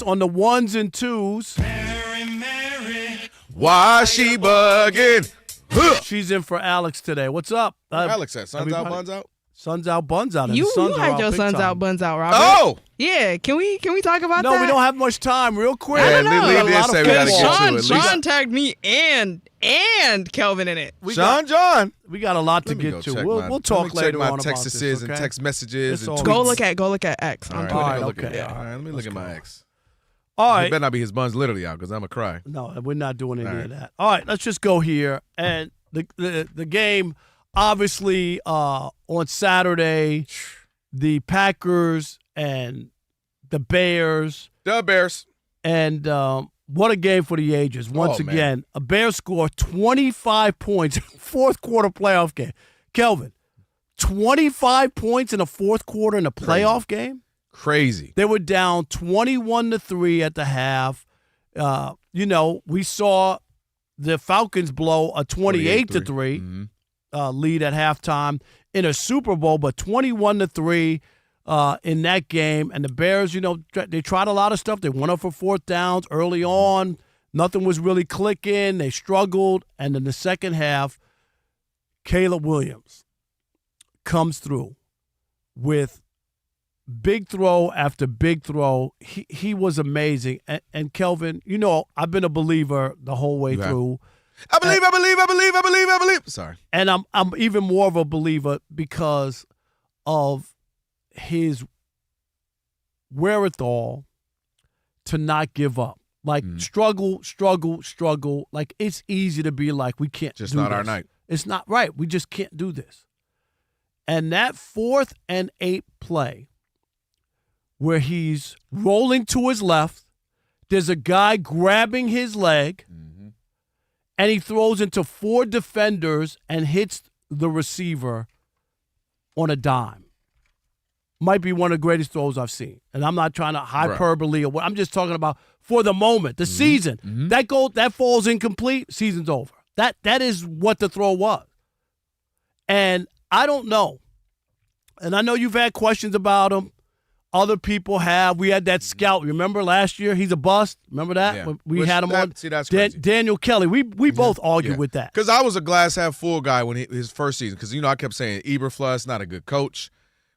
on the ones and twos. Mary, why she bugging? She's in for Alex today. What's up? Alex at Suns Out, Buns Out? Suns out, buns out. And You the Suns had are your big Suns time. out, buns out, Robert. Oh! Yeah, can we talk about that? No, we don't have much time. Real quick. Yeah, no. Lee did say we got to get to it. Sean tagged me and Kelvin in it. John. We got a lot to Let me get go to. check We'll talk later on check my about texts this, and okay? text messages. It's And all tweets. Go look at X on All right, Twitter. All right, look at okay. it. All right, let me look at my ex. All It right. better not be his buns literally out because I'm going to cry. No, we're not doing any All right. of that. All right, let's just go here. And the game, obviously, on Saturday, the Packers and the Bears. The Bears. And what a game for the ages. Once again, a Bears score 25 points in a fourth quarter playoff game. Kelvin, 25 points in a fourth quarter in a playoff game? Crazy. They were down 21-3 at the half. We saw the Falcons blow a 28-3 lead at halftime in a Super Bowl, but 21-3 in that game. And the Bears, they tried a lot of stuff. They went up for fourth downs early on. Nothing was really clicking. They struggled. And in the second half, Caleb Williams comes through with big throw after big throw. He was amazing. And Kelvin, I've been a believer the whole way through. I believe. Sorry. And I'm even more of a believer because of his wherewithal to not give up. Like struggle. Like it's easy to be like, we can't Just do not this. our night. It's not right. We just can't do this. And that 4th and 8 play where he's rolling to his left, there's a guy grabbing his leg, and he throws into 4 defenders and hits the receiver on a dime. Might be one of the greatest throws I've seen. And I'm not trying to hyperbole or what. I'm just talking about for the moment, the season. That falls incomplete, season's over. That is what the throw was. And I don't know. And I know you've had questions about him. Other people have. We had that scout. Remember last year? He's a bust. Remember that? Yeah. When we had him on. See, that's crazy. Daniel Kelly. We both argued with that. Because I was a glass half full guy when his first season. Because, I kept saying Eberflus, not a good coach.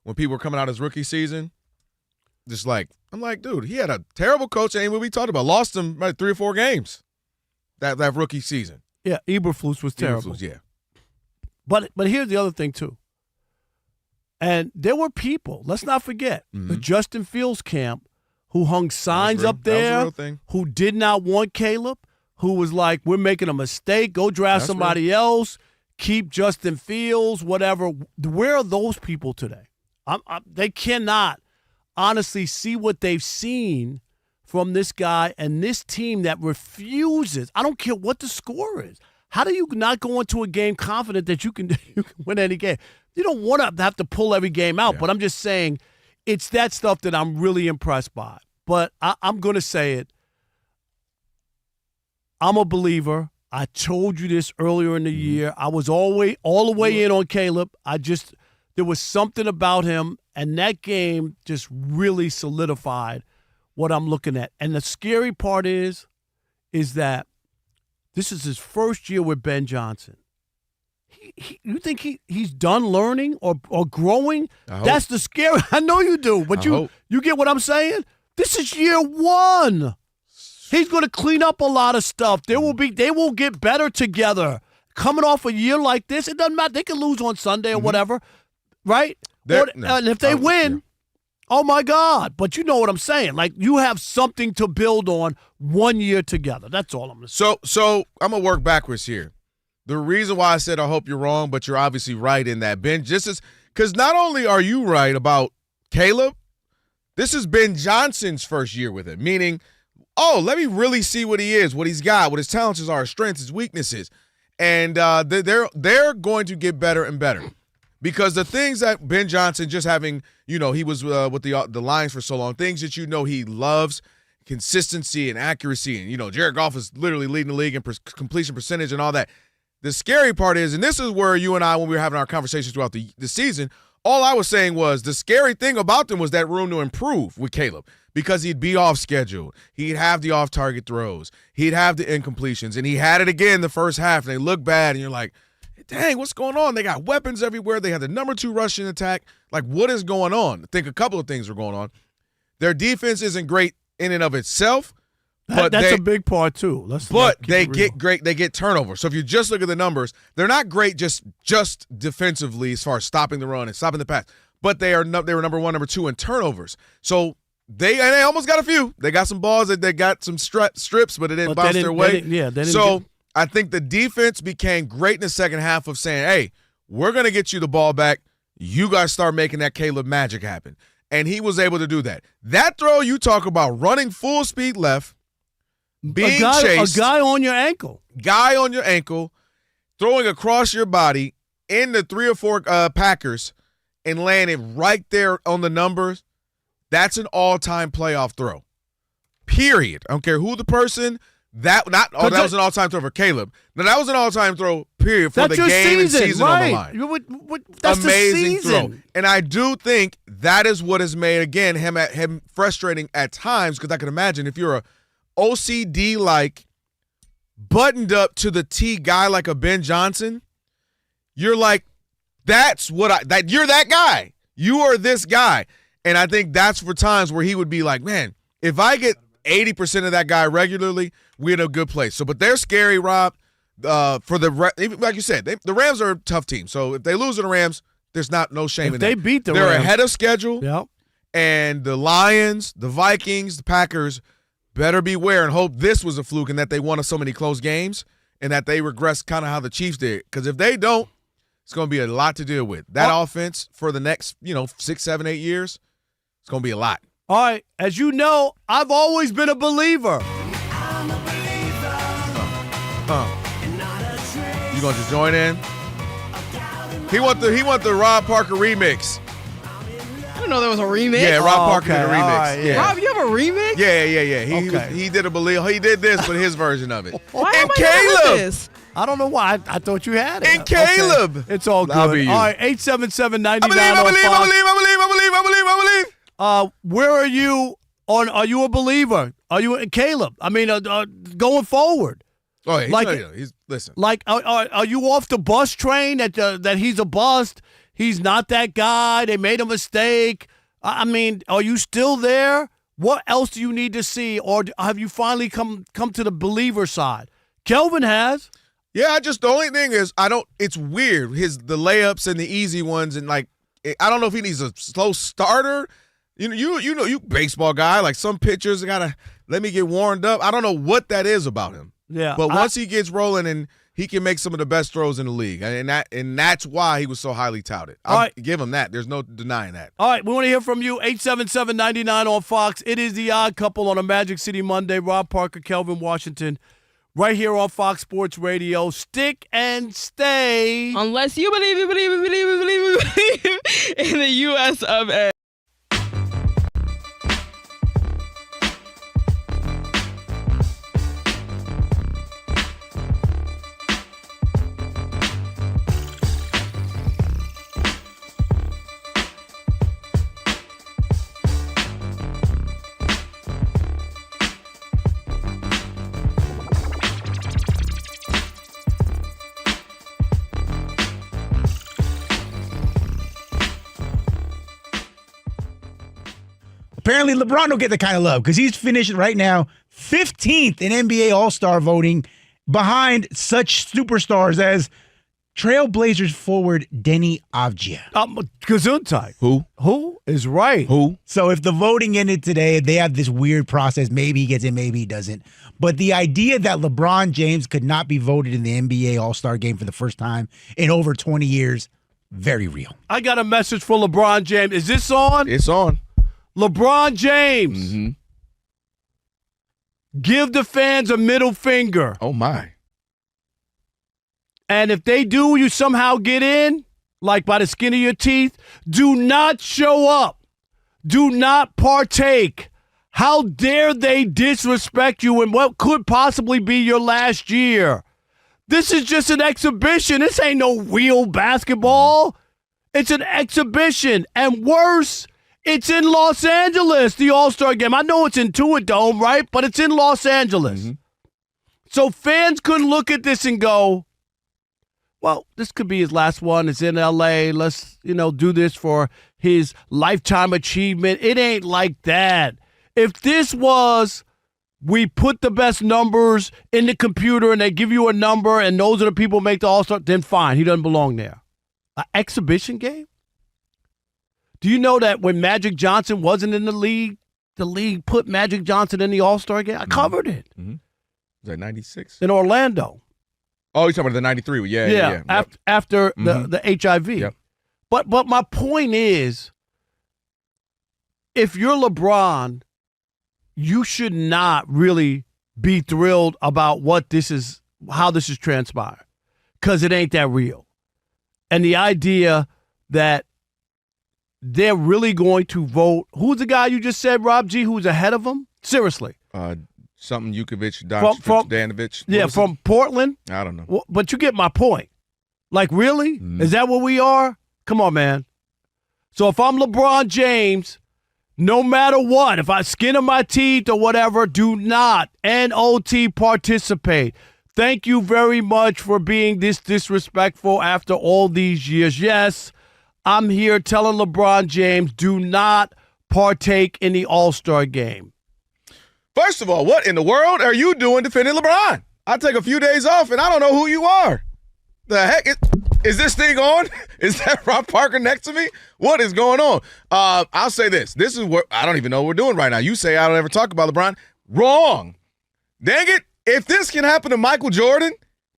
When people were coming out his rookie season, I'm like, dude, he had a terrible coach. And what we talked about, lost him 3 or 4 games that rookie season. Yeah, Eberflus was terrible. Eberflus, yeah. But here's the other thing, too. And there were people, let's not forget, the Justin Fields camp who hung signs up there, who did not want Caleb, who was like, we're making a mistake, go draft somebody else, keep Justin Fields, whatever. Where are those people today? They cannot honestly see what they've seen from this guy and this team that refuses. I don't care what the score is. How do you not go into a game confident that you can win any game? You don't want to have to pull every game out, but I'm just saying it's that stuff that I'm really impressed by. But I'm going to say it. I'm a believer. I told you this earlier in the year. I was all the way in on Caleb. There was something about him, and that game just really solidified what I'm looking at. And the scary part is that this is his first year with Ben Johnson. You think he's done learning or growing? That's the scary. I know you do, but you get what I'm saying? This is year 1. He's going to clean up a lot of stuff. They will get better together. Coming off a year like this, it doesn't matter. They can lose on Sunday or whatever, right? And if they win, oh my God. But you know what I'm saying. Like, you have something to build on 1 year together. That's all I'm going to say. So I'm going to work backwards here. The reason why I said I hope you're wrong, but you're obviously right in that, Ben, because not only are you right about Caleb, this is Ben Johnson's first year with him, meaning, let me really see what he is, what he's got, what his talents are, his strengths, his weaknesses. And they're going to get better and better. Because the things that Ben Johnson just having, he was with the Lions for so long, things that he loves, consistency and accuracy. And, Jared Goff is literally leading the league in completion percentage and all that. The scary part is, and this is where you and I, when we were having our conversations throughout the season, all I was saying was the scary thing about them was that room to improve with Caleb. because he'd be off schedule. He'd have the off-target throws. He'd have the incompletions, and he had it again the first half, and they look bad, and you're like, dang, what's going on? They got weapons everywhere. They have the number 2 rushing attack. Like, what is going on? I think a couple of things are going on. Their defense isn't great in and of itself, but that's a big part too. They get turnovers. So if you just look at the numbers, they're not great just defensively as far as stopping the run and stopping the pass. But they were number 1, number 2 in turnovers. So they almost got a few. They got some balls that they got some strips, but it didn't bounce their way. I think the defense became great in the second half of saying, "Hey, we're going to get you the ball back. You guys start making that Caleb magic happen." And he was able to do that. That throw you talk about running full speed left, being chased. A guy on your ankle. Throwing across your body in the 3 or 4 Packers and landing right there on the numbers. That's an all-time playoff throw. Period. I don't care who the person. That was an all-time throw for Caleb. No, that was an all-time throw, period, for the game and season right. on the line. That's amazing the season. throw. And I do think that is what has made, again, him frustrating at times, because I can imagine if you're a OCD-like, buttoned up to the T guy like a Ben Johnson, you're like, you're that guy. You are this guy. And I think that's for times where he would be like, man, if I get 80% of that guy regularly, we're in a good place. So, but they're scary, Rob. Like you said, the Rams are a tough team. So if they lose to the Rams, there's no shame in that. They beat the Rams. They're ahead of schedule. Yep. And the Lions, the Vikings, the Packers better beware and hope this was a fluke and that they won so many close games and that they regress kind of how the Chiefs did. Because if they don't, it's going to be a lot to deal with. That offense for the next, 6, 7, 8 years, it's going to be a lot. All right. As you know, I've always been a believer. You going to just join in? He want the Rob Parker remix. I didn't know there was a remix. Yeah, Rob Parker did a remix. Right, yeah. Rob, you have a remix? Yeah. He did he did this, but his version of it. Why and am I Caleb. this? I don't know why. I thought you had it. And Caleb. Okay. It's all good. I'll be you. All right, 877-99 I believe. Where are you on? Are you a believer? Are you Caleb? I mean, going forward. Oh, yeah, he's listen. Like, are you off the bus train that he's a bust? He's not that guy. They made a mistake. I mean, are you still there? What else do you need to see, or have you finally come to the believer side? Kelvin has. Yeah, the only thing is it's weird. The layups and the easy ones, and like I don't know if he needs a slow starter. You baseball guy, like some pitchers gotta let me get warmed up. I don't know what that is about him. Yeah. But once he gets rolling and he can make some of the best throws in the league. And that's why he was so highly touted. I'll give him that. There's no denying that. All right, we want to hear from you. 877-99 on Fox. It is The Odd Couple on a Magic City Monday. Rob Parker, Kelvin Washington, right here on Fox Sports Radio. Stick and stay. Unless you believe in the U.S. of A. Apparently, LeBron don't get the kind of love because he's finishing right now 15th in NBA All-Star voting behind such superstars as Trailblazers forward Denny Avdija. Gesundheit. Who is right? Who? So if the voting ended today, they have this weird process. Maybe he gets in, maybe he doesn't. But the idea that LeBron James could not be voted in the NBA All-Star game for the first time in over 20 years, very real. I got a message for LeBron James. Is this on? It's on. LeBron James, give the fans a middle finger. Oh, my. And if they do, you somehow get in, like by the skin of your teeth, do not show up. Do not partake. How dare they disrespect you in what could possibly be your last year? This is just an exhibition. This ain't no real basketball. It's an exhibition. And worse, It's in Los Angeles, the All-Star game. I know it's in Intuit Dome, right? But it's in Los Angeles. Mm-hmm. So fans couldn't look at this and go, well, this could be his last one. It's in L.A. Let's, do this for his lifetime achievement. It ain't like that. If this was, we put the best numbers in the computer and they give you a number and those are the people who make the All-Star, then fine. He doesn't belong there. An exhibition game? Do you know that when Magic Johnson wasn't in the league put Magic Johnson in the All-Star game? I covered it. Mm-hmm. Was that 96? In Orlando. Oh, you're talking about the 93. Yeah. After the HIV. Yep. But my point is, if you're LeBron, you should not really be thrilled about how this is transpired, because it ain't that real. And the idea that they're really going to vote. Who's the guy you just said, Rob G, who's ahead of him? Seriously. Something Jukovic, from Danovich. Yeah, from Portland. I don't know. Well, but you get my point. Like, really? Is that what we are? Come on, man. So if I'm LeBron James, no matter what, if I skin of my teeth or whatever, do not NOT participate. Thank you very much for being this disrespectful after all these years. Yes, I'm here telling LeBron James, do not partake in the All-Star game. First of all, what in the world are you doing defending LeBron? I take a few days off and I don't know who you are. The heck is this thing on? Is that Rob Parker next to me? What is going on? I'll say this. This is what I don't even know what we're doing right now. You say I don't ever talk about LeBron. Wrong. Dang it. If this can happen to Michael Jordan,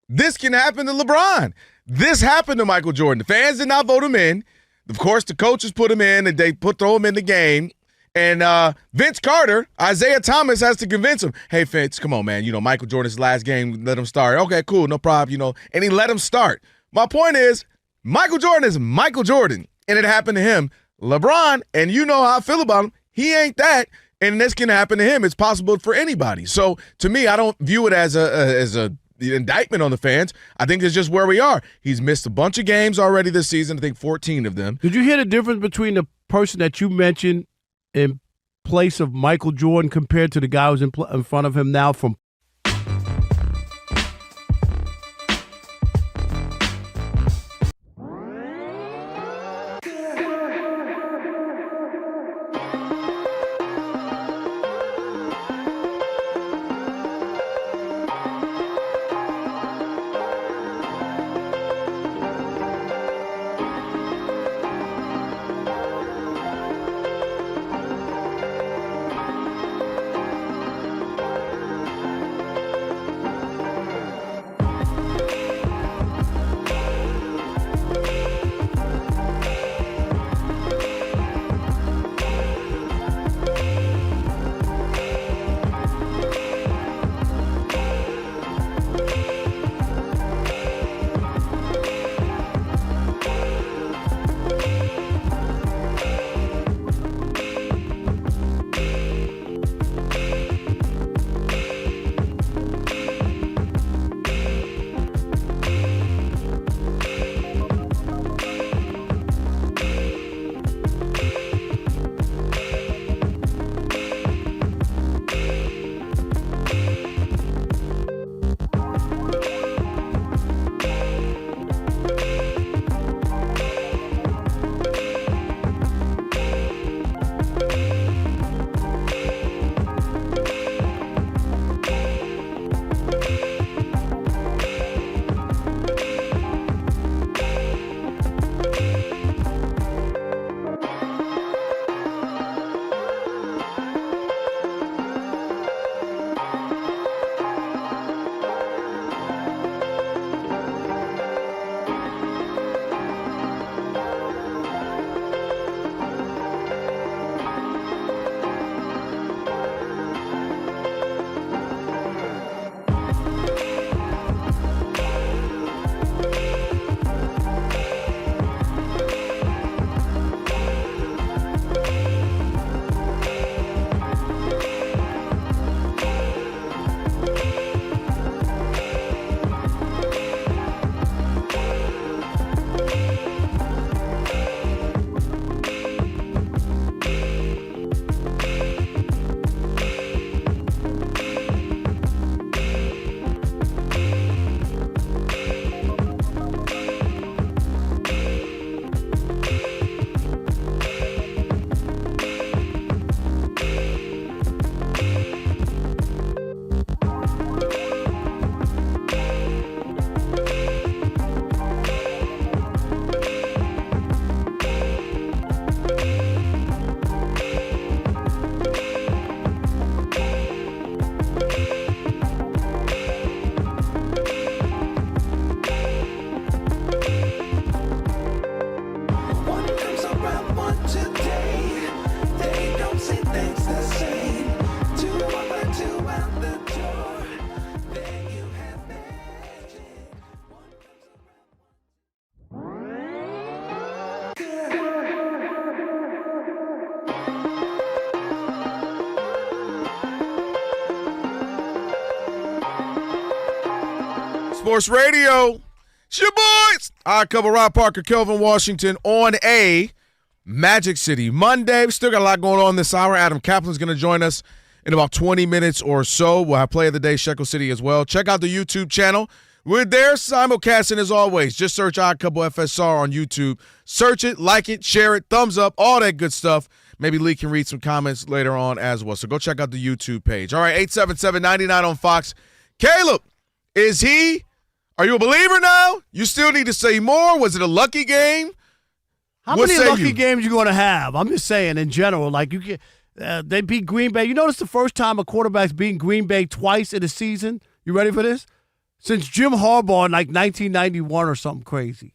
this can happen to LeBron. This happened to Michael Jordan. The fans did not vote him in. Of course, the coaches put him in and they throw him in the game. And Vince Carter, Isaiah Thomas has to convince him, hey, Vince, come on, man. Michael Jordan's last game, let him start. Okay, cool, no problem, And he let him start. My point is, Michael Jordan is Michael Jordan, and it happened to him. LeBron, and you know how I feel about him, he ain't that, and this can happen to him. It's possible for anybody. So, to me, I don't view it as a indictment on the fans. I think it's just where we are. He's missed a bunch of games already this season, I think 14 of them. Did you hear the difference between the person that you mentioned in place of Michael Jordan compared to the guy who's in front of him now from Sports Radio. It's your boys. I cover Rob Parker, Kelvin Washington on a Magic City Monday. We still got a lot going on this hour. Adam Caplan's going to join us in about 20 minutes or so. We'll have Play of the Day, Shekel City as well. Check out the YouTube channel. We're there simulcasting as always. Just search Odd Couple FSR on YouTube. Search it, like it, share it, thumbs up, all that good stuff. Maybe Lee can read some comments later on as well. So go check out the YouTube page. All right, 877-99 on Fox. Caleb, are you a believer now? You still need to say more? Was it a lucky game? How many lucky games you going to have? I'm just saying in general. Like they beat Green Bay. You notice the first time a quarterback's beaten Green Bay twice in a season? You ready for this? Since Jim Harbaugh in like 1991 or something crazy.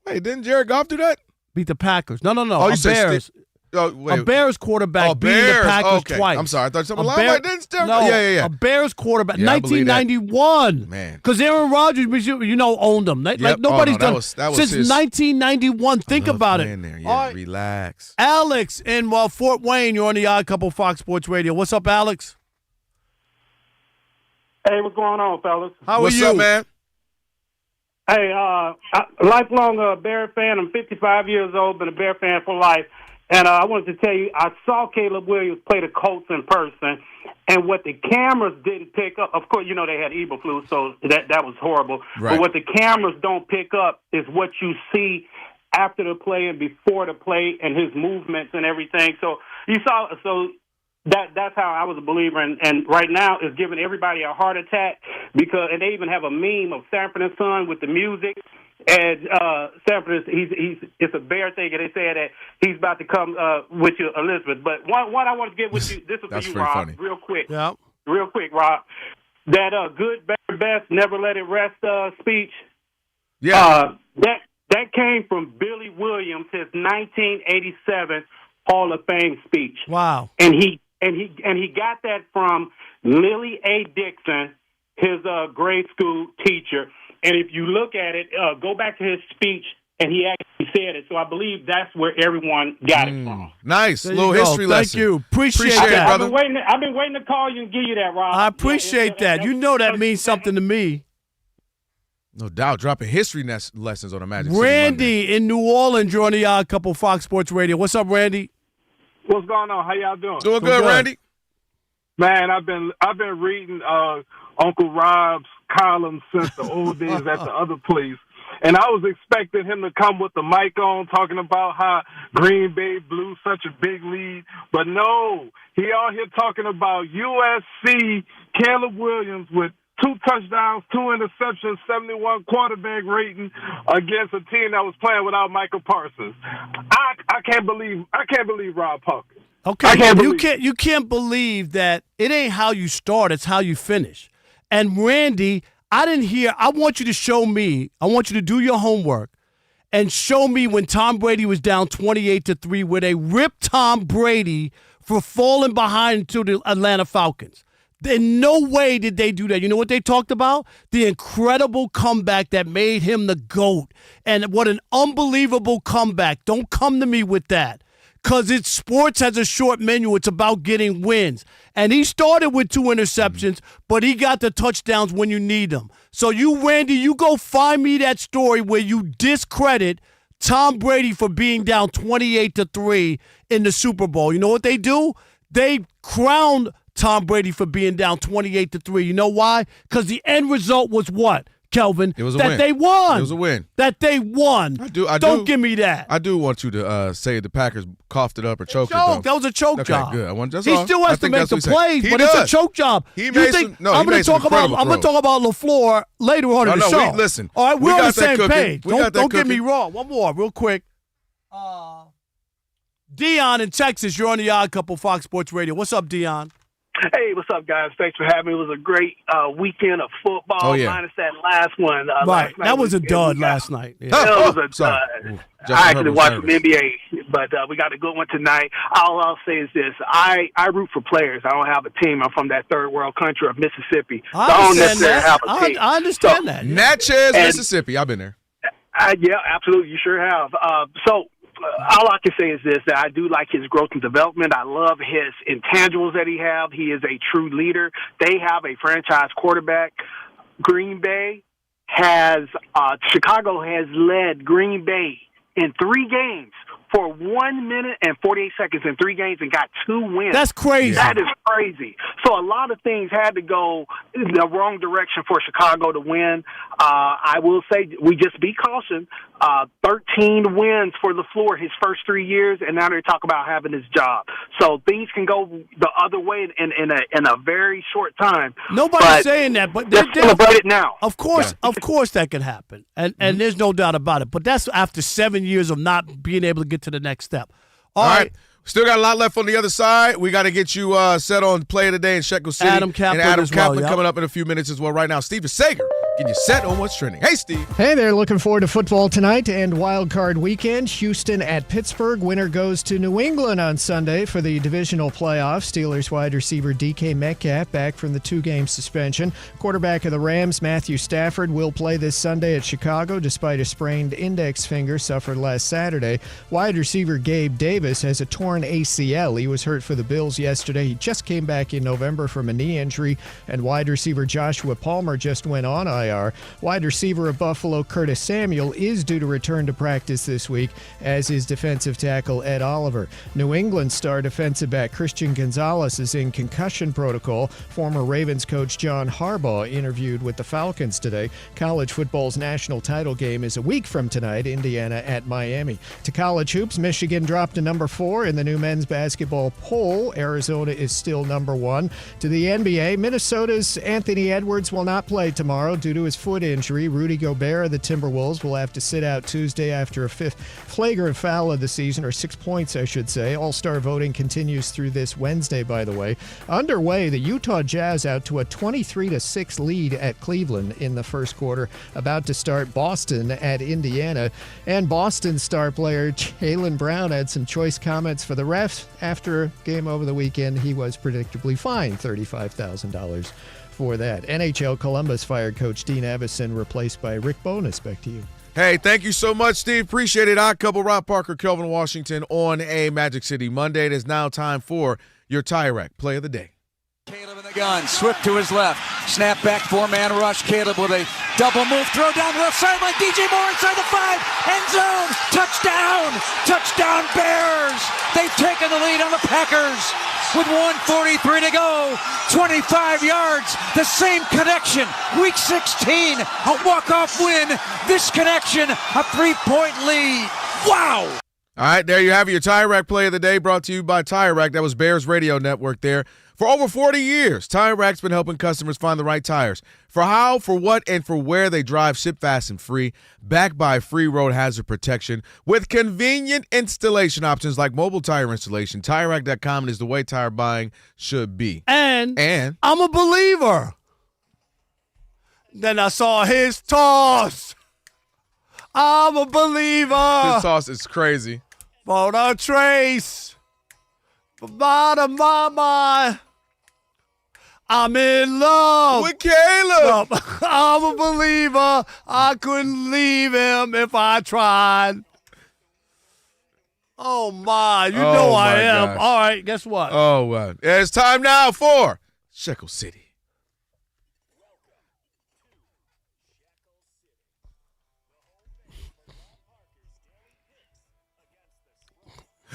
Wait, didn't Jared Goff do that? Beat the Packers. No. Oh, you said Bears. A Bears quarterback beating the Packers twice. I'm sorry. I thought something yeah. A Bears quarterback, 1991. Man. Because Aaron Rodgers, owned them. Like nobody's done that since 1991. Think about it. There. Yeah, right. Relax. Alex in Fort Wayne, you're on the Odd Couple Fox Sports Radio. What's up, Alex? Hey, what's going on, fellas? How are you? What's up, man? Hey, lifelong Bear fan. I'm 55 years old, been a Bear fan for life. And I wanted to tell you, I saw Caleb Williams play the Colts in person, and what the cameras didn't pick up, of course, they had Eberflus, so that was horrible. Right. But what the cameras don't pick up is what you see after the play and before the play and his movements and everything. So that's how I was a believer, and right now it's giving everybody a heart attack and they even have a meme of Sanford and Son with the music. And Sanford, it's a Bear thing, and they say that he's about to come with you, Elizabeth. But one I want to get with you, this is for you, Rob, funny. real quick. Yeah. Real quick, Rob. That good, better, best, never let it rest speech. Yeah. That came from Billy Williams, his 1987 Hall of Fame speech. Wow. And he got that from Lily A. Dixon, his grade school teacher. And if you look at it, go back to his speech, and he actually said it. So I believe that's where everyone got it from. Nice. There Little history lesson. Thank you. Appreciate that. brother. I've been waiting to call you and give you that, Rob. I appreciate that. You know that means something to me. No doubt. Dropping history lessons on the Magic City Randy in New Orleans, you're on the Odd Couple Fox Sports Radio. What's up, Randy? What's going on? How y'all doing? Doing good, Randy. Man, I've been reading Uncle Rob's columns since the old days at the other place. And I was expecting him to come with the mic on talking about how Green Bay blew such a big lead. But no, he out here talking about USC, Caleb Williams with 2 touchdowns, 2 interceptions, 71 quarterback rating against a team that was playing without Michael Parsons. I can't believe Rob Parker. Okay, you can't believe that it ain't how you start, it's how you finish. And Randy, I want you to show me, I want you to do your homework and show me when Tom Brady was down 28-3 where they ripped Tom Brady for falling behind to the Atlanta Falcons. In no way did they do that. You know what they talked about? The incredible comeback that made him the GOAT. And what an unbelievable comeback. Don't come to me with that. Because sports has a short menu. It's about getting wins. And he started with 2 interceptions, but he got the touchdowns when you need them. So you, Randy, you go find me that story where you discredit Tom Brady for being down 28-3 in the Super Bowl. You know what they do? They crowned Tom Brady for being down 28-3. You know why? Because the end result was what, Kelvin? It was a win. They won. It was a win. That they won. Don't give me that. I do want you to say the Packers coughed it up or choked it. That was a choke job. Okay, good. He still has to make the plays, but it's a choke job. I'm going to talk about LaFleur later on in the show. Listen. All right, we're on the same page. Don't get me wrong. One more, real quick. Dion in Texas, you're on the Odd Couple Fox Sports Radio. What's up, Dion? Hey, what's up, guys? Thanks for having me. It was a great weekend of football, minus that last one. Right, that was a dud last night. Yeah. That was a dud. I actually watched some NBA, but we got a good one tonight. All I'll say is this. I root for players. I don't have a team. I'm from that third world country of Mississippi. So I don't necessarily have a team. I understand that. Natchez, Mississippi. I've been there. Yeah, absolutely. You sure have. All I can say is this, that I do like his growth and development. I love his intangibles that he have. He is a true leader. They have a franchise quarterback. Green Bay, Chicago has led Green Bay in 3 games for 1 minute and 48 seconds in 3 games and got 2 wins. That's crazy. That is crazy. So a lot of things had to go in the wrong direction for Chicago to win. I will say we just be cautioned. 13 wins for LaFleur his first 3 years, and now they talk about having his job. So things can go the other way in a very short time. Nobody's saying that, but let's celebrate it now. Of course that could happen, and there's no doubt about it. But that's after 7 years of not being able to get to the next step. All right. Still got a lot left on the other side. We got to get you set on Play of the Day in Shekel City. Adam Caplan and Adam as well, Caplan coming up in a few minutes as well. Right now, Steven Sager getting you set on what's trending. Hey, Steve. Hey there. Looking forward to football tonight and wild card weekend. Houston at Pittsburgh. Winner goes to New England on Sunday for the divisional playoffs. Steelers wide receiver DK Metcalf back from the 2-game suspension. Quarterback of the Rams, Matthew Stafford, will play this Sunday at Chicago despite a sprained index finger suffered last Saturday. Wide receiver Gabe Davis has a torn ACL. He was hurt for the Bills yesterday. He just came back in November from a knee injury. And wide receiver Joshua Palmer just went on IR. Wide receiver of Buffalo Curtis Samuel is due to return to practice this week, as is defensive tackle Ed Oliver. New England star defensive back Christian Gonzalez is in concussion protocol. Former Ravens coach John Harbaugh interviewed with the Falcons today. College football's national title game is a week from tonight, Indiana at Miami. To college hoops, Michigan dropped to number 4 in the new men's basketball poll. Arizona is still number 1. To the NBA, Minnesota's Anthony Edwards will not play tomorrow due to his foot injury. Rudy Gobert of the Timberwolves will have to sit out Tuesday after a 5th flagrant foul of the season, or 6 points, I should say. All-star voting continues through this Wednesday, by the way. Underway, the Utah Jazz out to a 23-6 lead at Cleveland in the first quarter. About to start Boston at Indiana. And Boston star player Jaylen Brown had some choice comments for the refs after a game over the weekend. He was predictably fined $35,000 for that. NHL Columbus fired coach Dean Evison, replaced by Rick Bowness. Back to you. Hey, thank you so much, Steve. Appreciate it. Odd couple, Rob Parker, Kelvin Washington on a Magic City Monday. It is now time for your Tire Rack Play of the Day. Caleb in the gun, Swift to his left, snap back, 4-man rush, Caleb with a double move, throw down the left sideline, DJ Moore inside the 5, end zone, touchdown Bears! They've taken the lead on the Packers with 1:43 to go, 25 yards, the same connection, week 16, a walk-off win, this connection, a 3-point lead, wow! All right, there you have it, your Tire Rack Play of the Day, brought to you by Tire Rack. That was Bears Radio Network there. For over 40 years, Tire Rack's been helping customers find the right tires. For how, for what, and for where they drive, ship fast and free, backed by free road hazard protection, with convenient installation options like mobile tire installation. TireRack.com is the way tire buying should be. And I'm a believer. Then I saw his toss. I'm a believer. His toss is crazy. For the trace. From bottom of my mind. I'm in love with Caleb. I'm a believer. I couldn't leave him if I tried. Oh, my. You know I am. Gosh. All right, guess what? Oh, wow. It's time now for Shekel City.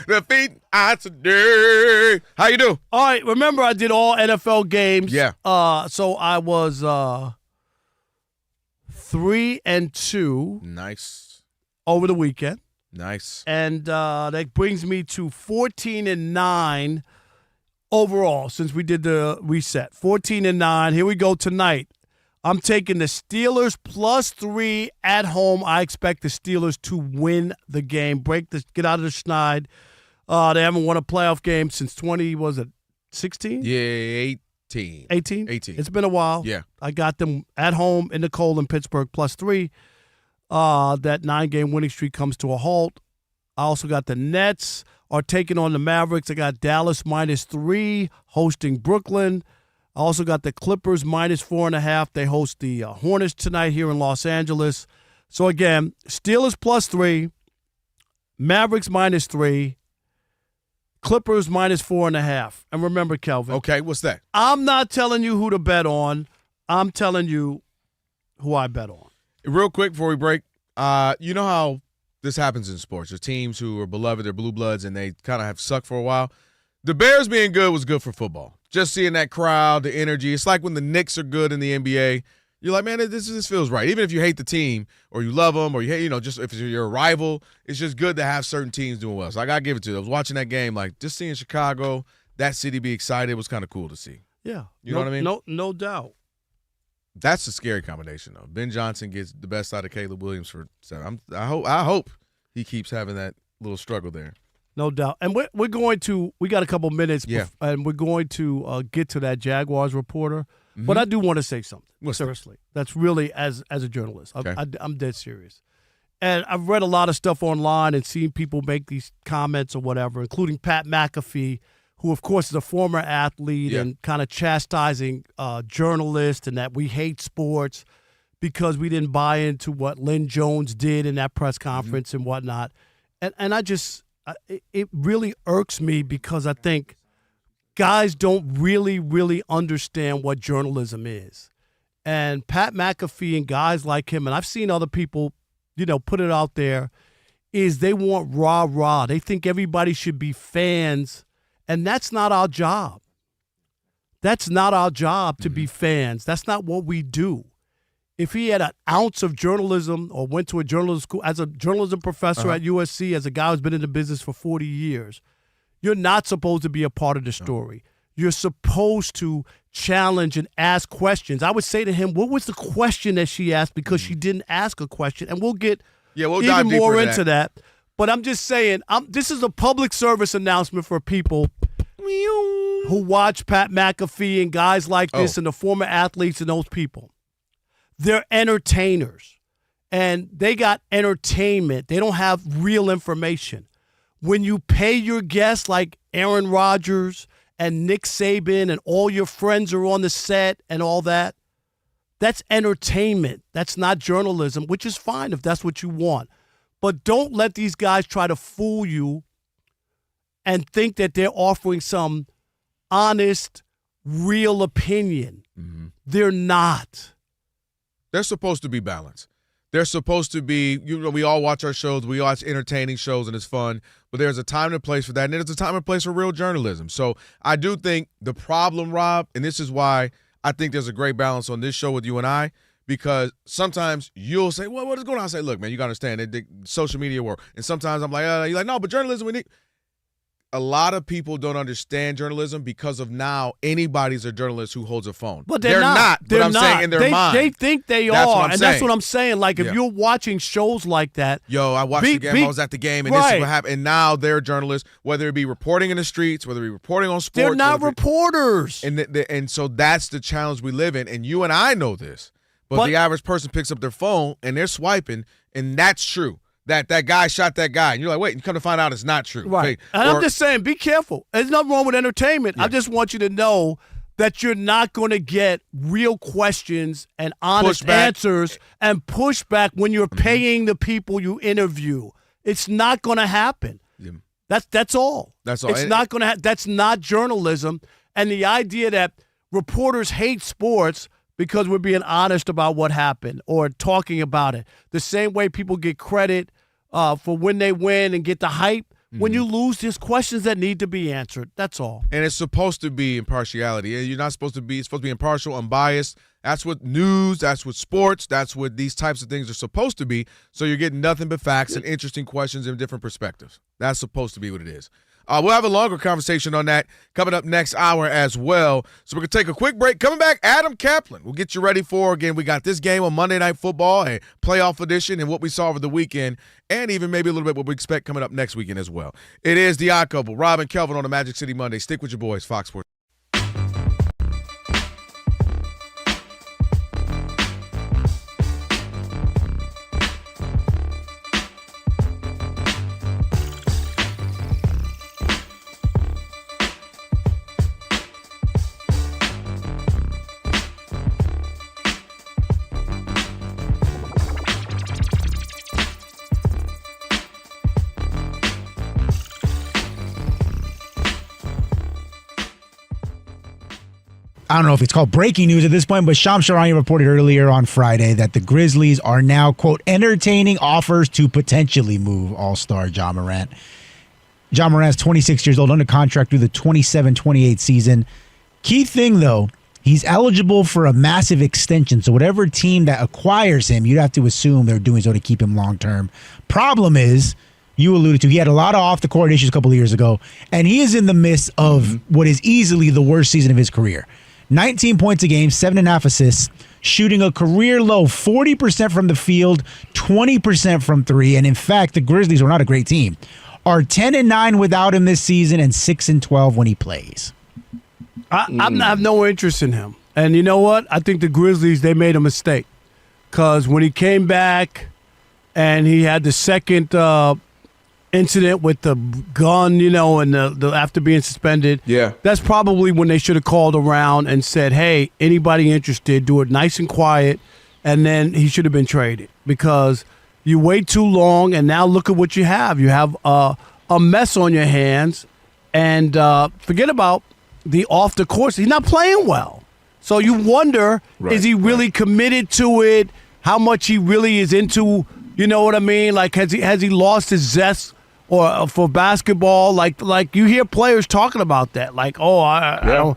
Defeat today. How you do? All right, remember I did all NFL games. Yeah. So I was 3-2. Nice. Over the weekend. Nice. And that brings me to 14-9 overall since we did the reset. 14-9. Here we go tonight. I'm taking the Steelers +3 at home. I expect the Steelers to win the game. Get out of the schneid. They haven't won a playoff game since 16? Yeah, 18. 18? 18. It's been a while. Yeah. I got them at home in the cold in Pittsburgh +3. That 9-game winning streak comes to a halt. I also got the Nets are taking on the Mavericks. I got Dallas -3 hosting Brooklyn. I also got the Clippers -4.5. They host the Hornets tonight here in Los Angeles. So, again, Steelers +3, Mavericks -3, Clippers -4.5. And remember, Kelvin. Okay, what's that? I'm not telling you who to bet on. I'm telling you who I bet on. Real quick before we break, you know how this happens in sports. There's teams who are beloved, they're blue bloods, and they kind of have sucked for a while. The Bears being good was good for football. Just seeing that crowd, the energy. It's like when the Knicks are good in the NBA. You're like, man, this feels right. Even if you hate the team or you love them or you hate, just if you're a rival, it's just good to have certain teams doing well. So I got to give it to you. I was watching that game, like just seeing Chicago, that city be excited was kind of cool to see. Yeah. You know what I mean? No doubt. That's a scary combination, though. Ben Johnson gets the best out of Caleb Williams for 7. I hope he keeps having that little struggle there. No doubt. And we're going to – we got a couple minutes, Yeah. And we're going to get to that Jaguars reporter. Mm-hmm. But I do want to say something, seriously. That's really, as a journalist, okay. I'm dead serious. And I've read a lot of stuff online and seen people make these comments or whatever, including Pat McAfee, who, of course, is a former athlete and kind of chastising journalists and that we hate sports because we didn't buy into what Lynn Jones did in that press conference and whatnot. And I just – it really irks me because I think guys don't really, really understand what journalism is. And Pat McAfee and guys like him, and I've seen other people, put it out there, is they want rah-rah. They think everybody should be fans, and that's not our job. That's not our job to be fans. That's not what we do. If he had an ounce of journalism or went to a journalism school as a journalism professor at USC, as a guy who's been in the business for 40 years, you're not supposed to be a part of the story. You're supposed to challenge and ask questions. I would say to him, what was the question that she asked? Because she didn't ask a question. And we'll get even more into that. But I'm just saying, this is a public service announcement for people who watch Pat McAfee and guys like this and the former athletes and those people. They're entertainers, and they got entertainment. They don't have real information. When you pay your guests like Aaron Rodgers and Nick Saban and all your friends are on the set and all that, that's entertainment. That's not journalism, which is fine if that's what you want. But don't let these guys try to fool you and think that they're offering some honest, real opinion. They're not. They're supposed to be balanced. They're supposed to be, we all watch our shows, we watch entertaining shows, and it's fun, but there's a time and a place for that, and there's a time and a place for real journalism. So I do think the problem, Rob, and this is why I think there's a great balance on this show with you and I, because sometimes you'll say, well, what is going on? I say, look, man, you got to understand, the social media world. And sometimes I'm like, you're like, no, but journalism, we need. A lot of people don't understand journalism because of now anybody's a journalist who holds a phone. But they're not. But I'm saying in their mind. They think they are. That's what I'm saying. Like, if you're watching shows like that. Yo, I watched the game. I was at the game, and this is what happened. And now they're journalists, whether it be reporting in the streets, whether it be reporting on sports. They're not reporters. And so that's the challenge we live in. And you and I know this. But the average person picks up their phone, and they're swiping, and that's true. That guy shot that guy. And you're like, wait, you come to find out it's not true. Right. And I'm just saying, be careful. There's nothing wrong with entertainment. I just want you to know that you're not going to get real questions and honest answers and pushback when you're paying the people you interview. It's not going to happen. That's all. That's all. It's not going to that's not journalism. And the idea that reporters hate sports because we're being honest about what happened or talking about it. The same way people get credit for when they win and get the hype. When you lose, there's questions that need to be answered. That's all. And it's supposed to be impartiality. You're not supposed to be. It's supposed to be impartial, unbiased. That's what news. That's what sports. That's what these types of things are supposed to be. So you're getting nothing but facts and interesting questions and different perspectives. That's supposed to be what it is. We'll have a longer conversation on that coming up next hour as well. So we're going to take a quick break. Coming back, Adam Caplan. We'll get you ready for, again, we got this game on Monday Night Football, a playoff edition, and what we saw over the weekend, and even maybe a little bit what we expect coming up next weekend as well. It is The Odd Couple, Rob and Kelvin on the Magic City Monday. Stick with your boys, Fox Sports. don't know if it's called breaking news at this point, but Shams Charania reported earlier on Friday that the Grizzlies are now, quote, entertaining offers to potentially move All-Star Ja Morant. Ja Morant's 26 years old, under contract through the 27-28 season. Key thing, though, he's eligible for a massive extension. So whatever team that acquires him, you'd have to assume they're doing so to keep him long-term. Problem is, you alluded to, he had a lot of off-the-court issues a couple of years ago, and he is in the midst of what is easily the worst season of his career. 19 points a game, 7.5 assists, shooting a career-low 40% from the field, 20% from three, and in fact, the Grizzlies are not a great team. Are 10-9 without him this season and 6-12 when he plays. I have no interest in him. And you know what? I think the Grizzlies, they made a mistake. Because when he came back and he had the second incident with the gun, and the after being suspended, that's probably when they should have called around and said, hey, anybody interested, do it nice and quiet, and then he should have been traded. Because you wait too long, and now look at what you have. You have a mess on your hands, and forget about the off the course. He's not playing well. So you wonder, is he really committed to it? How much he really is into, you know what I mean? Like, has he lost his zest or for basketball? Like you hear players talking about that. Like, I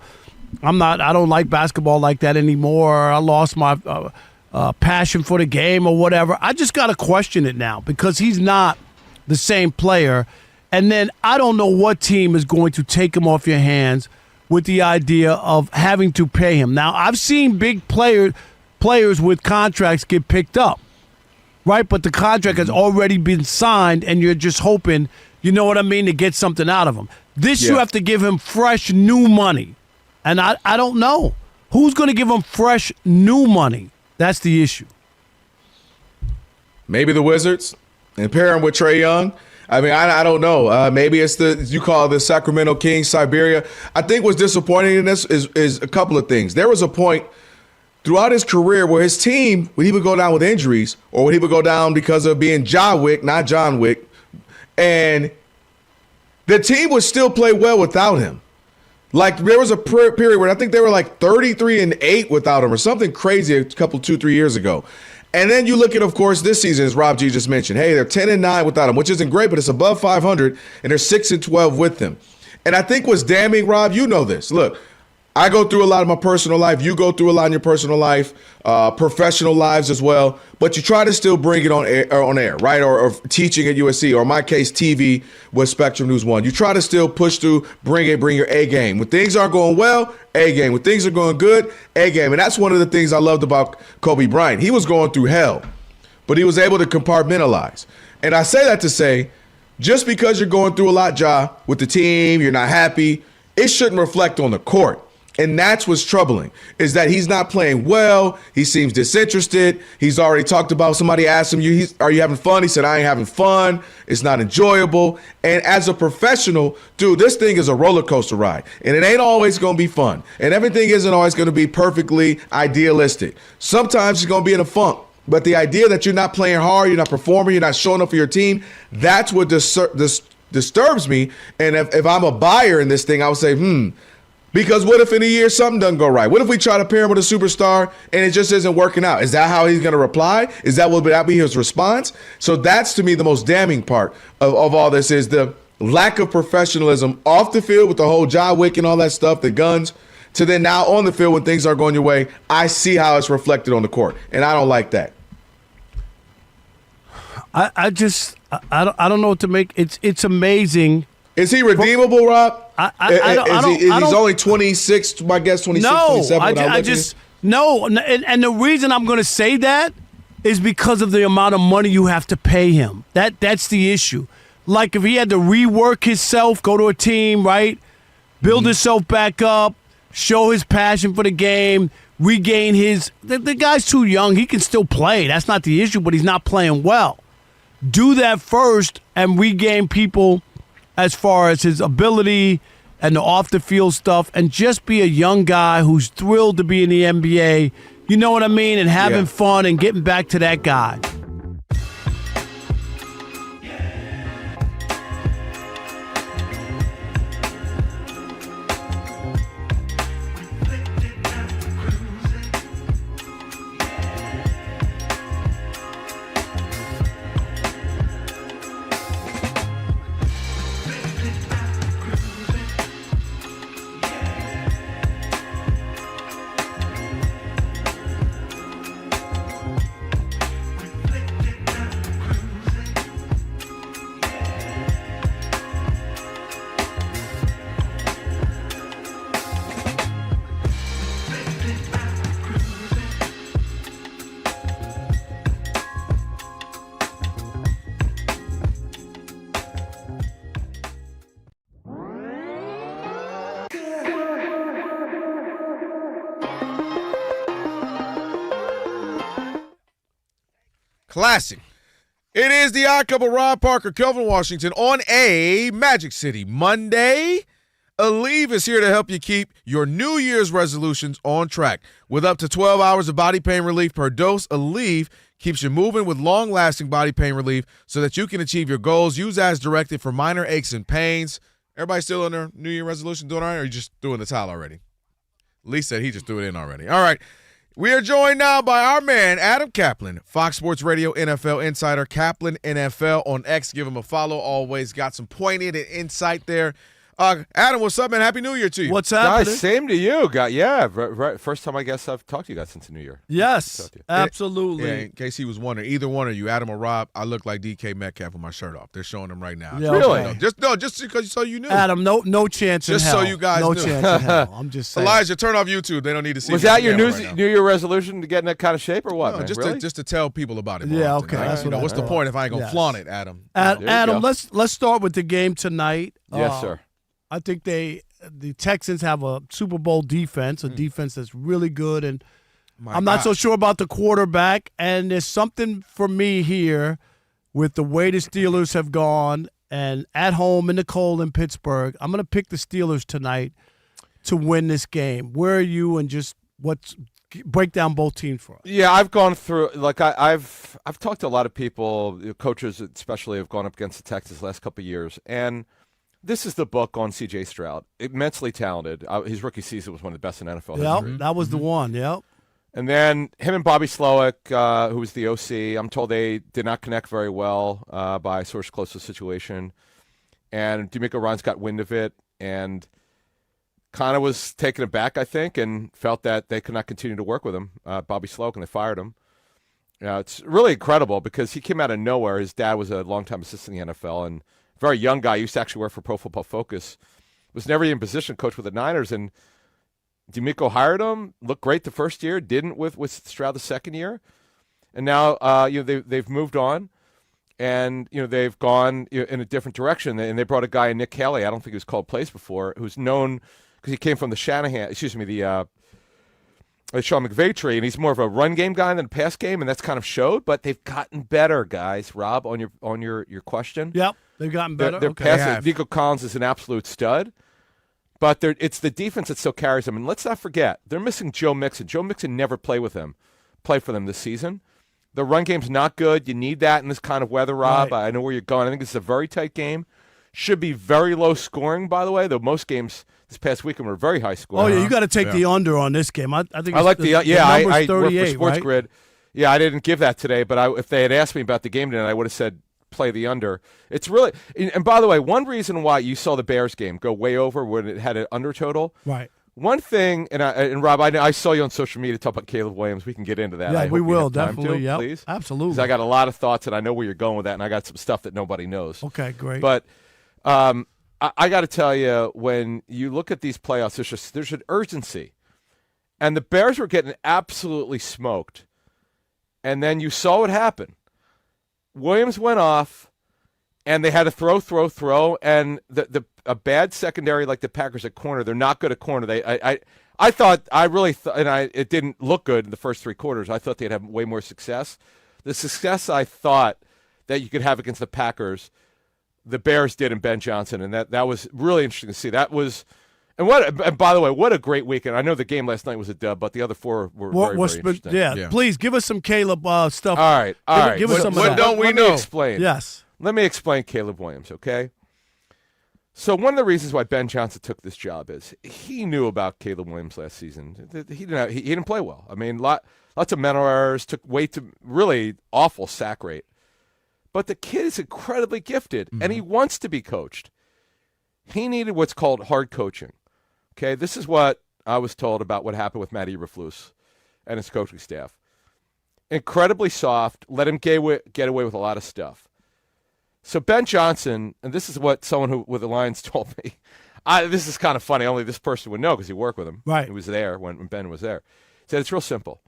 don't like basketball like that anymore. I lost my passion for the game or whatever. I just got to question it now because he's not the same player. And then I don't know what team is going to take him off your hands with the idea of having to pay him. Now, I've seen big players with contracts get picked up, right? But the contract has already been signed, and you're just hoping, you know what I mean, to get something out of him. This, you have to give him fresh, new money. And I don't know. Who's going to give him fresh, new money? That's the issue. Maybe the Wizards and pair him with Trae Young. I mean, I don't know. Maybe it's you call it the Sacramento Kings, Siberia. I think what's disappointing in this is a couple of things. There was a point throughout his career where his team, when he would go down with injuries or when he would go down because of being John Wick, not John Wick, and the team would still play well without him. Like, there was a period where I think they were like 33-8 without him or something crazy a couple, 2-3 years ago. And then you look at, of course, this season, as Rob G just mentioned. Hey, they're 10-9 without him, which isn't great, but it's above 500, and they're 6-12 with him. And I think what's damning, Rob, you know this. Look, I go through a lot of my personal life. You go through a lot in your personal life, professional lives as well. But you try to still bring it on air, right? Or teaching at USC, or in my case, TV with Spectrum News 1. You try to still push through, bring your A game. When things aren't going well, A game. When things are going good, A game. And that's one of the things I loved about Kobe Bryant. He was going through hell, but he was able to compartmentalize. And I say that to say, just because you're going through a lot, Ja, with the team, you're not happy, it shouldn't reflect on the court. And that's what's troubling, is that he's not playing well. He seems disinterested. He's already talked about, somebody asked him, are you having fun? He said, I ain't having fun. It's not enjoyable. And as a professional, dude, this thing is a roller coaster ride. And it ain't always going to be fun. And everything isn't always going to be perfectly idealistic. Sometimes it's going to be in a funk. But the idea that you're not playing hard, you're not performing, you're not showing up for your team, that's what disturbs me. And if I'm a buyer in this thing, I would say, because what if in a year something doesn't go right? What if we try to pair him with a superstar and it just isn't working out? Is that how he's going to reply? Is that will that be his response? So that's, to me, the most damning part of all this, is the lack of professionalism off the field with the whole John Wick and all that stuff, the guns, to then now on the field when things are going your way. I see how it's reflected on the court, and I don't like that. I don't know what to make. It's amazing. Is he redeemable, Rob? He's only 26, I guess 26, 27. No. And the reason I'm going to say that is because of the amount of money you have to pay him. That's the issue. Like, if he had to rework himself, go to a team, right, build himself back up, show his passion for the game, regain his – the guy's too young. He can still play. That's not the issue, but he's not playing well. Do that first and regain people as far as his ability and the off-the-field stuff, and just be a young guy who's thrilled to be in the NBA, you know what I mean, and having fun and getting back to that guy. Classic. It is the Odd Couple, Rob Parker, Kelvin Washington, on a Magic City Monday. Aleve is here to help you keep your New Year's resolutions on track. With up to 12 hours of body pain relief per dose, Aleve keeps you moving with long-lasting body pain relief so that you can achieve your goals. Use as directed for minor aches and pains. Everybody still on their New Year resolution doing all right, or are you just doing the towel already? Lee said he just threw it in already. All right. We are joined now by our man, Adam Caplan, Fox Sports Radio NFL insider, Caplan NFL on X. Give him a follow. Always got some pointed and insight there. Adam, what's up, man? Happy New Year to you. What's happening? Guys, same to you. Right. First time I guess I've talked to you guys since the New Year. Yes, absolutely. Yeah, in case he was wondering, either one of you, Adam or Rob, I look like DK Metcalf with my shirt off. They're showing them right now. Yeah, really? okay. Just because so you knew. Adam, no chance in just hell. So you guys no knew. chance in hell. I'm just saying. Elijah, turn off YouTube. They don't need to see. Was that your New Year resolution to get in that kind of shape or what? No, man? just to tell people about it. Yeah, often, okay. right? That's what's the point if I ain't gonna flaunt it, Adam? Adam, let's start with the game tonight. Yes, sir. I think the Texans have a Super Bowl defense, a defense that's really good, and I'm not so sure about the quarterback. And there's something for me here with the way the Steelers have gone and at home in the cold in Pittsburgh. I'm going to pick the Steelers tonight to win this game. Where are you, and just break down both teams for us? Yeah, I've gone through, like I've talked to a lot of people, coaches especially, have gone up against the Texans the last couple of years, and this is the book on C.J. Stroud. Immensely talented. His rookie season was one of the best in NFL history. Yep, that was the one, yep. And then him and Bobby Slowick, who was the OC, I'm told they did not connect very well by a source close to the situation. And D'Amico Ryans got wind of it and kind of was taken aback, I think, and felt that they could not continue to work with him, Bobby Slowick, and they fired him. It's really incredible because he came out of nowhere. His dad was a longtime assistant in the NFL and very young guy, used to actually work for Pro Football Focus, was never in position coach with the Niners, and D'Amico hired him, looked great the first year, didn't with Stroud the second year, and now they've moved on, and they've gone in a different direction, and they brought a guy, Nick Haley, I don't think he was called plays before, who's known because he came from the Sean McVay tree, and he's more of a run game guy than a pass game, and that's kind of showed, but they've gotten better, guys. Rob, on your question. Yep. They've gotten better. Their passing. Nico Collins is an absolute stud, but it's the defense that still carries them. And let's not forget, they're missing Joe Mixon. Joe Mixon never played for them this season. The run game's not good. You need that in this kind of weather, Rob. Right. I know where you're going. I think this is a very tight game. Should be very low scoring, by the way, though most games this past weekend were very high scoring. Oh, yeah, you got to take the under on this game. I think I like the number's 38, I work for Sports right? Grid. Yeah, I didn't give that today, but if they had asked me about the game tonight, I would have said play the under. It's really, and by the way, one reason why you saw the Bears game go way over when it had an under total. Right. One thing, and Rob, I saw you on social media talk about Caleb Williams. We can get into that. Yeah, we will definitely. Yeah, please, absolutely. Because I got a lot of thoughts, and I know where you're going with that, and I got some stuff that nobody knows. Okay, great. But I got to tell you, when you look at these playoffs, there's an urgency, and the Bears were getting absolutely smoked, and then you saw what happened. Williams went off, and they had to throw, and a bad secondary like the Packers at corner, they're not good at corner. It didn't look good in the first three quarters. I thought they'd have way more success. The success I thought that you could have against the Packers, the Bears did in Ben Johnson, and that was really interesting to see. That was, and by the way, what a great weekend. I know the game last night was a dub, but the other four were very interesting. Yeah, please give us some Caleb stuff. All right. Give us some what of that. don't we know? Let me explain. Yes. Let me explain Caleb Williams, okay? So one of the reasons why Ben Johnson took this job is he knew about Caleb Williams last season. He didn't play well. I mean, lots of mental errors, took way too really awful sack rate. But the kid is incredibly gifted, and he wants to be coached. He needed what's called hard coaching. Okay, this is what I was told about what happened with Matt Eberflus and his coaching staff. Incredibly soft, let him get away with a lot of stuff. So Ben Johnson, and this is what someone with the Lions told me. This is kind of funny. Only this person would know because he worked with him. Right. He was there when Ben was there. He said it's real simple.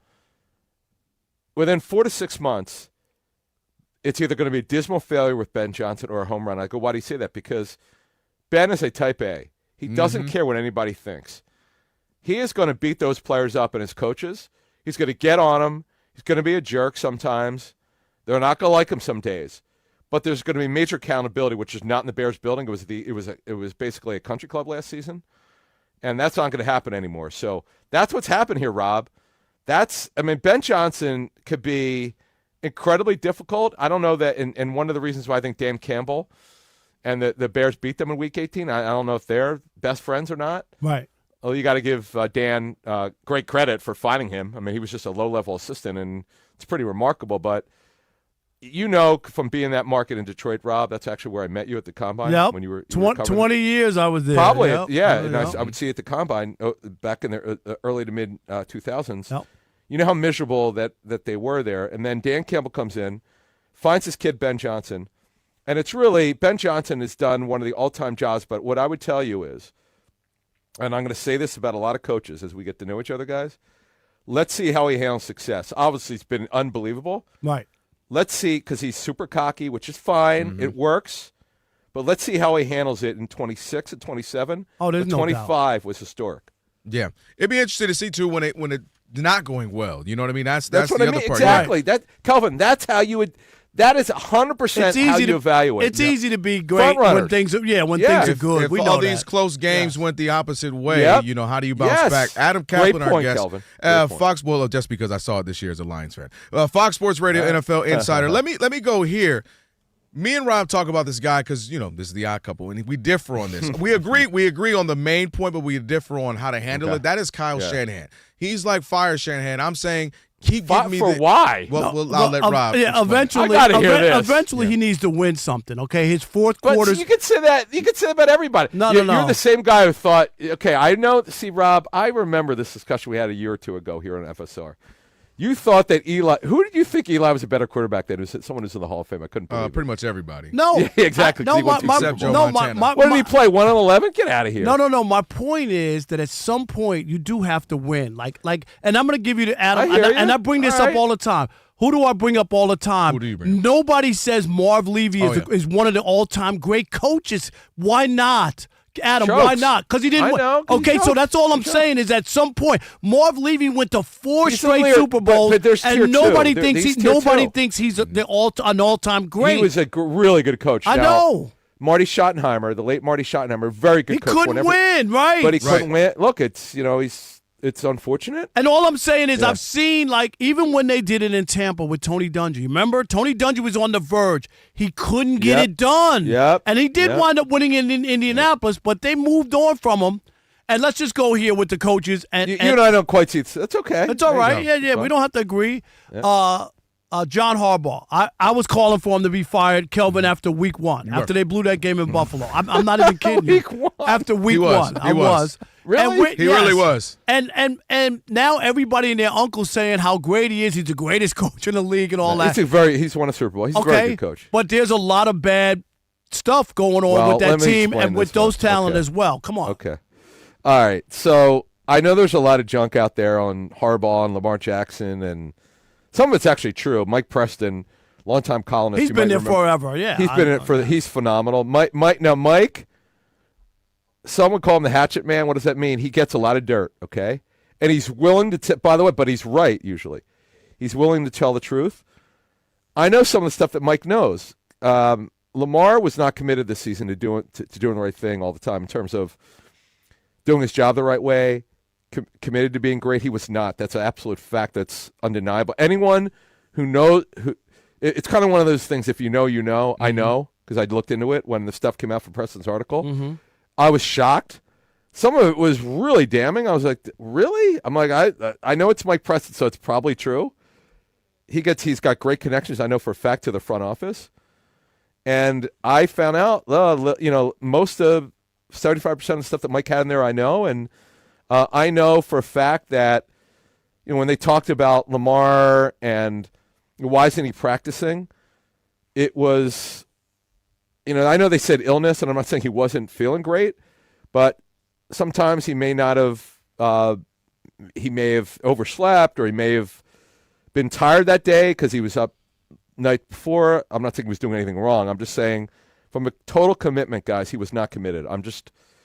Within 4 to 6 months, it's either going to be a dismal failure with Ben Johnson or a home run. I go, why do you say that? Because Ben is a type A. He doesn't care what anybody thinks. He is going to beat those players up and his coaches. He's going to get on them. He's going to be a jerk sometimes. They're not going to like him some days. But there's going to be major accountability, which is not in the Bears building. It was basically a country club last season. And that's not going to happen anymore. So that's what's happened here, Rob. Ben Johnson could be incredibly difficult. I don't know that, and one of the reasons why I think Dan Campbell and the Bears beat them in Week 18, I don't know if they're best friends or not. Right. Well, you got to give Dan great credit for finding him. I mean, he was just a low-level assistant, and it's pretty remarkable. But you know, from being that market in Detroit, Rob, that's actually where I met you at the Combine. Yep. When you were 20 years I was there. Probably, yep. yeah. And I would see you at the Combine back in the early to mid 2000s. Yep. You know how miserable that they were there. And then Dan Campbell comes in, finds his kid Ben Johnson, and it's really Ben Johnson has done one of the all-time jobs. But what I would tell you is, and I'm going to say this about a lot of coaches as we get to know each other, guys, let's see how he handles success. Obviously, it's been unbelievable. Right. Let's see, because he's super cocky, which is fine. Mm-hmm. It works. But let's see how he handles it in 26 and 27. Oh, there's no 25 doubt. was historic. Yeah. It'd be interesting to see, too, when it's not going well. You know what I mean? That's what the I other mean. part. Exactly. Right. Kelvin, that's how you would – that is 100% how you evaluate. It's easy to be great when things are things are good. If we all know these close games went the opposite way, how do you bounce back? Adam Great Caplan, point, our guest. Kelvin. Fox, well, just because I saw it this year as a Lions fan. Fox Sports Radio NFL Insider. Let me go here. Me and Rob talk about this guy because, this is the odd couple, and we differ on this. We agree on the main point, but we differ on how to handle it. That is Kyle Shanahan. He's like fire Shanahan. I'm saying keep giving me why? Well, I'll let Rob. Yeah, eventually, I gotta hear this. Eventually, he needs to win something. Okay, his fourth quarter. You could say that. You could say that about everybody. No. You're the same guy who thought. Okay, I know. See, Rob, I remember this discussion we had a year or two ago here on FSR. You thought that Eli. Who did you think Eli was a better quarterback than? Was it someone who's in the Hall of Fame? I couldn't believe it. Pretty much everybody. No, yeah, exactly. Except Joe Montana. What did he play? 1 on 11? Get out of here. No. My point is that at some point you do have to win. Like, and I'm going to give you the Adam. And I bring this up all the time. Who do I bring up all the time? Who do you bring? Nobody says Marv Levy is one of the all-time great coaches. Why not? Adam, why not? Because he didn't win. Okay, so that's all I'm saying is at some point, Marv Levy went to 4 straight Super Bowls, and nobody thinks he's an all-time great. He was a really good coach. I know. Marty Schottenheimer, the late Marty Schottenheimer, very good coach. He couldn't win, right? But he couldn't win. Look, it's unfortunate. And all I'm saying is I've seen, even when they did it in Tampa with Tony Dungy. Remember? Tony Dungy was on the verge. He couldn't get it done. Yep. And he did wind up winning in Indianapolis, but they moved on from him. And let's just go here with the coaches. And you and I don't quite see it. That's okay. It's all right. Yeah. We don't have to agree. Yeah. John Harbaugh. I was calling for him to be fired, Kelvin, after week 1, after they blew that game in Buffalo. I'm not even kidding you. Week 1. After week 1. I was. Really? He really was. And now everybody and their uncle's saying how great he is. He's the greatest coach in the league and all that. He's won a Super Bowl. He's a very good coach. But there's a lot of bad stuff going on with that team and with those talent as well. Come on. Okay. All right. So I know there's a lot of junk out there on Harbaugh and Lamar Jackson, and some of it's actually true. Mike Preston, longtime columnist. He's been there forever. Yeah. He's been in it he's phenomenal. Mike. Some would call him the hatchet man. What does that mean? He gets a lot of dirt, okay? And he's willing to by the way, but he's right usually. He's willing to tell the truth. I know some of the stuff that Mike knows. Lamar was not committed this season to doing the right thing all the time in terms of doing his job the right way, committed to being great. He was not. That's an absolute fact that's undeniable. Anyone who knows it's kind of one of those things, if you know, you know. Mm-hmm. I know because I looked into it when the stuff came out from Preston's article. Mm-hmm. I was shocked. Some of it was really damning. I was like, really? I'm like, I know it's Mike Preston, so it's probably true. He's got great connections, I know for a fact, to the front office. And I found out, most of 75% of the stuff that Mike had in there, I know. And I know for a fact that, when they talked about Lamar and why isn't he practicing, it was... I know they said illness, and I'm not saying he wasn't feeling great, but sometimes he may not have, he may have overslept, or he may have been tired that day because he was up night before. I'm not saying he was doing anything wrong. I'm just saying from a total commitment, guys, he was not committed.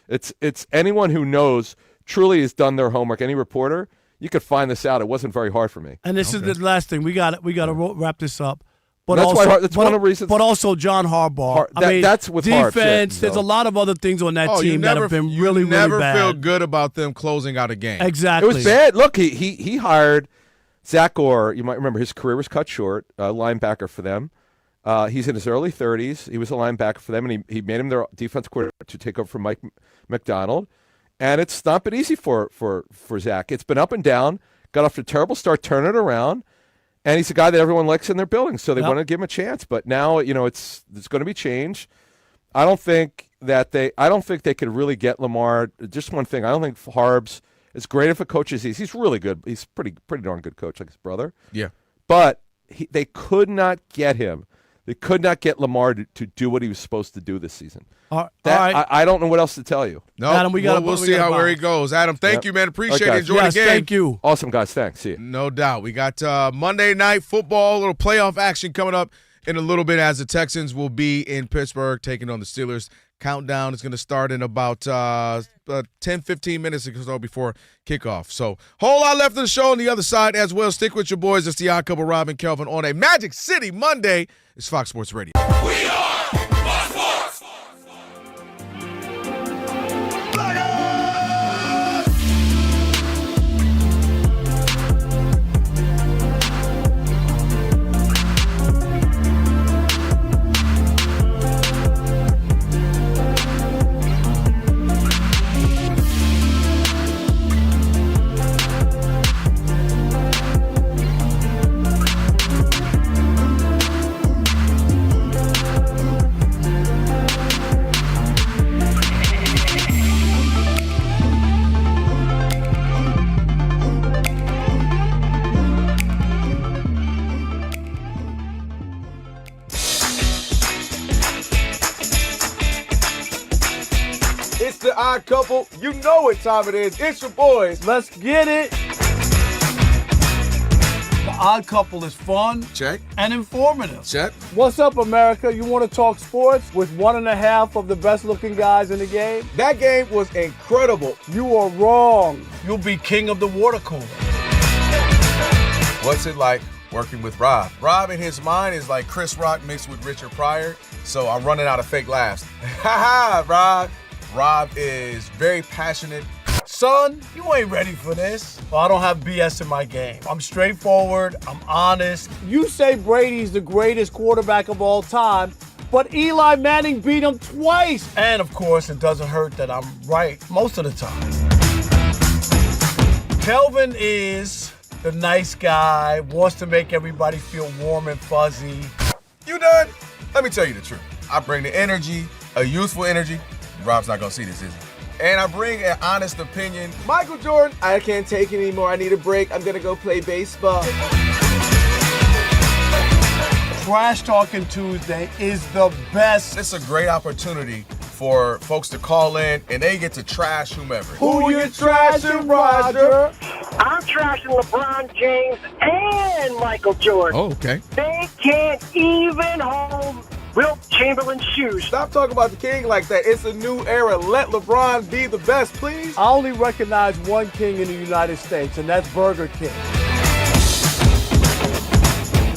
It's anyone who knows truly has done their homework, any reporter, you could find this out. It wasn't very hard for me. And this is the last thing. We got to wrap this up. But That's also, why. That's one of the reasons. But also John Harbaugh. That's with defense. Harbaugh, There's a lot of other things on that team that have been really, really bad. You never feel good about them closing out a game. Exactly. It was bad. Look, he hired Zach Orr. You might remember his career was cut short. Linebacker for them. He's in his early 30s. He was a linebacker for them, and he made him their defense coordinator to take over from Mike McDonald. And it's not been easy for Zach. It's been up and down. Got off to a terrible start, turn it around. And he's a guy that everyone likes in their building, so they want to give him a chance. But now, it's going to be change. I don't think they could really get Lamar. Just one thing, I don't think Harbs, as great of a coach as he's really good. He's pretty darn good coach, like his brother. Yeah. But they could not get him. They could not get Lamar to do what he was supposed to do this season. All right. I don't know what else to tell you. No, Adam, we'll see where he goes. Adam, thank you, man. Appreciate it. Enjoy the game. Thank you. Awesome, guys. Thanks. See you. No doubt. We got Monday night football, a little playoff action coming up in a little bit as the Texans will be in Pittsburgh taking on the Steelers. Countdown is going to start in about 10, 15 minutes or so before kickoff. So, whole lot left of the show on the other side as well. Stick with your boys. It's the Odd Couple, Rob and Kelvin, on a Magic City Monday. It's Fox Sports Radio. We are Fox Sports. It's the Odd Couple. You know what time it is. It's your boys. Let's get it. The Odd Couple is fun. Check. And informative. Check. What's up, America? You want to talk sports with 1.5 of the best-looking guys in the game? That game was incredible. You are wrong. You'll be king of the water cooler. What's it like working with Rob? Rob in his mind is like Chris Rock mixed with Richard Pryor, so I'm running out of fake laughs. Ha ha, Rob. Rob is very passionate. Son, you ain't ready for this. Well, I don't have BS in my game. I'm straightforward. I'm honest. You say Brady's the greatest quarterback of all time, but Eli Manning beat him twice. And, of course, it doesn't hurt that I'm right most of the time. Kelvin is the nice guy, wants to make everybody feel warm and fuzzy. You done? Let me tell you the truth. I bring the energy, a youthful energy. Rob's not going to see this, is he? And I bring an honest opinion. Michael Jordan, I can't take it anymore. I need a break. I'm going to go play baseball. Trash Talking Tuesday is the best. It's a great opportunity for folks to call in, and they get to trash whomever. Who you trashing, Roger? I'm trashing LeBron James and Michael Jordan. Oh, okay. They can't even hold Wilt Chamberlain's shoes. Stop talking about the king like that. It's a new era. Let LeBron be the best, please. I only recognize one king in the United States, and that's Burger King.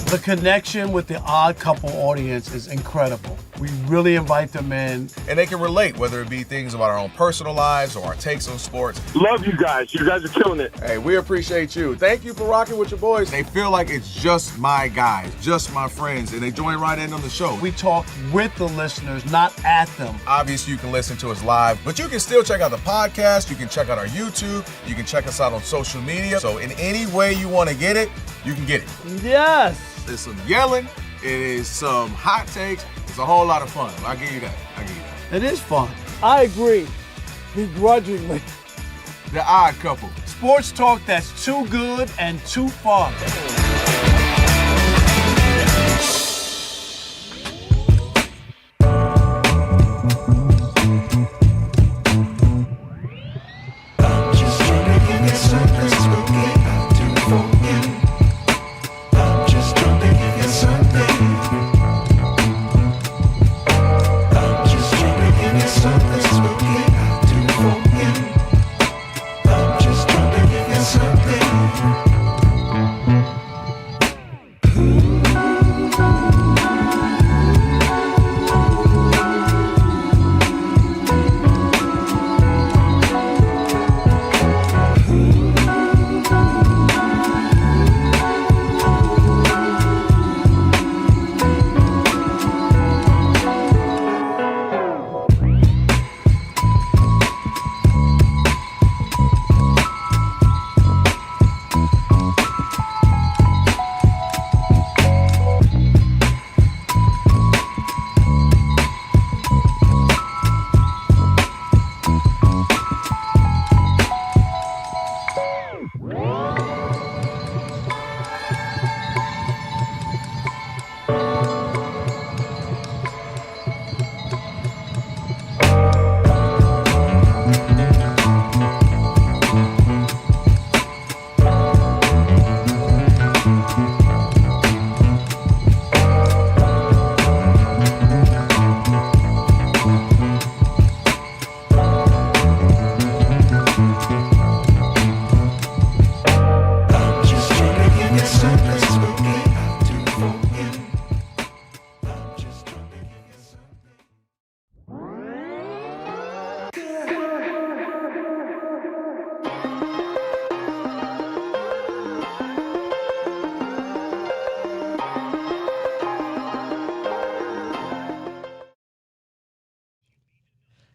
The connection with the Odd Couple audience is incredible. We really invite them in. And they can relate, whether it be things about our own personal lives or our takes on sports. Love you guys. You guys are killing it. Hey, we appreciate you. Thank you for rocking with your boys. They feel like it's just my guys, just my friends, and they join right in on the show. We talk with the listeners, not at them. Obviously, you can listen to us live, but you can still check out the podcast. You can check out our YouTube. You can check us out on social media. So in any way you want to get it, you can get it. Yes. There's some yelling. It is some hot takes. It's a whole lot of fun. I'll give you that. It is fun. I agree. Begrudgingly. The Odd Couple. Sports talk that's too good and too fun.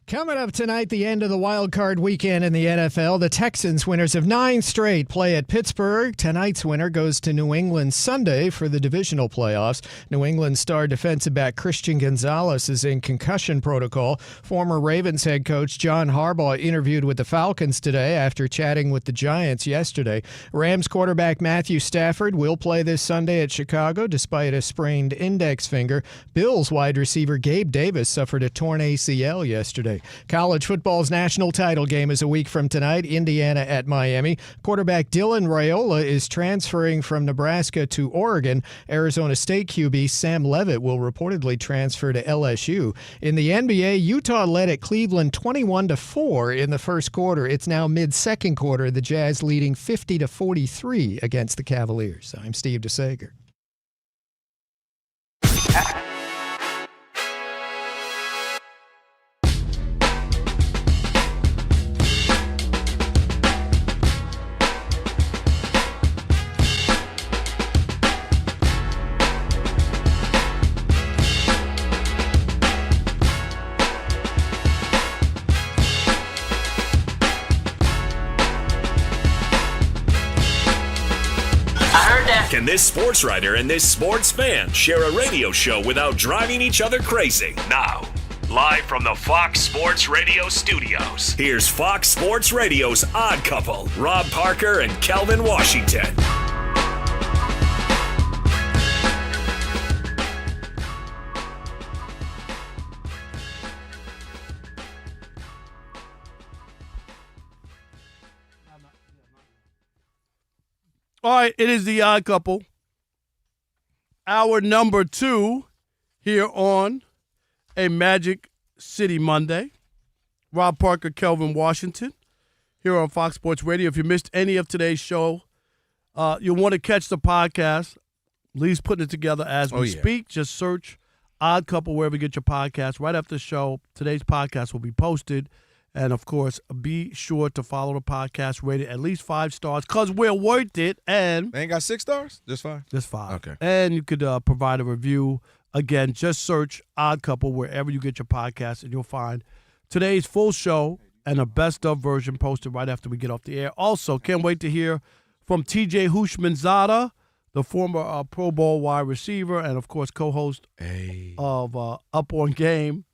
Coming up tonight, the end of the wild card weekend in the NFL. The Texans, winners of 9 straight, play at Pittsburgh. Tonight's winner goes to New England Sunday for the divisional playoffs. New England star defensive back Christian Gonzalez is in concussion protocol. Former Ravens head coach John Harbaugh interviewed with the Falcons today after chatting with the Giants yesterday. Rams quarterback Matthew Stafford will play this Sunday at Chicago despite a sprained index finger. Bills wide receiver Gabe Davis suffered a torn ACL yesterday. College football's national title game is a week from tonight, Indiana at Miami. Quarterback Dylan Raiola is transferring from Nebraska to Oregon. Arizona State QB Sam Leavitt will reportedly transfer to LSU. In the NBA, Utah led at Cleveland 21-4 in the first quarter. It's now mid-second quarter, the Jazz leading 50-43 against the Cavaliers. I'm Steve DeSager. Can this sports writer and this sports fan share a radio show without driving each other crazy? Now, live from the Fox Sports Radio studios, here's Fox Sports Radio's Odd Couple, Rob Parker and Kelvin Washington. All right, it is the Odd Couple. Hour number 2 here on a Magic City Monday. Rob Parker, Kelvin Washington here on Fox Sports Radio. If you missed any of today's show, you'll want to catch the podcast. Lee's putting it together as we speak. Just search Odd Couple wherever you get your podcast. Right after the show, today's podcast will be posted. And, of course, be sure to follow the podcast, rate it at least 5 stars because we're worth it. And they ain't got 6 stars? Just 5? Just 5. Okay. And you could provide a review. Again, just search Odd Couple wherever you get your podcast, and you'll find today's full show and a best-of version posted right after we get off the air. Also, can't wait to hear from TJ Houshmandzadeh, the former Pro Bowl wide receiver and, of course, co-host of Up On Game.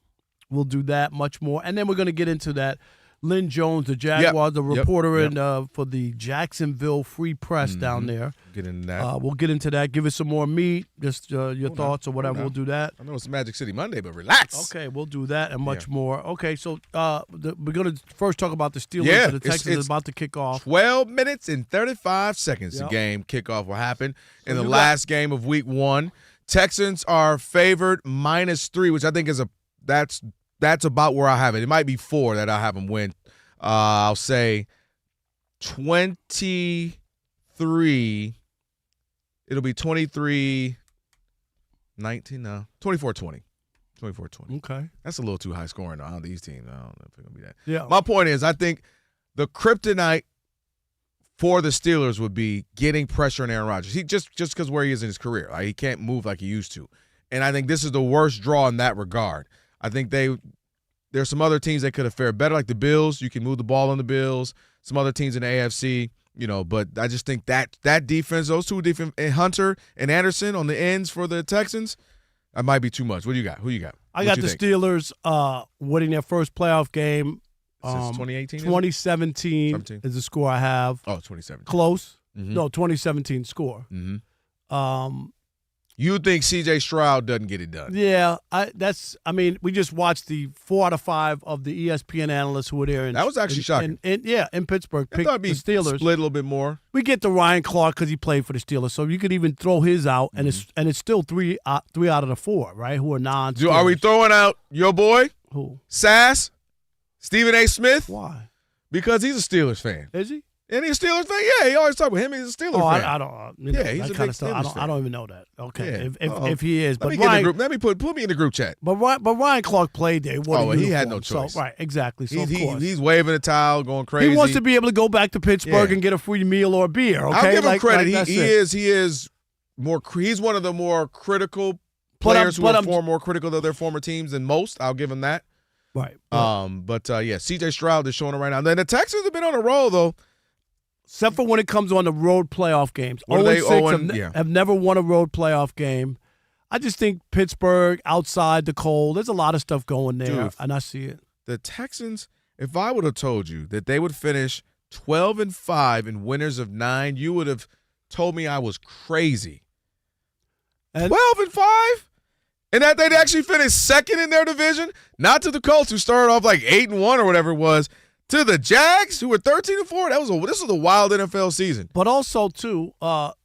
We'll do that, much more. And then we're going to get into that. Lynn Jones, the Jaguars, the reporter for the Jacksonville Free Press down there. Get into that. We'll get into that. Give us some more meat, just your thoughts or whatever. We'll do that. I know it's Magic City Monday, but relax. Okay, we'll do that and much more. Okay, so we're going to first talk about the Steelers. The Texans is about to kick off. 12 minutes and 35 seconds the game kickoff will happen in the last game of Week 1. Texans are favored -3, which I think is that's about where I have it. It might be 4 that I have them win. I'll say 23. It'll be 23-19. No, 24-20. 24-20. Okay. That's a little too high scoring on these teams. I don't know if it's going to be that. Yeah. My point is, I think the kryptonite for the Steelers would be getting pressure on Aaron Rodgers. He just because where he is in his career. Like, he can't move like he used to. And I think this is the worst draw in that regard. I think there's some other teams that could have fared better, like the Bills. You can move the ball on the Bills. Some other teams in the AFC, but I just think that defense, those two defense, and Hunter and Anderson on the ends for the Texans, that might be too much. What do you got? Who you got? I got the Steelers winning their first playoff game. Since 2018? 2017 is the score I have. Oh, 2017. Close. No, 2017 score. You think C.J. Stroud doesn't get it done? Yeah, we just watched the 4 out of 5 of the ESPN analysts who were there. That was actually shocking. In Pittsburgh, picked the Steelers. Split a little bit more. We get to Ryan Clark because he played for the Steelers, so you could even throw his out, and it's still 3 out of the 4, right? Who are non-Steelers. Are we throwing out your boy? Who? Sass? Stephen A. Smith? Why? Because he's a Steelers fan. Is he? And he's a Steelers fan? Yeah, he always talk about him. He's a Steelers fan. I don't. Yeah, he's a big stuff. I don't even know that. Okay, Yeah. if he is, Let me but Ryan, let me put me in the group chat. But Ryan Clark played there. He had no choice. So, right, exactly. So of course he's waving a towel, going crazy. he wants to be able to go back to Pittsburgh and get a free meal or a beer. Okay, I'll give him credit. He is more. He's one of the more critical players who are more critical of their former teams than most. I'll give him that. Right. But C.J. Stroud is showing it right now. Then the Texans have been on a roll though. Except for when it comes on the road playoff games. 0-6 have never won a road playoff game. I just think Pittsburgh, outside the cold, there's a lot of stuff going there, and I see it. The Texans, if I would have told you that they would finish 12-5 and winners of 9, you would have told me I was crazy. 12-5? And that they'd actually finish second in their division? Not to the Colts, who started off like 8-1 or whatever it was. To the Jags, who were 13-4. This was a wild NFL season. But also, too,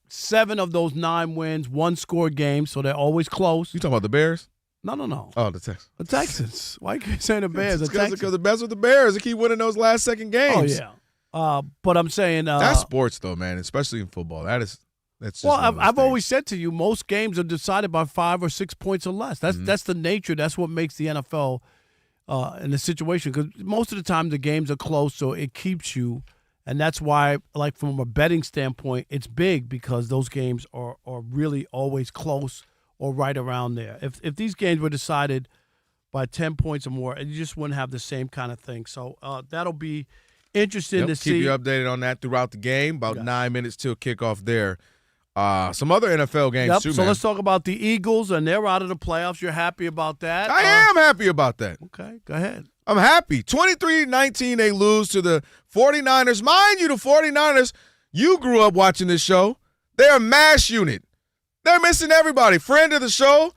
7 of those 9 wins, 1-score games, so they're always close. You talking about the Bears? No. Oh, the Texans. The Texans. Why can't you say the Bears? Because the best with the Bears. They keep winning those last second games. Oh, yeah. But I'm saying that's sports, though, man, especially in football. That's just I've always said to you, most games are decided by 5 or 6 points or less. That's the nature. That's what makes the NFL in the situation, because most of the time the games are close, so it keeps you, and that's why, like from a betting standpoint, it's big because those games are really always close or right around there. If these games were decided by 10 points or more, you just wouldn't have the same kind of thing. So that'll be interesting to see. Keep you updated on that throughout the game. About 9 minutes till kickoff there. Some other NFL games too, so man. let's talk about the Eagles, and they're out of the playoffs. You're happy about that? I am happy about that. Okay, go ahead. I'm happy. 23-19, they lose to the 49ers. Mind you, the 49ers, you grew up watching this show. They're a mash unit. They're missing everybody. Friend of the show,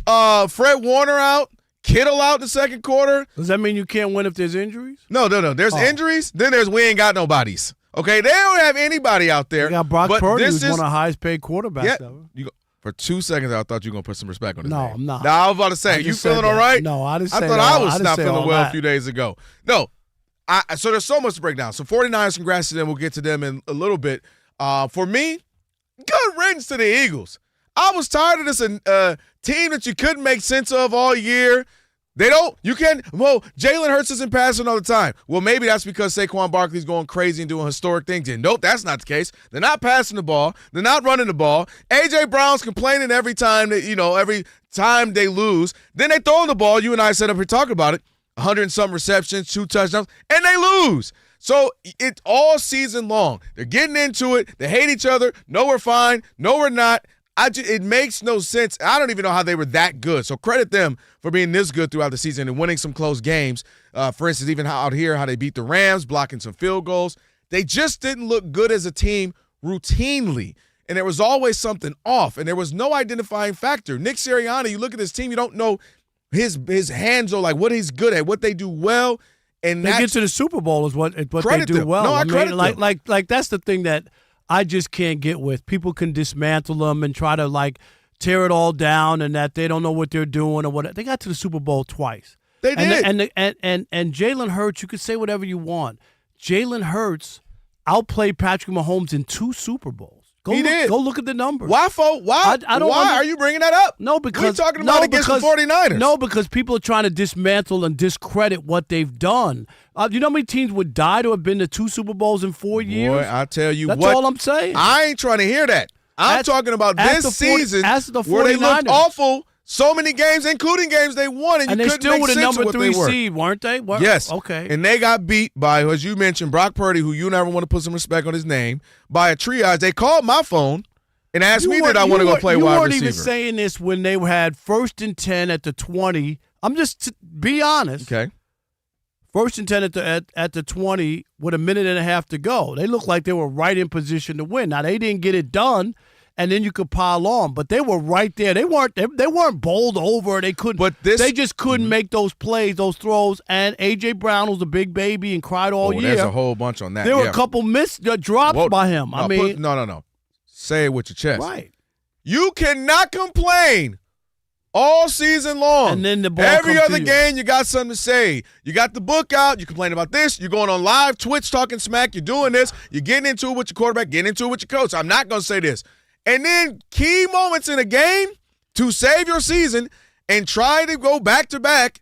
Fred Warner out, Kittle out in the second quarter. Does that mean you can't win if there's injuries? No. There's injuries. Then there's we ain't got nobodies. Okay, they don't have anybody out there. They got Brock Purdy, who's one of the highest paid quarterbacks ever. For 2 seconds, I thought you were going to put some respect on his name. No, I'm not. No, I was about to say, you feeling all right? No, I didn't say that. I thought I was not feeling well a few days ago. No, so there's so much to break down. So 49ers, congrats to them. We'll get to them in a little bit. For me, good riddance to the Eagles. I was tired of this team that you couldn't make sense of all year. Jalen Hurts isn't passing all the time. Well, maybe that's because Saquon Barkley's going crazy and doing historic things. And nope, that's not the case. They're not passing the ball. They're not running the ball. A.J. Brown's complaining every time every time they lose. Then they throw the ball. You and I sat up here talking about it. 100 and some receptions, 2 touchdowns, and they lose. So it's all season long. They're getting into it. They hate each other. No, we're fine. No, we're not. It makes no sense. I don't even know how they were that good. So credit them for being this good throughout the season and winning some close games. For instance, even out here, how they beat the Rams, blocking some field goals. They just didn't look good as a team routinely. And there was always something off, and there was no identifying factor. Nick Sirianni, you look at this team, you don't know his hands are like what he's good at, what they do well. And they get to the Super Bowl is what they do well. No, I credit them. Like that's the thing that I just can't get with. People can dismantle them and try to tear it all down, and that they don't know what they're doing or what. They got to the Super Bowl twice. They did. And Jalen Hurts, you can say whatever you want. Jalen Hurts outplayed Patrick Mahomes in 2 Super Bowls. Go look at the numbers. Why are you bringing that up? No, because we're talking about against the 49ers. No, because people are trying to dismantle and discredit what they've done. You know how many teams would die to have been to 2 Super Bowls in 4 years? Boy, I tell you That's all I'm saying. I ain't trying to hear that. I'm talking about this season where they looked awful so many games, including games they won, and you couldn't still make were the sense number of what 3 they were. seed, weren't they? Yes. Okay. And they got beat by, as you mentioned, Brock Purdy, who you never want to put some respect on his name, by a triage. They called my phone and asked me that I want to go play wide receiver. You weren't even saying this when they had 1st and 10 at the 20. I'm just be honest. Okay. 1st and 10 at the 20 with a minute and a half to go. They looked like they were right in position to win. Now, they didn't get it done, and then you could pile on, but they were right there. They weren't bowled over. They couldn't. They just couldn't make those plays, those throws. And A.J. Brown was a big baby and cried all year. There's a whole bunch on that. There were a couple drops by him. No. Say it with your chest. Right. You cannot complain All season long. And then the ball every comes other to you. game, you got something to say. You got the book out. You complain about this. You're going on live Twitch talking smack. You're doing this. You're getting into it with your quarterback, getting into it with your coach. I'm not going to say this. And then key moments in a game to save your season and try to go back-to-back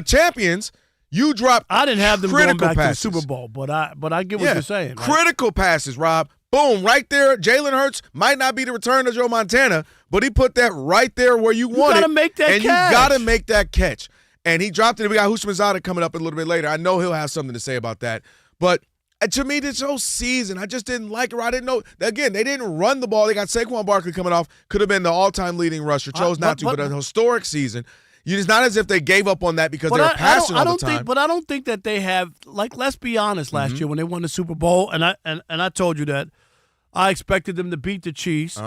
champions, you drop I didn't have them going back passes. to the Super Bowl, but I get what you're saying. Right? Critical passes, Rob. Boom, right there. Jalen Hurts might not be the return of Joe Montana, but he put that right there where you want it. You got to make that and catch. you got to make that catch. And he dropped it. We got Houshmandzadeh coming up a little bit later. I know he'll have something to say about that. But to me, this whole season, I just didn't like it. I didn't know. Again, they didn't run the ball. They got Saquon Barkley coming off. Could have been the all-time leading rusher. Chose not to, but a historic season. It's not as if they gave up on that because they were passing all the time. But I don't think that they have, like, let's be honest, last year when they won the Super Bowl, and I told you that I expected them to beat the Chiefs.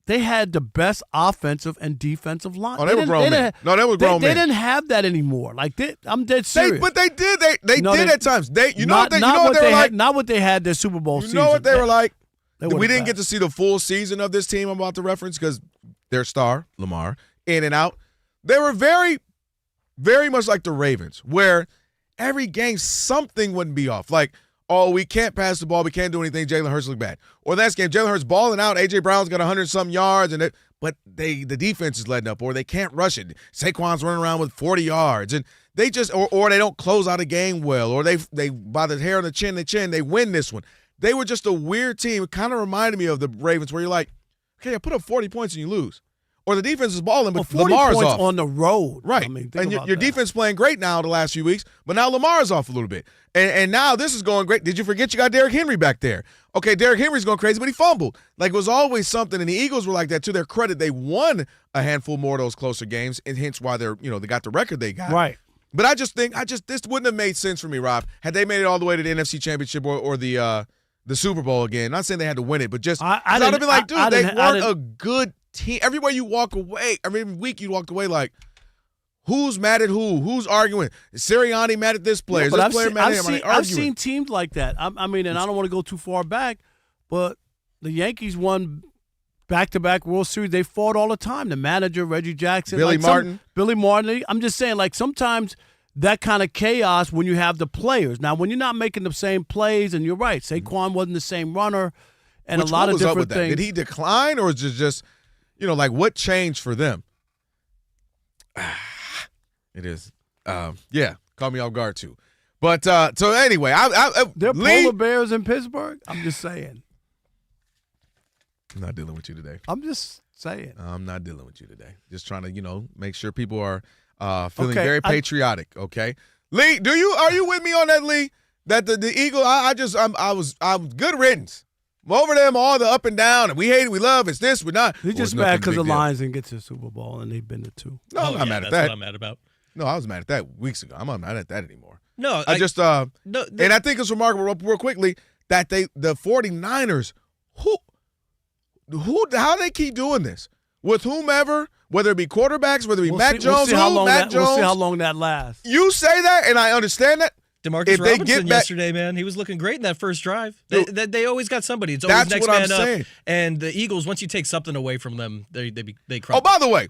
They had the best offensive and defensive line. Oh, they were grown men. No, they were grown men. They didn't have that anymore. Like, I'm dead serious. But they did. They did at times. Not what they had their Super Bowl season. You know what they were like? We didn't get to see the full season of this team I'm about to reference because their star, Lamar, in and out. They were very, very much like the Ravens, where every game something wouldn't be off. Like, oh, we can't pass the ball, we can't do anything, Jalen Hurts look bad. Or last game, Jalen Hurts balling out, A.J. Brown's got 100-something yards, but the defense is letting up, or they can't rush it. Saquon's running around with 40 yards, and they just or they don't close out a game well, or they by the hair on the chin, they win this one. They were just a weird team. It kind of reminded me of the Ravens, where you're like, okay, I put up 40 points and you lose. Or the defense is balling, but 40 Lamar's points off. on the road. Right. I mean, and your defense playing great now the last few weeks, but now Lamar's off a little bit. And now this is going great. Did you forget you got Derrick Henry back there? Okay, Derrick Henry's going crazy, but he fumbled. Like, it was always something, and the Eagles were like that. To their credit, they won a handful more of those closer games, and hence why they got the record they got. Right. But I just think this wouldn't have made sense for me, Rob, had they made it all the way to the NFC Championship or the Super Bowl again. Not saying they had to win it, but just I'd have been like, dude, they weren't a good team. Everywhere you walk away, every week you walked away like, who's mad at who? Who's arguing? Is Sirianni mad at this player? Is this player mad at him? I've seen teams like that. I mean, and I don't want to go too far back, but the Yankees won back-to-back World Series. They fought all the time. The manager, Reggie Jackson. Billy Martin. I'm just saying, like, sometimes that kind of chaos when you have the players. Now, when you're not making the same plays, and you're right, Saquon wasn't the same runner, and a lot of different things. Did he decline, or is it just, like, what changed for them? It is. Yeah, caught me off guard, too. But, so anyway. They're polar bears in Pittsburgh? I'm just saying. I'm not dealing with you today. I'm just saying. I'm not dealing with you today. Just trying to, make sure people are feeling very patriotic, okay? Lee, are you with me on that, Lee? That the Eagle, I was good riddance. I'm over them all the up and down, and we hate it, we love it's this, we're not. He's just mad because the Lions didn't get to the Super Bowl, and they've been to two. No, I'm not mad at that. That's what I'm mad about. No, I was mad at that weeks ago. I'm not mad at that anymore. No, and I think it's remarkable, real quickly, that the 49ers, how they keep doing this with whomever, whether it be quarterbacks, whether it be Mac Jones, We'll see how long that lasts. You say that, and I understand that. DeMarcus Robinson yesterday, man, he was looking great in that first drive. They always got somebody. It's always next man up. Saying. And the Eagles, once you take something away from them, they crumble. Oh, by the way,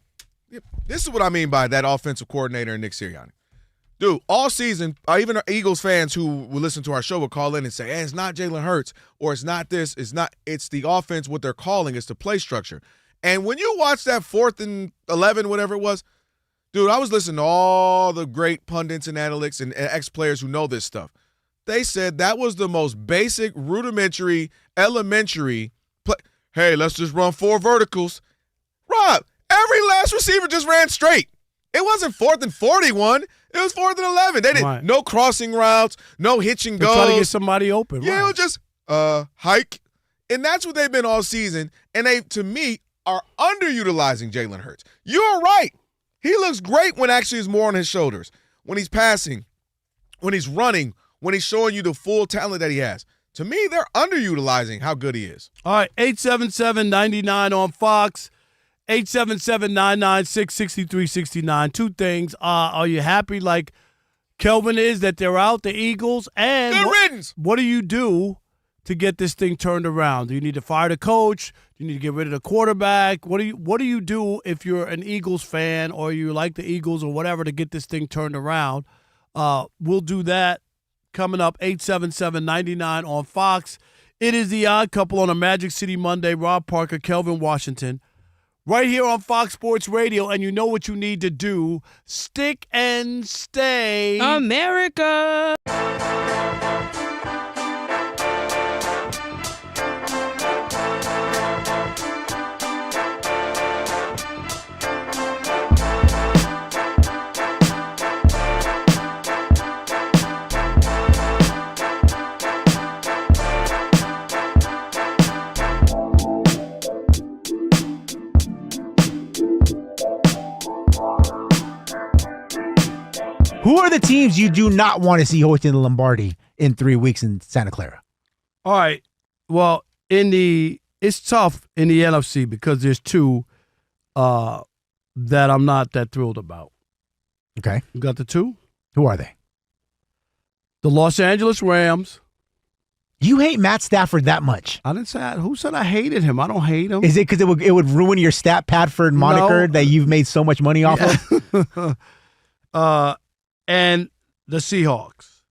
this is what I mean by that offensive coordinator and Nick Sirianni. Dude, all season, even our Eagles fans who will listen to our show will call in and say, hey, it's not Jalen Hurts, or it's not this, it's the offense, what they're calling, it's the play structure. And when you watch that 4th and 11, whatever it was, dude, I was listening to all the great pundits and analytics and ex-players who know this stuff. They said that was the most basic, rudimentary, elementary play. Hey, let's just run 4 verticals. Rob, every last receiver just ran straight. It wasn't 4th and 41. It was 4th and 11. They didn't no crossing routes, no hitch and goes. Try to get somebody open. Yeah, it was just hike. And that's what they've been all season. And they, to me, are underutilizing Jalen Hurts. You're right. He looks great when actually is more on his shoulders. When he's passing, when he's running, when he's showing you the full talent that he has. To me, they're underutilizing how good he is. All right, 877-99 on Fox. 877-996-6369. Two things. Are you happy like Kelvin is that they're out, the Eagles? And good riddance. What do you do to get this thing turned around? Do you need to fire the coach? Do you need to get rid of the quarterback? What do you do if you're an Eagles fan or you like the Eagles or whatever to get this thing turned around? We'll do that coming up 877-99 on Fox. It is The Odd Couple on a Magic City Monday. Rob Parker, Kelvin Washington. Right here on Fox Sports Radio, and you know what you need to do. Stick and stay. America. Who are the teams you do not want to see hoisting the Lombardi in 3 weeks in Santa Clara? All right. Well, it's tough in the NFC because there's two that I'm not that thrilled about. Okay. You got the two? Who are they? The Los Angeles Rams. You hate Matt Stafford that much? I didn't say that. Who said I hated him? I don't hate him. Is it because it would ruin your Stat Padford moniker that you've made so much money off of? And the Seahawks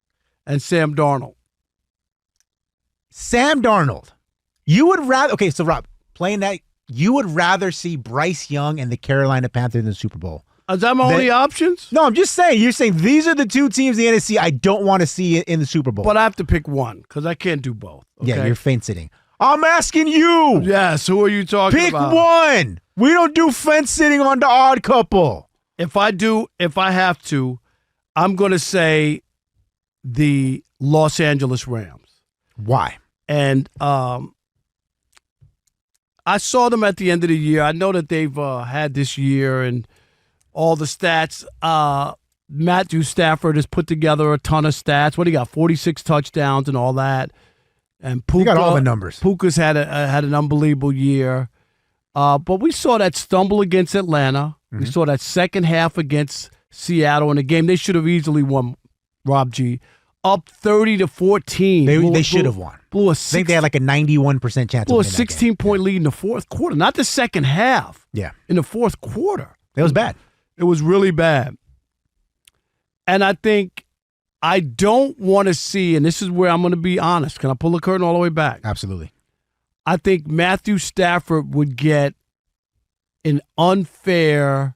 and Sam Darnold. Sam Darnold. You would rather, okay, so Rob, playing that, you would rather see Bryce Young and the Carolina Panthers in the Super Bowl. Is that my only options? No, I'm just saying. You're saying these are the two teams in the NFC I don't want to see in the Super Bowl. But I have to pick one because I can't do both. Okay? Yeah, you're fence sitting. I'm asking you. Yes, who are you talking about? Pick one. We don't do fence sitting on The Odd Couple. If I have to, I'm going to say the Los Angeles Rams. Why? And I saw them at the end of the year. I know that they've had this year and all the stats. Matthew Stafford has put together a ton of stats. What do you got? 46 touchdowns and all that. And Puka, you got all the numbers. Puka's had an unbelievable year. But we saw that stumble against Atlanta. Mm-hmm. We saw that second half against Seattle in a game they should have easily won, Rob G. Up 30-14. They should have won. I think they had like a 91% chance of winning a 16-point lead in the fourth quarter. Not the second half. Yeah. In the fourth quarter. It was bad. It was really bad. And I think I don't want to see, and this is where I'm going to be honest. Can I pull the curtain all the way back? Absolutely. I think Matthew Stafford would get an unfair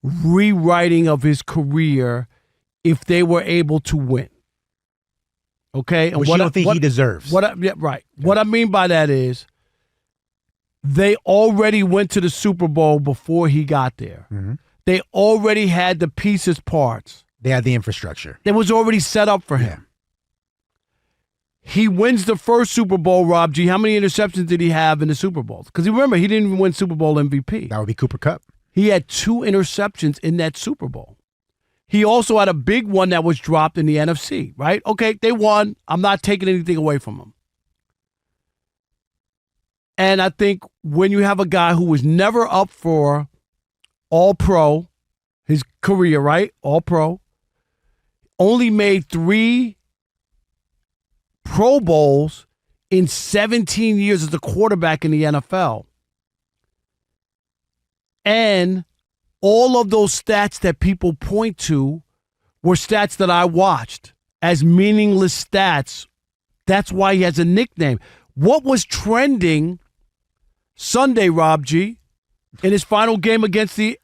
rewriting of his career if they were able to win. Okay? And which you don't think he deserves. Right. Yeah. What I mean by that is they already went to the Super Bowl before he got there. Mm-hmm. They already had the pieces, parts. They had the infrastructure. It was already set up for him. Yeah. He wins the first Super Bowl, Rob G. How many interceptions did he have in the Super Bowl? Because remember, he didn't even win Super Bowl MVP. That would be Cooper Kupp. He had 2 interceptions in that Super Bowl. He also had a big one that was dropped in the NFC, right? Okay, they won. I'm not taking anything away from them. And I think when you have a guy who was never up for All-Pro, his career, right? All-Pro, only made 3 Pro Bowls in 17 years as a quarterback in the NFL. And all of those stats that people point to were stats that I watched as meaningless stats. That's why he has a nickname. What was trending Sunday, Rob G, in his final game against the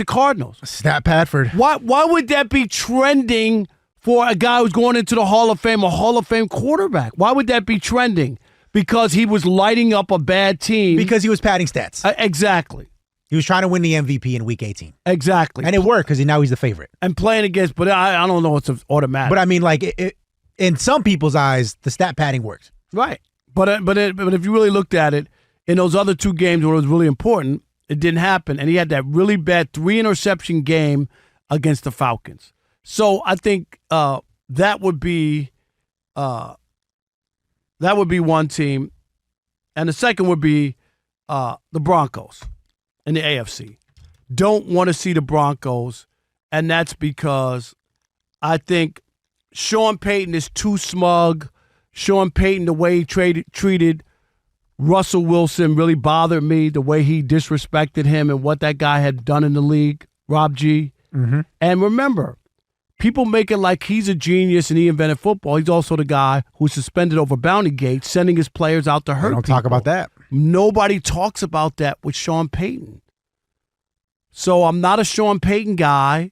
Cardinals? Stat Padford. Why would that be trending for a guy who's going into the Hall of Fame, a Hall of Fame quarterback? Why would that be trending? Because he was lighting up a bad team. Because he was padding stats. Exactly. He was trying to win the MVP in Week 18. Exactly. And it worked because now he's the favorite. And playing against, but I don't know it's automatic. But I mean, like, in some people's eyes, the stat padding works. Right. But if you really looked at it, in those other 2 games where it was really important, it didn't happen. And he had that really bad 3-interception game against the Falcons. So I think that would be one team. And the second would be the Broncos. In the AFC. Don't want to see the Broncos, and that's because I think Sean Payton is too smug, Sean Payton, the way he treated Russell Wilson really bothered me, the way he disrespected him and what that guy had done in the league, Rob G. Mm-hmm. And remember, people make it like he's a genius and he invented football. He's also the guy who suspended over Bounty Gate, sending his players out to hurt Don't people. talk about that. Nobody talks about that with Sean Payton. So I'm not a Sean Payton guy,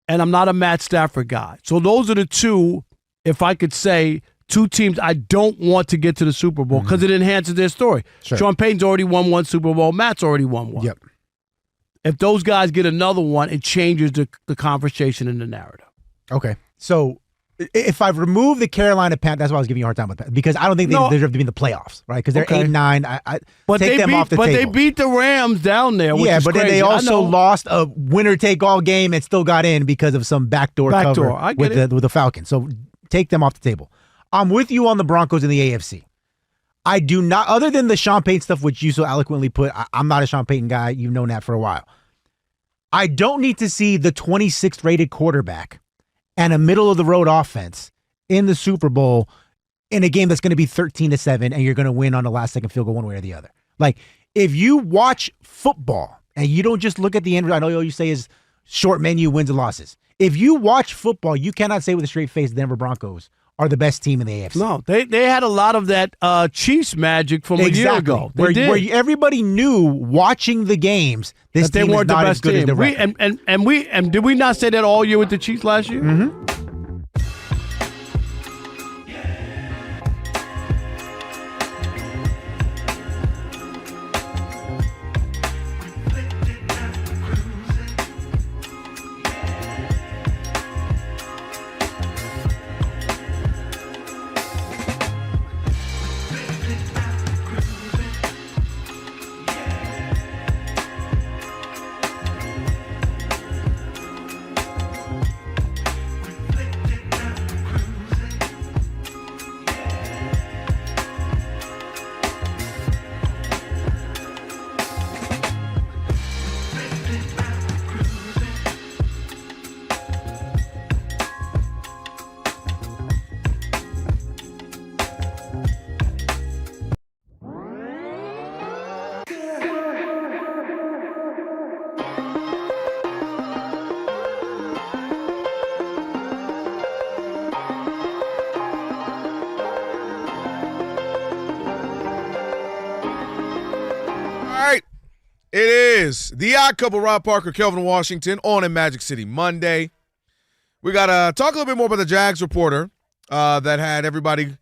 and I'm not a Matt Stafford guy. So those are the two, if I could say, two teams I don't want to get to the Super Bowl because it enhances their story. Sure. Sean Payton's already won one Super Bowl. Matt's already won one. Yep. If those guys get another one, it changes the conversation and the narrative. Okay. So if I remove the Carolina Panthers, that's why I was giving you a hard time with that, because I don't think they deserve to be in the playoffs, right? Because they're 8-9. But take them off the but table. they beat the Rams down there, which is but then crazy. they also lost a winner-take-all game and still got in because of some backdoor cover I get with the Falcons. So take them off the table. I'm with you on the Broncos in the AFC. I do not, other than the Sean Payton stuff, which you so eloquently put, I'm not a Sean Payton guy. You've known that for a while. I don't need to see the 26th rated quarterback and a middle-of-the-road offense in the Super Bowl in a game that's going to be 13-7 and you're going to win on the last-second field goal one way or the other. Like, if you watch football and you don't just look at the end, I know all you say is short menu wins and losses. If you watch football, you cannot say with a straight face the Denver Broncos are the best team in the AFC. No, they had a lot of that Chiefs magic from a year ago. Where everybody knew watching the games this that they team weren't is not the as best good team. as the record. And did we not say that all year with the Chiefs last year? Mm-hmm. It is the Odd Couple, Rob Parker, Kelvin Washington, on in Magic City Monday. We got to talk a little bit more about the Jags reporter that had everybody,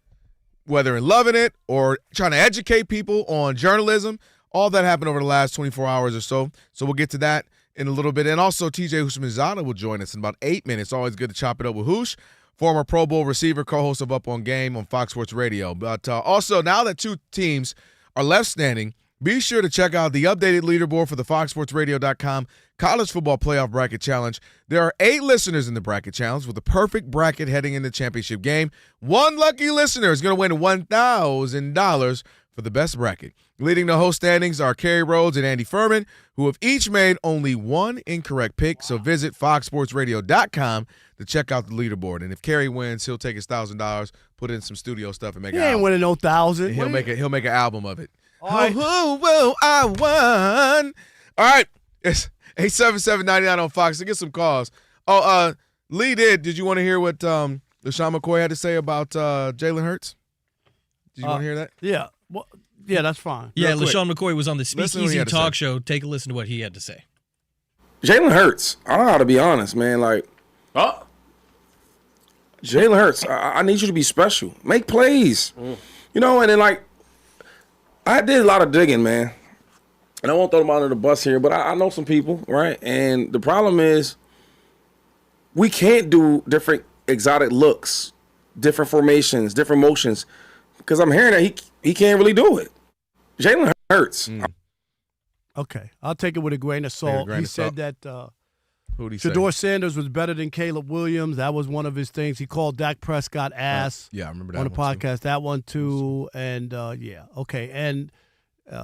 whether in loving it or trying to educate people on journalism. All that happened over the last 24 hours or so. So we'll get to that in a little bit. And also TJ Houshmandzadeh will join us in about 8 minutes. Always good to chop it up with Hoosh, former Pro Bowl receiver, co-host of Up on Game on Fox Sports Radio. But also, now that two teams are left standing, be sure to check out the updated leaderboard for the FoxSportsRadio.com College Football Playoff Bracket Challenge. There are 8 listeners in the bracket challenge with the perfect bracket heading into the championship game. One lucky listener is going to win $1,000 for the best bracket. Leading the host standings are Kerry Rhodes and Andy Furman, who have each made only one incorrect pick. So visit FoxSportsRadio.com to check out the leaderboard. And if Kerry wins, he'll take his $1,000, put in some studio stuff, and make an album. He ain't winning no 1,000. He'll make an album of it. Right. Oh, I won. All right. It's 877-99 on Fox. To get some calls. Oh, Lee did you want to hear what LaShawn McCoy had to say about Jalen Hurts? Did you want to hear that? Yeah. Well, yeah, that's fine. Yeah, Real quick. LaShawn McCoy was on the Listen to what he Speakeasy had to talk say. show. Take a listen to what he had to say. Jalen Hurts. I don't know how to be honest, man. Like, Jalen Hurts, I need you to be special. Make plays. You know, and then, like, I did a lot of digging, man. And I won't throw them under the bus here, but I know some people, right? And the problem is we can't do different exotic looks, different formations, different motions, because I'm hearing that he can't really do it. Jalen Hurts. Okay. I'll take it with a grain of salt. He said that Who'd he say? Shador Sanders was better than Caleb Williams. That was one of his things. He called Dak Prescott ass. Yeah, I remember that on the one, too. podcast. That one too. And yeah, okay. And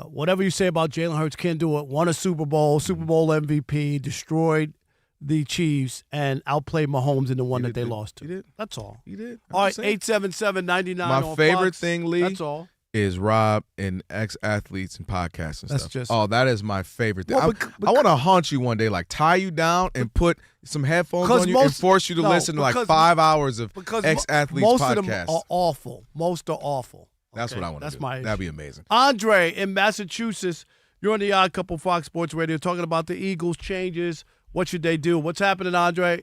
whatever you say about Jalen Hurts, can't do it. Won a Super Bowl MVP, destroyed the Chiefs and outplayed Mahomes in the one that they lost to. He did. That's all. He did. All right, 877-99 My on favorite Fox. thing, Lee, That's all. is Rob and ex-athletes and podcasts and That's stuff. just- that is my favorite thing. Well, I want to haunt you one day, like tie you down and put some headphones on you and force you to listen to like 5 hours of ex-athletes most podcasts. of them are awful. Most are awful. That's Okay? what I want to do. That's my issue. That'd be amazing. Andre in Massachusetts, you're on the Odd Couple Fox Sports Radio talking about the Eagles changes. What should they do? What's happening, Andre?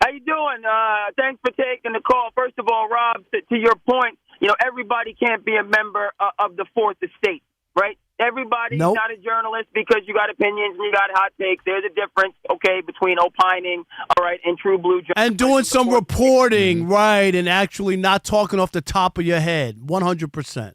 How you doing? Thanks for taking the call. First of all, Rob, to your point, everybody can't be a member of the Fourth Estate, right? Everybody's not a journalist because you got opinions and you got hot takes. There's a difference, okay, between opining, all right, and true blue journalism. And doing some reporting, right, and actually not talking off the top of your head, 100%.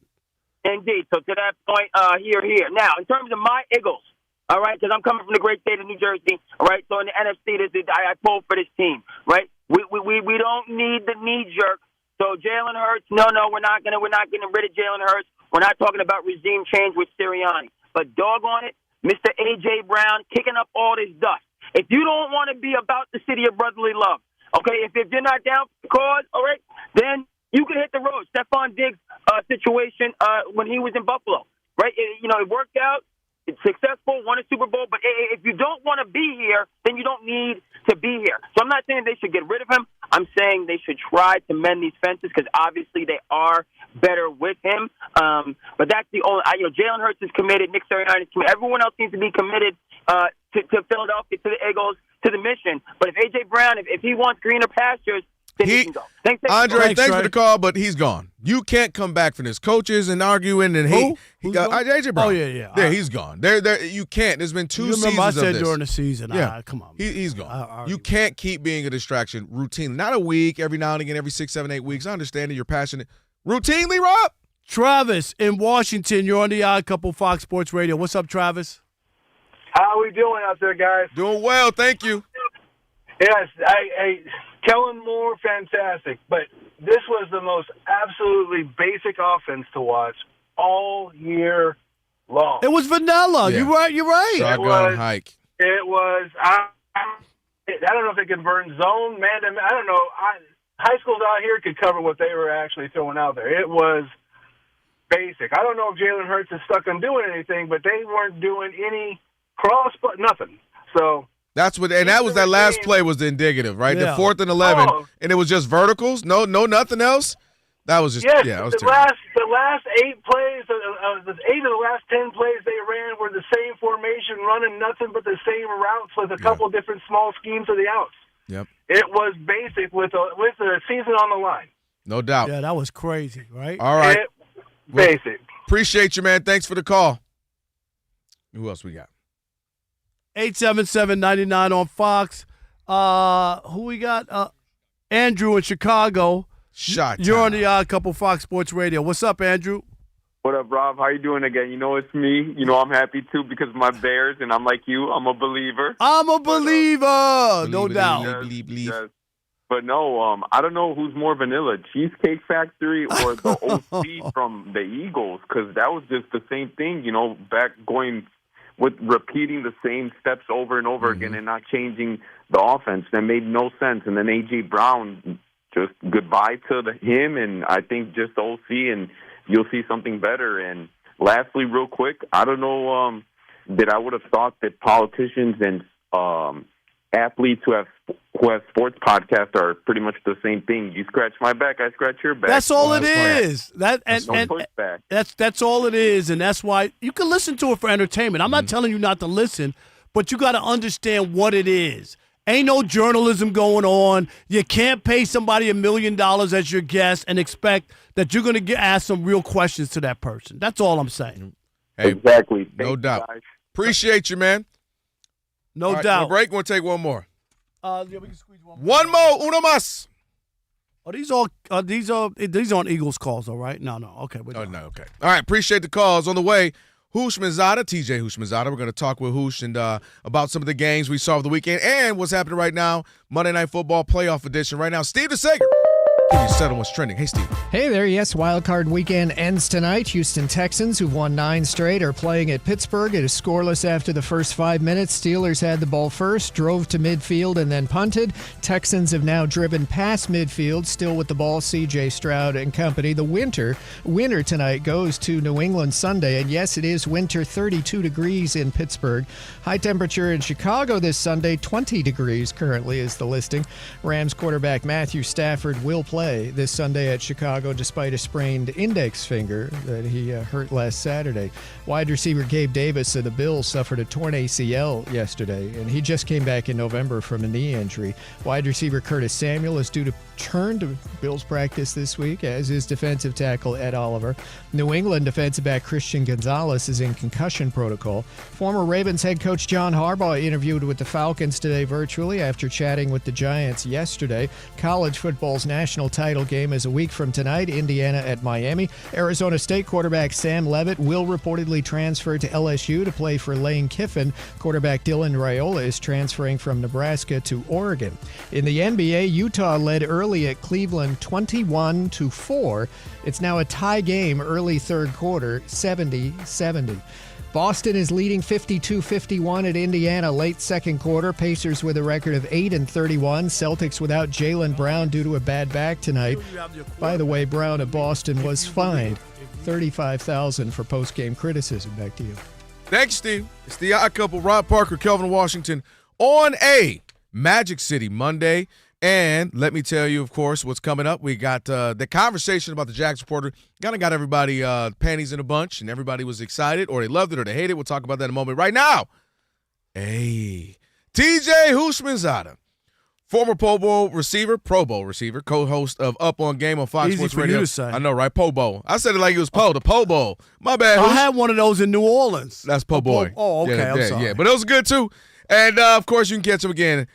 Indeed. So to that point, here. Now, in terms of my Eagles, all right, because I'm coming from the great state of New Jersey, all right, so in the NFC, I pull for this team, right? We don't need the knee jerk. So Jalen Hurts, no, we're not getting rid of Jalen Hurts. We're not talking about regime change with Sirianni. But doggone it, Mr. A.J. Brown kicking up all this dust. If you don't want to be about the city of brotherly love, okay, if you're not down for the cause, all right, then you can hit the road. Stephon Diggs situation when he was in Buffalo, right? It worked out. It's successful, won a Super Bowl, but if you don't want to be here, then you don't need to be here. So I'm not saying they should get rid of him. I'm saying they should try to mend these fences because obviously they are better with him. But that's the only. Jalen Hurts is committed. Nick Sirianni is committed. Everyone else needs to be committed to Philadelphia, to the Eagles, to the mission. But if A.J. Brown, if he wants greener pastures, then he can go. Andre, thanks for the call, but he's gone. You can't come back from this. Coaches and arguing and he got A.J. Brown. Oh, yeah. Yeah, he's gone. You can't. There's been two seasons of this. I said during the season. Yeah. Come on. He's gone. You can't keep being a distraction routinely. Not a week, every now and again, every 6, 7, 8 weeks. I understand that you're passionate. Routinely, Rob? Travis in Washington, you're on the Odd Couple Fox Sports Radio. What's up, Travis? How are we doing out there, guys? Doing well, thank you. Yes, Kellen Moore, fantastic. But this was the most absolutely basic offense to watch all year long. It was vanilla. Yeah. You're right. Shotgun hike. It was. I don't know if they can burn zone, man. I don't know. High schools out here could cover what they were actually throwing out there. It was basic. I don't know if Jalen Hurts is stuck on doing anything, but they weren't doing any cross, but nothing. So. That was that last play was the indicative, right? Yeah. The 4th and 11, and it was just verticals, no nothing else. That was just yes, it was the last 8 plays, the 8 of the last 10 plays they ran were the same formation, running nothing but the same routes with a couple different small schemes of the outs. Yep, it was basic with the season on the line. No doubt. Yeah, that was crazy, right? All right, basic. Appreciate you, man. Thanks for the call. Who else we got? 877-99 on Fox. Who we got? Andrew in Chicago. You're on the Odd Couple Fox Sports Radio. What's up, Andrew? What up, Rob? How you doing again? It's me. I'm happy, too, because of my Bears, and I'm like you. I'm a believer. No doubt. Yes. But no, I don't know who's more vanilla, Cheesecake Factory or the OC from the Eagles, because that was just the same thing, back going – with repeating the same steps over and over again and not changing the offense. That made no sense. And then A.J. Brown, just goodbye to him, and I think just the OC, and you'll see something better. And lastly, real quick, I don't know that I would have thought that politicians and athletes who have sports podcasts are pretty much the same thing. You scratch my back, I scratch your back. That's all it is. That's all it is, and that's why you can listen to it for entertainment. I'm not telling you not to listen, but you got to understand what it is. Ain't no journalism going on. You can't pay somebody $1 million as your guest and expect that you're going to ask some real questions to that person. That's all I'm saying. Hey, exactly. No doubt. Appreciate you, man. No doubt. Break. We'll take one more. Yeah, we can squeeze one more. One more. Uno más. These aren't Eagles calls, all right? No. Okay. Okay. All right. Appreciate the calls. On the way, Houshmandzadeh, TJ Houshmandzadeh. We're going to talk with Hoosh and about some of the games we saw over the weekend and what's happening right now. Monday Night Football playoff edition right now. Steve DeSager Can you settle what's trending? Hey, Steve. Hey there, yes, Wild Card weekend ends tonight. Houston Texans, who've won 9 straight, are playing at Pittsburgh. It is scoreless after the first 5 minutes. Steelers had the ball first, drove to midfield, and then punted. Texans have now driven past midfield, still with the ball. C.J. Stroud and company. The winner tonight goes to New England Sunday, and yes, it is winter, 32 degrees in Pittsburgh. High temperature in Chicago this Sunday, 20 degrees currently is the listing. Rams quarterback Matthew Stafford will play this Sunday at Chicago despite a sprained index finger that he hurt last Saturday. Wide receiver Gabe Davis of the Bills suffered a torn ACL yesterday, and he just came back in November from a knee injury. Wide receiver Curtis Samuel is due to return to Bills practice this week, as is defensive tackle Ed Oliver. New England defensive back Christian Gonzalez is in concussion protocol. Former Ravens head coach John Harbaugh interviewed with the Falcons today virtually after chatting with the Giants yesterday. College football's national title game is a week from tonight, Indiana at Miami. Arizona State quarterback Sam Leavitt will reportedly transfer to LSU to play for Lane Kiffin. Quarterback Dylan Raiola is transferring from Nebraska to Oregon. In the NBA, Utah led early at Cleveland 21-4. It's now a tie game early third quarter, 70-70. Boston is leading 52-51 at Indiana late second quarter. Pacers with a record of 8-31. Celtics without Jaylen Brown due to a bad back tonight. By the way, Brown of Boston was fined $35,000 for post-game criticism. Back to you. Thanks, Steve. It's the odd couple, Rob Parker, Kelvin Washington, on a Magic City Monday. And let me tell you, of course, what's coming up. We got the conversation about the Jags reporter. Kind of got everybody panties in a bunch, and everybody was excited, or they loved it, or they hated it. We'll talk about that in a moment. Right now, TJ Houshmandzadeh, former Pro Bowl receiver, co-host of Up on Game on Fox Sports Radio. You to say. I know, right? Po Bowl. I said it like it was the Po Bowl. My bad. I had one of those in New Orleans. That's Po Boy. Oh, okay. I'm sorry. Yeah, but it was good too. And of course, you can catch him again.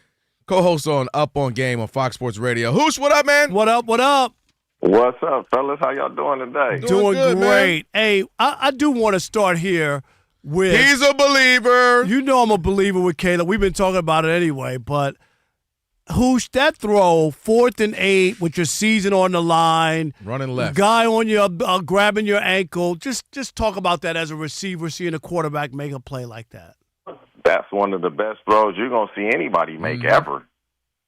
Co-host on Up on Game on Fox Sports Radio. Hoosh, what up, man? What up? What's up, fellas? How y'all doing today? Doing good, great. Man. Hey, I do want to start here with... He's a believer. You know I'm a believer with Caleb. We've been talking about it anyway, but Hoosh, that throw, 4th and 8 with your season on the line. Running left. Guy on your grabbing your ankle. Just talk about that as a receiver, seeing a quarterback make a play like that. That's one of the best throws you're going to see anybody make ever.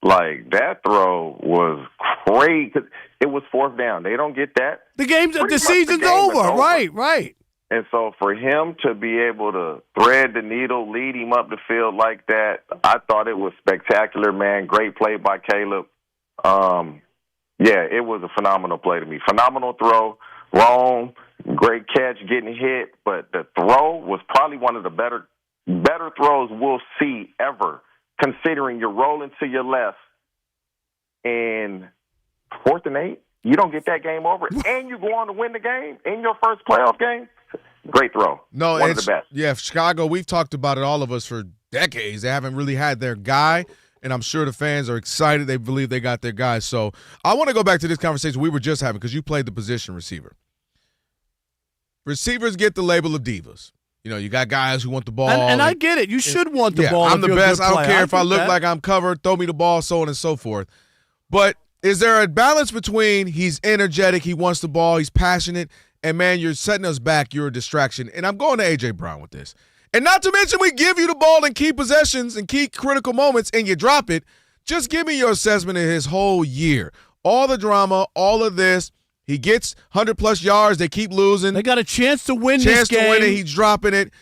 Like, that throw was crazy. It was 4th down. They don't get that. The season's over. Right. And so for him to be able to thread the needle, lead him up the field like that, I thought it was spectacular, man. Great play by Caleb. It was a phenomenal play to me. Phenomenal throw, wrong, great catch, getting hit. But the throw was probably one of the better throws we'll see ever, considering you're rolling to your left and 4th and 8, you don't get that game over, and you go on to win the game in your first playoff game. Great throw. No, one of the best. Yeah, Chicago, we've talked about it, all of us, for decades. They haven't really had their guy, and I'm sure the fans are excited. They believe they got their guy. So I want to go back to this conversation we were just having because you played the position receiver. Receivers get the label of divas. You know, you got guys who want the ball. And I get it. You should want the ball. I'm the best. I don't care if I look like I'm covered. Throw me the ball, so on and so forth. But is there a balance between he's energetic, he wants the ball, he's passionate, and, man, you're setting us back, you're a distraction. And I'm going to A.J. Brown with this. And not to mention we give you the ball in key possessions and key critical moments and you drop it. Just give me your assessment of his whole year. All the drama, all of this. He gets 100-plus yards. They keep losing. They got a chance to win this game. Chance to win it. He's dropping it.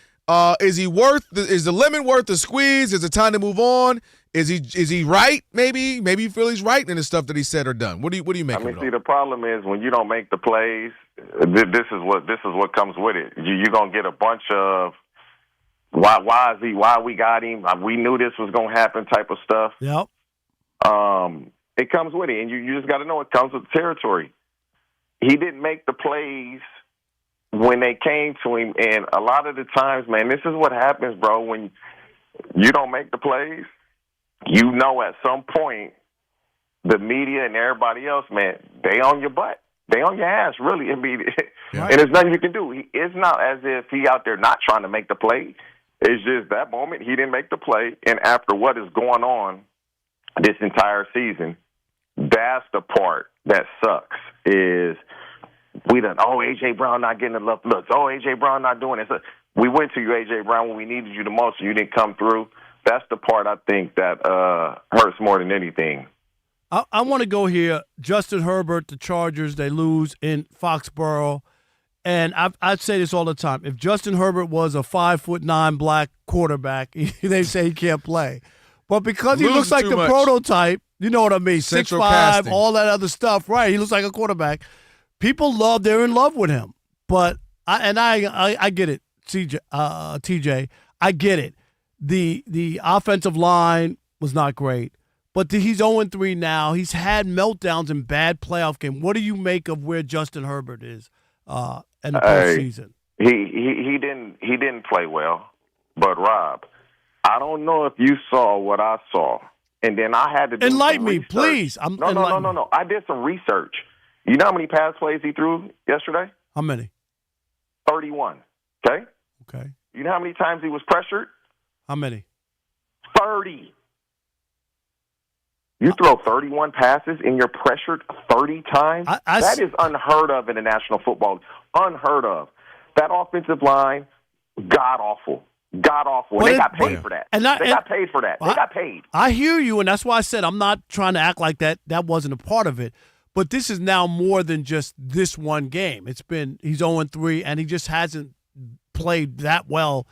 Is the lemon worth the squeeze? Is it time to move on? Is he right? Maybe you feel he's right in the stuff that he said or done. What do you make of it all? The problem is when you don't make the plays, this is what comes with it. You're gonna get a bunch of why we got him? We knew this was gonna happen type of stuff. Yep. It comes with it, and you just got to know it comes with the territory. He didn't make the plays when they came to him, and a lot of the times, man, this is what happens, bro. When you don't make the plays, you know at some point the media and everybody else, man, they on your butt. They on your ass, really. I mean, and there's nothing you can do. It's not as if he out there not trying to make the play. It's just that moment he didn't make the play, and after what is going on this entire season, That's the part that sucks is we done, A.J. Brown not getting enough looks. A.J. Brown not doing it. So we went to you, A.J. Brown, when we needed you the most, and you didn't come through. That's the part I think that hurts more than anything. I want to go here. Justin Herbert, the Chargers, they lose in Foxborough. And I'd say this all the time. If Justin Herbert was a 5'9" black quarterback, they say he can't play. But because he looks like the prototype, you know what I mean, 6'5", all that other stuff, right? He looks like a quarterback. People they're in love with him. But I get it, TJ. I get it. The offensive line was not great. But he's 0-3 now. He's had meltdowns in bad playoff games. What do you make of where Justin Herbert is in the postseason? He didn't play well. But Rob, I don't know if you saw what I saw, and then I had to do enlighten some me, research. please. No. I did some research. You know how many pass plays he threw yesterday? How many? 31. Okay. Okay. You know how many times he was pressured? How many? 30. You throw 31 passes and you're pressured 30 times? That is unheard of in the National Football League. Unheard of. That offensive line, god-awful. God-awful. And they got paid for that. They got paid for that. They got paid. I hear you, and that's why I said I'm not trying to act like that wasn't a part of it. But this is now more than just this one game. He's 0-3, and he just hasn't played that well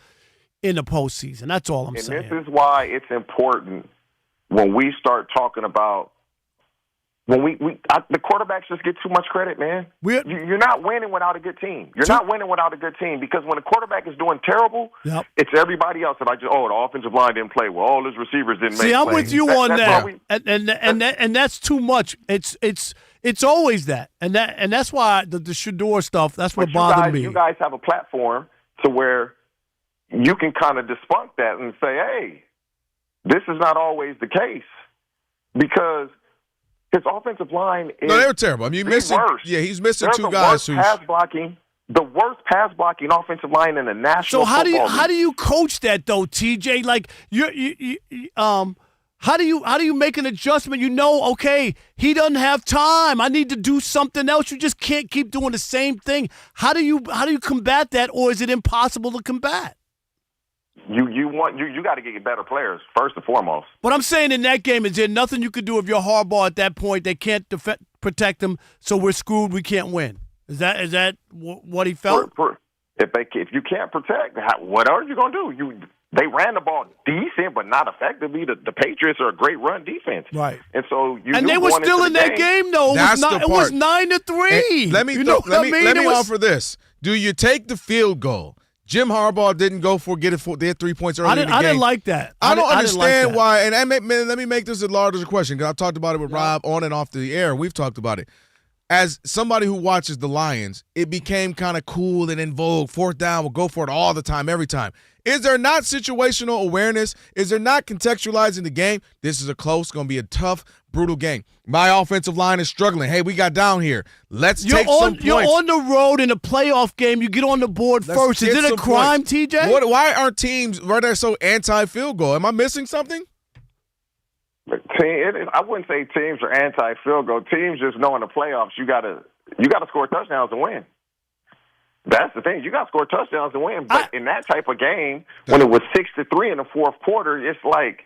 in the postseason. That's all I'm saying. And this is why it's important when we start talking about the quarterbacks just get too much credit, man. You're not winning without a good team. You're not winning without a good team because when the quarterback is doing terrible, it's everybody else that the offensive line didn't play well. All his receivers didn't make plays. See, I'm with you on that, and that's too much. It's always that, and that's why the Shador stuff. That's what bothered me. You guys have a platform to where you can kind of debunk that and say, hey, this is not always the case because his offensive line is they were terrible. I mean, he's missing two guys who the worst pass blocking offensive line in the National Football League. So how do you coach that though, TJ? Like how do you make an adjustment? Okay, he doesn't have time. I need to do something else. You just can't keep doing the same thing. How do you combat that, or is it impossible to combat? You got to get better players first and foremost. But I'm saying in that game, is there nothing you could do if you're Harbaugh at that point? They can't protect him, so we're screwed. We can't win. Is that what he felt? If you can't protect, what are you going to do? They ran the ball decent, but not effectively. The Patriots are a great run defense, right? And so they were still in that game, though. It was 9-3. Let me offer this: do you take the field goal? Jim Harbaugh didn't go get it. They had 3 points early in the game. I didn't like that. I don't understand why. And let me make this a larger question because I've talked about it with Rob on and off the air. We've talked about it. As somebody who watches the Lions, it became kind of cool and in vogue. 4th down, we'll go for it all the time, every time. Is there not situational awareness? Is there not contextualizing the game? This is going to be a tough, brutal game. My offensive line is struggling. Hey, we got down here. Let's take some points. You're on the road in a playoff game. You get on the board first. Is it a crime, TJ? Why aren't teams right there so anti-field goal? Am I missing something? I wouldn't say teams are anti-field goal. Teams just know in the playoffs you got to score touchdowns to win. That's the thing. You got to score touchdowns to win. But in that type of game, when it was 6-3 in the fourth quarter, it's like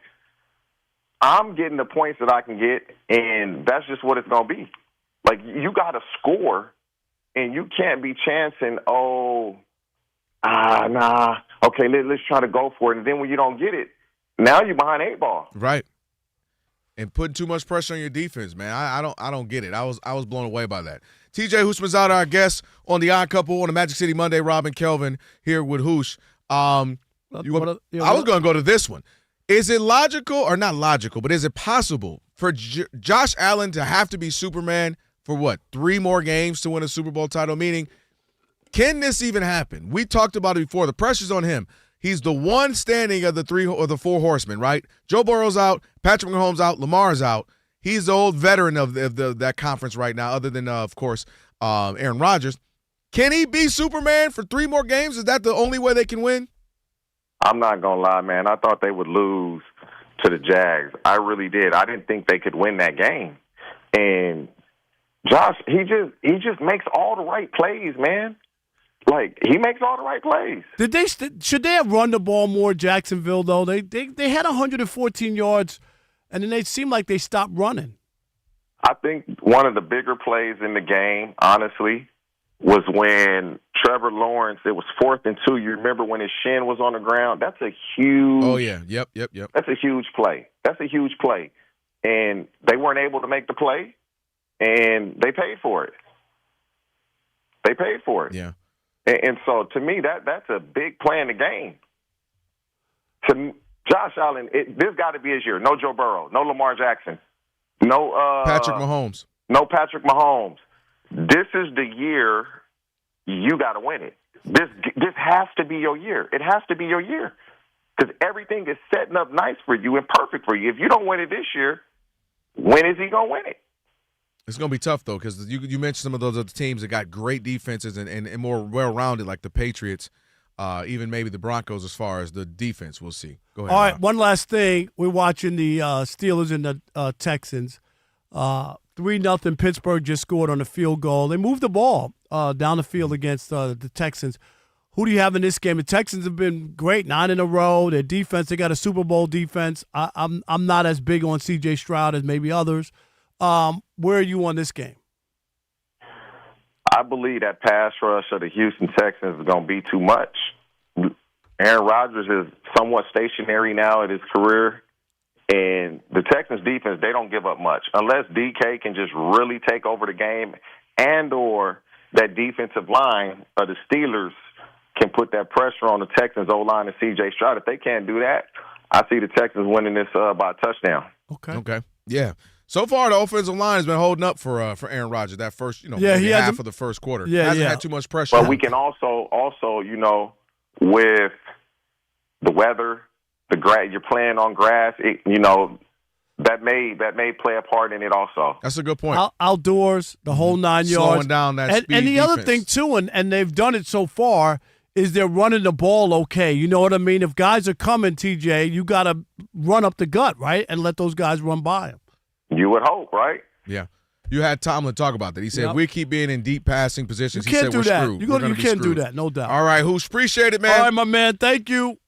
I'm getting the points that I can get, and that's just what it's going to be. Like you got to score, and you can't be chancing. Nah. Okay, let's try to go for it. And then when you don't get it, now you're behind 8 ball. Right. And putting too much pressure on your defense, man. I don't get it. I was blown away by that. TJ Houshmandzadeh, our guest on the Odd Couple on the Magic City Monday. Rob and Kelvin here with Hoosh. I was going to go to this one. Is it logical or not logical, but is it possible for Josh Allen to have to be Superman for 3 more games to win a Super Bowl title? Meaning, can this even happen? We talked about it before. The pressure's on him. He's the one standing of the 3 or the 4 horsemen, right? Joe Burrow's out, Patrick Mahomes out, Lamar's out. He's the old veteran of that conference right now, other than, of course, Aaron Rodgers. Can he be Superman for 3 more games? Is that the only way they can win? I'm not going to lie, man. I thought they would lose to the Jags. I really did. I didn't think they could win that game. And Josh, he just makes all the right plays, man. Like, he makes all the right plays. Should they have run the ball more, Jacksonville, though? They had 114 yards, and then they seemed like they stopped running. I think one of the bigger plays in the game, honestly, was when Trevor Lawrence, it was 4th and 2. You remember when his shin was on the ground? That's a huge. Oh, yeah. Yep. That's a huge play. And they weren't able to make the play, and they paid for it. Yeah. And so, to me, that's a big play in the game. To Josh Allen, this got to be his year. No Joe Burrow. No Lamar Jackson. No Patrick Mahomes. No Patrick Mahomes. This is the year you got to win it. This has to be your year. It has to be your year because everything is setting up nice for you and perfect for you. If you don't win it this year, when is he going to win it? It's going to be tough, though, because you mentioned some of those other teams that got great defenses and more well-rounded, like the Patriots, even maybe the Broncos as far as the defense. We'll see. Go ahead. All right, Rob. one last thing. We're watching the Steelers and the Texans. 3-0 Pittsburgh just scored on a field goal. They moved the ball down the field against the Texans. Who do you have in this game? The Texans have been great, 9 in a row. Their defense, they got a Super Bowl defense. I'm not as big on C.J. Stroud as maybe others. Where are you on this game? I believe that pass rush of the Houston Texans is going to be too much. Aaron Rodgers is somewhat stationary now in his career, and the Texans defense, they don't give up much. Unless DK can just really take over the game and or that defensive line of the Steelers can put that pressure on the Texans' O-line and C.J. Stroud. If they can't do that, I see the Texans winning this by a touchdown. Okay. Yeah. So far, the offensive line has been holding up for Aaron Rodgers. That first, half of the first quarter. Hasn't had too much pressure. But we can also, with the weather, the grass, you're playing on grass. That may play a part in it also. That's a good point. Outdoors, the whole 9 yards, slowing down that speed. And the defense. other thing too, and they've done it so far, is they're running the ball okay. You know what I mean? If guys are coming, TJ, you got to run up the gut, right, and let those guys run by them. You would hope, right? Yeah. You had Tomlin talk about that. He said, if we keep being in deep passing positions, you can't do we're that. screwed. You can't do that, no doubt. All right, Hoosh, appreciate it, man. All right, my man, thank you.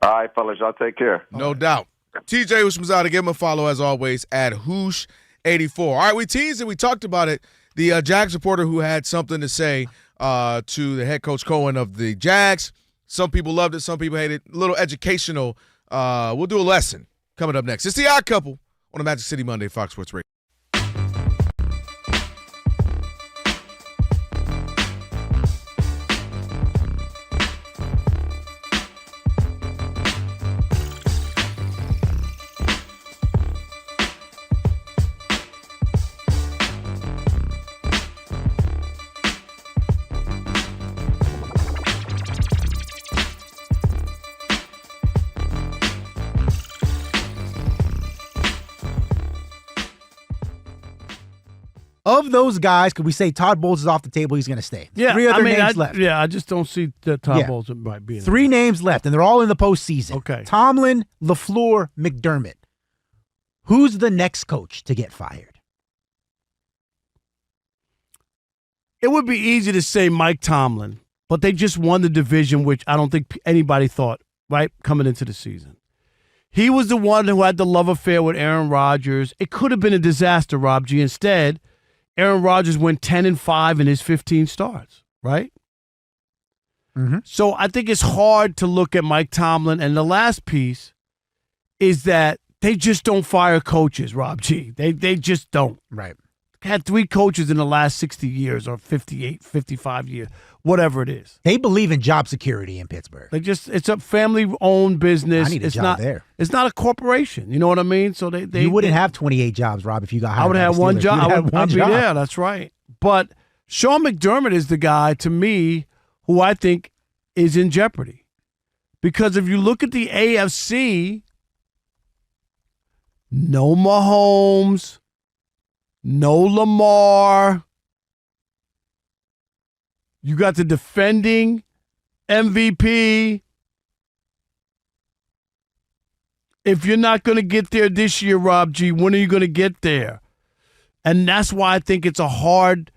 All right, fellas, y'all take care. No doubt. TJ Houshmandzadeh, give him a follow, as always, at Hoosh84. All right, we teased it. We talked about it. The Jags reporter who had something to say to the head coach Cohen of the Jags. Some people loved it. Some people hated it. A little educational. We'll do a lesson coming up next. It's The Odd Couple on the Magic City Monday, Fox Sports Radio. Of those guys, could we say Todd Bowles is off the table? He's going to stay. Yeah, 3 other names left. Yeah, I just don't see that Todd Bowles might be in 3 names left, and they're all in the postseason. Okay. Tomlin, LaFleur, McDermott. Who's the next coach to get fired? It would be easy to say Mike Tomlin, but they just won the division, which I don't think anybody thought, right, coming into the season. He was the one who had the love affair with Aaron Rodgers. It could have been a disaster, Rob G. Instead, Aaron Rodgers went 10-5 in his 15 starts, right? Mm-hmm. So I think it's hard to look at Mike Tomlin. And the last piece is that they just don't fire coaches, Rob G. They just don't. Right. Had 3 coaches in the last 60 years or 58, 55 years, whatever it is. They believe in job security in Pittsburgh. It's a family-owned business. I need a job there. It's not a corporation. You know what I mean? So you wouldn't have 28 jobs, Rob, if you got hired. I would have one job. I'd be job. there. That's right. But Sean McDermott is the guy, to me, who I think is in jeopardy. Because if you look at the AFC, no Mahomes, no Lamar. You got the defending MVP. If you're not going to get there this year, Rob G., when are you going to get there? And that's why I think it's a hard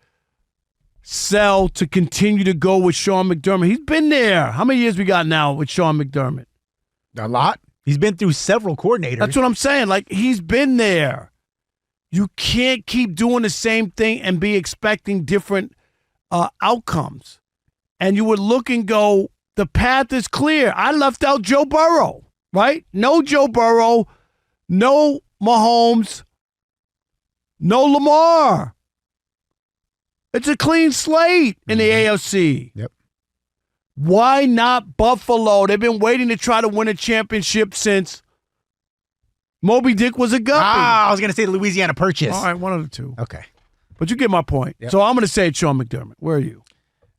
sell to continue to go with Sean McDermott. He's been there. How many years we got now with Sean McDermott? A lot. He's been through several coordinators. That's what I'm saying. Like, he's been there. You can't keep doing the same thing and be expecting different outcomes. And you would look and go, the path is clear. I left out Joe Burrow, right? No Joe Burrow, no Mahomes, no Lamar. It's a clean slate in the AFC. Yep. Why not Buffalo? They've been waiting to try to win a championship since Moby Dick was a guppy. I was going to say the Louisiana Purchase. All right, one of the two. Okay. But you get my point. Yep. So I'm going to say it's Sean McDermott. Where are you?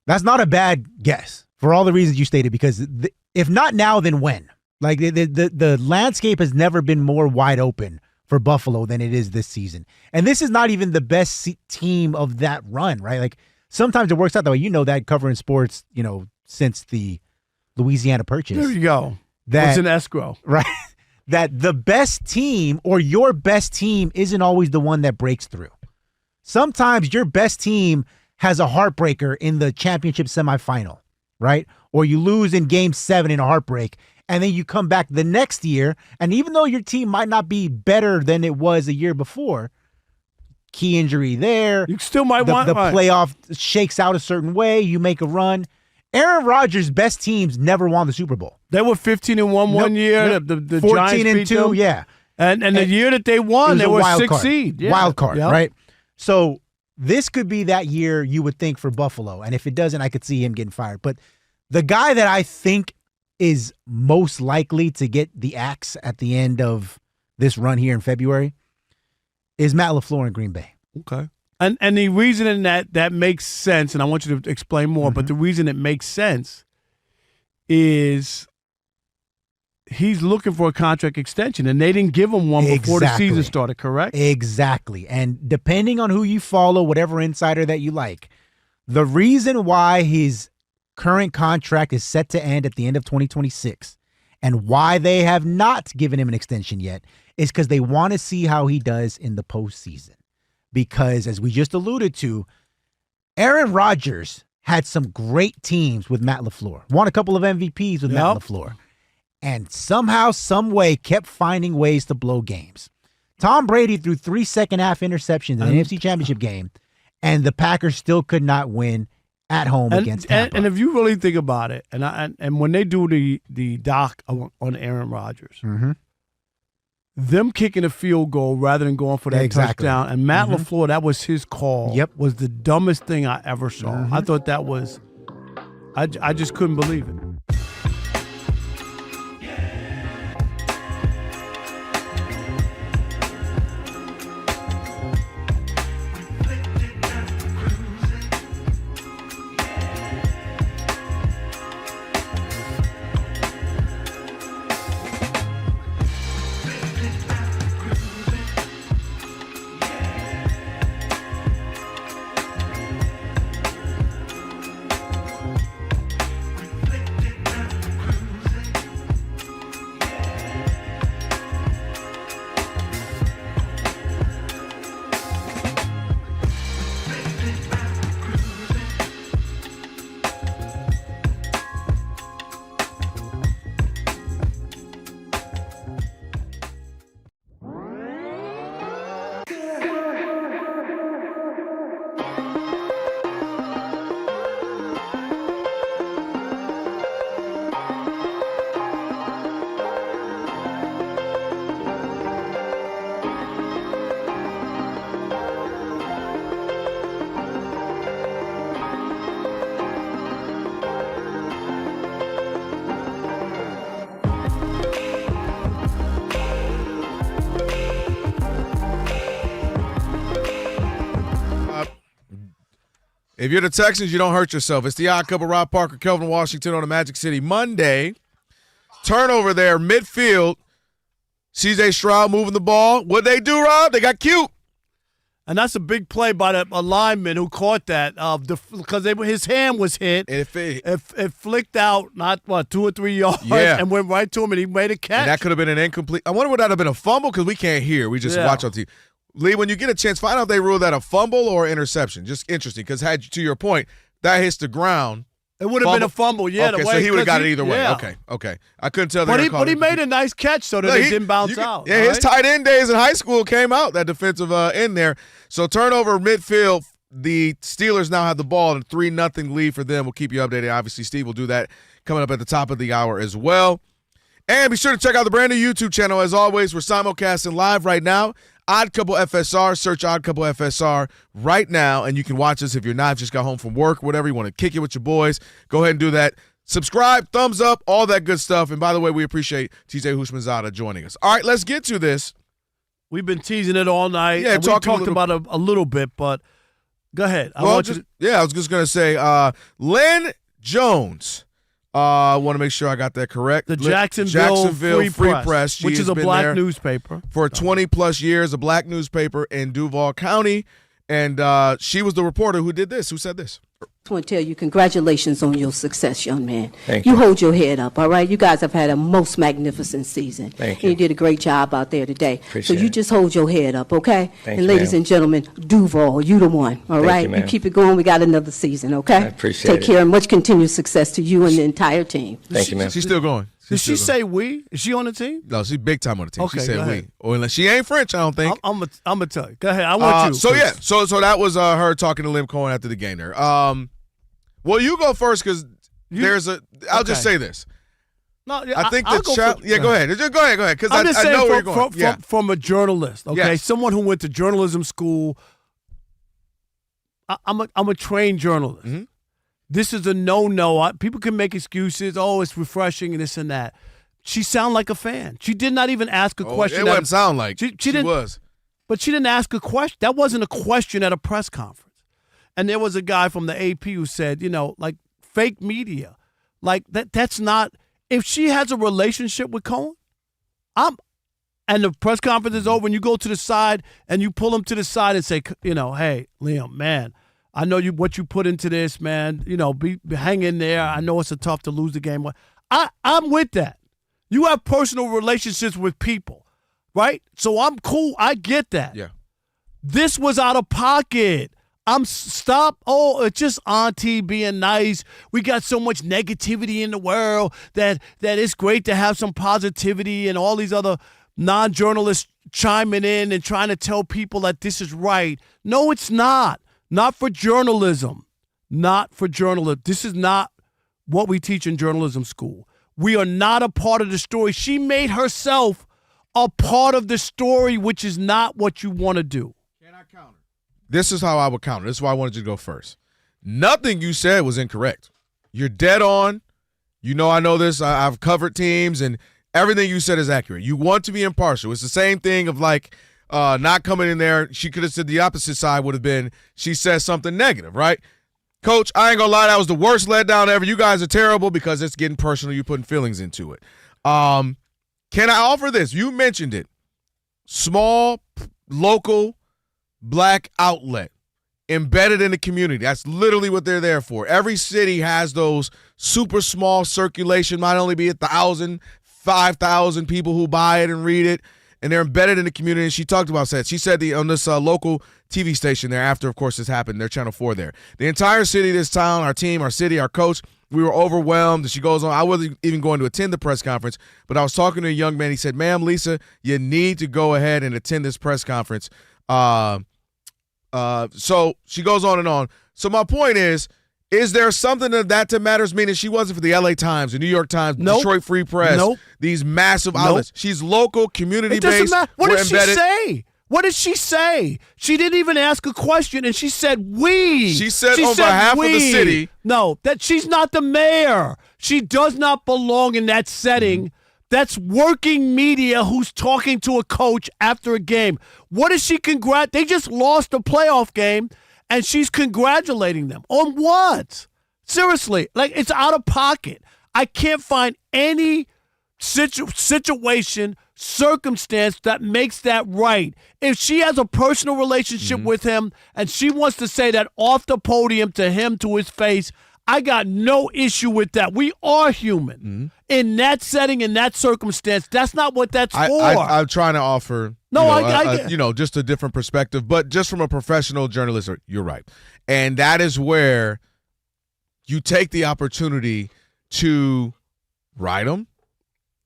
That's not a bad guess for all the reasons you stated, because if not now, then when? Like, the landscape has never been more wide open for Buffalo than it is this season. And this is not even the best team of that run, right? Like, sometimes it works out that way. You know that, covering sports, since the Louisiana Purchase. There you go. It's an escrow. Right. That the best team or your best team isn't always the one that breaks through. Sometimes your best team has a heartbreaker in the championship semifinal, right? Or you lose in game 7 in a heartbreak, and then you come back the next year, and even though your team might not be better than it was a year before, key injury there. You still might want the playoff shakes out a certain way. You make a run. Aaron Rodgers' best teams never won the Super Bowl. They were 15-1 one year. Nope. The 14-2, yeah. And the year that they won, they were 6th seed. Yeah. Wild card, Yep. right? So this could be that year, you would think, for Buffalo. And if it doesn't, I could see him getting fired. But the guy that I think is most likely to get the axe at the end of this run here in February is Matt LaFleur in Green Bay. Okay. And the reason that makes sense, and I want you to explain more, but the reason it makes sense is he's looking for a contract extension, and they didn't give him one before the season started, correct? Exactly. And depending on who you follow, whatever insider that you like, the reason why his current contract is set to end at the end of 2026 and why they have not given him an extension yet is because they want to see how he does in the postseason. Because, as we just alluded to, Aaron Rodgers had some great teams with Matt LaFleur. Won a couple of MVPs with Matt LaFleur. And somehow, some way, kept finding ways to blow games. Tom Brady threw 3 second-half interceptions in the NFC Championship game, and the Packers still could not win at home against Tampa. And if you really think about it, and when they do the doc on Aaron Rodgers, them kicking a field goal rather than going for that touchdown, and Matt LaFleur, that was his call, was the dumbest thing I ever saw. I thought that was, I just couldn't believe it. If you're the Texans, you don't hurt yourself. It's the Odd Couple, Rob Parker, Kelvin Washington on the Magic City. Monday, turnover there, midfield. C.J. Stroud moving the ball. What'd they do, Rob? They got cute. And that's a big play by a lineman who caught that because his hand was hit. It flicked out, 2 or 3 yards, and went right to him, and he made a catch. And that could have been an incomplete. I wonder would that have been a fumble because we can't hear. We just watch on TV. Lee, when you get a chance, find out if they ruled that a fumble or interception. Just interesting, because to your point, that hits the ground. It would have been a fumble, yeah. Okay, so he would have got it either way. Okay. I couldn't tell. But he made a nice catch so that it didn't bounce out. Yeah, his tight end days in high school came out, that defensive end there. So turnover midfield. The Steelers now have the ball and 3-0 lead for them. We'll keep you updated. Obviously, Steve will do that coming up at the top of the hour as well. And be sure to check out the brand new YouTube channel. As always, we're simulcasting live right now. Odd Couple FSR. Search Odd Couple FSR right now, and you can watch us if you're not, just got home from work, whatever. You want to kick it with your boys, go ahead and do that. Subscribe, thumbs up, all that good stuff. And by the way, we appreciate TJ Houshmandzadeh joining us. All right, let's get to this. We've been teasing it all night. Yeah, we talked about it a little bit, but go ahead. I was just going to say Lynn Jones. I want to make sure I got that correct. The Jacksonville Free Press, which is a black newspaper. For 20-plus years, a black newspaper in Duval County. And she was the reporter who did this, who said this. I want to tell you, congratulations on your success, young man. Thank you. Hold your head up, all right? You guys have had a most magnificent season. Thank you. And you did a great job out there today. Appreciate so you just hold your head up, okay? Thank and you, ladies ma'am. and gentlemen, Duval, you the one, all right? you, ma'am. keep it going. We got another season, okay? I appreciate Take it. care and much continued success to you and the entire team. Thank you, ma'am. She's still going. Did she say we? Is she on the team? No, she's big time on the team. Okay, she said go we. ahead. Or unless she ain't French, I don't think. I'm gonna tell you. Go ahead. I want you. So yeah, so that was her talking to Lim Cohen after the game there. Well, you go first because there's a. I'll just say this. No, yeah, I think I'll the go go ahead. Just go ahead. Because I saying know where you're going. From a journalist, okay, Yes. someone who went to journalism school. I'm a trained journalist. Mm-hmm. This is a no. People can make excuses. Oh, it's refreshing and this and that. She sounded like a fan. She did not even ask a question. It wouldn't sound like she didn't, was. But she didn't ask a question. That wasn't a question at a press conference. And there was a guy from the AP who said, like fake media. Like that's not – if she has a relationship with Cohen, and the press conference is over and you go to the side and you pull him to the side and say, hey, Liam, man, I know what you put into this, man. Be hang in there. I know it's tough to lose the game. I'm with that. You have personal relationships with people, right? So I'm cool. I get that. Yeah. This was out of pocket. Stop. Oh, it's just auntie being nice. We got so much negativity in the world that it's great to have some positivity and all these other non-journalists chiming in and trying to tell people that this is right. No, it's not. Not for journalism. Not for journalism. This is not what we teach in journalism school. We are not a part of the story. She made herself a part of the story, which is not what you want to do. This is how I would counter. This is why I wanted you to go first. Nothing you said was incorrect. You're dead on. I know this. I've covered teams, and everything you said is accurate. You want to be impartial. It's the same thing of not coming in there. She could have said the opposite side would have been she says something negative, right? Coach, I ain't going to lie. That was the worst letdown ever. You guys are terrible because it's getting personal. You're putting feelings into it. Can I offer this? You mentioned it. Small, local, black outlet embedded in the community. That's literally what they're there for. Every city has those super small circulation, might only be 1,000, 5,000 people who buy it and read it, and they're embedded in the community. And she talked about that. She said on this local TV station there after, of course, this happened, their Channel 4 there. The entire city, this town, our team, our city, our coach, we were overwhelmed. And she goes on, I wasn't even going to attend the press conference, but I was talking to a young man. He said, ma'am, Lisa, you need to go ahead and attend this press conference. So she goes on and on. So my point is there something that matters? Meaning she wasn't for the LA Times, the New York Times, Detroit Free Press, these massive outlets. She's local, community-based. What did she say? What did she say? She didn't even ask a question, and she said we. She said on behalf of the city. No, that she's not the mayor. She does not belong in that setting. Mm-hmm. That's working media who's talking to a coach after a game. What is she They just lost a playoff game, and she's congratulating them. On what? Seriously, it's out of pocket. I can't find any situation, circumstance that makes that right. If she has a personal relationship with him and she wants to say that off the podium to him, to his face, I got no issue with that. We are human. in that setting, in that circumstance, that's not what that's for. I'm trying to offer, I just a different perspective, but just from a professional journalist, you're right. And that is where you take the opportunity to write him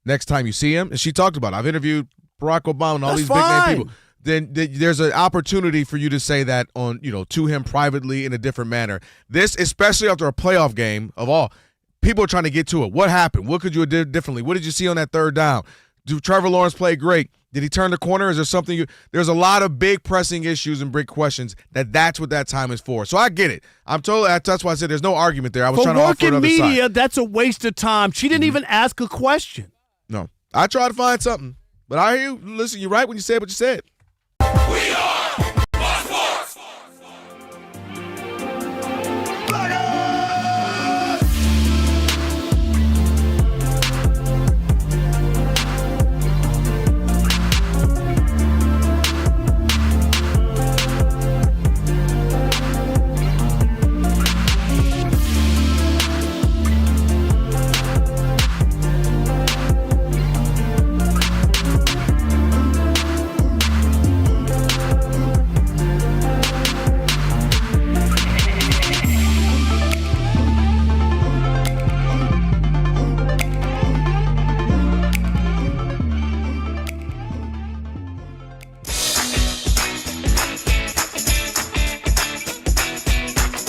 next time you see him. And she talked about it. I've interviewed Barack Obama and all these big name people. Then there's an opportunity for you to say that on, to him privately in a different manner. This, especially after a playoff game of all, people are trying to get to it. What happened? What could you have did differently? What did you see on that third down? Did Trevor Lawrence play great? Did he turn the corner? Is there something there's a lot of big pressing issues and big questions that's what that time is for. So I get it. That's why I said there's no argument there. I was trying to offer another side. For working media, that's a waste of time. She didn't even ask a question. No. I tried to find something. But I hear you. Listen, you're right when you said what you said. We are Fox Sports.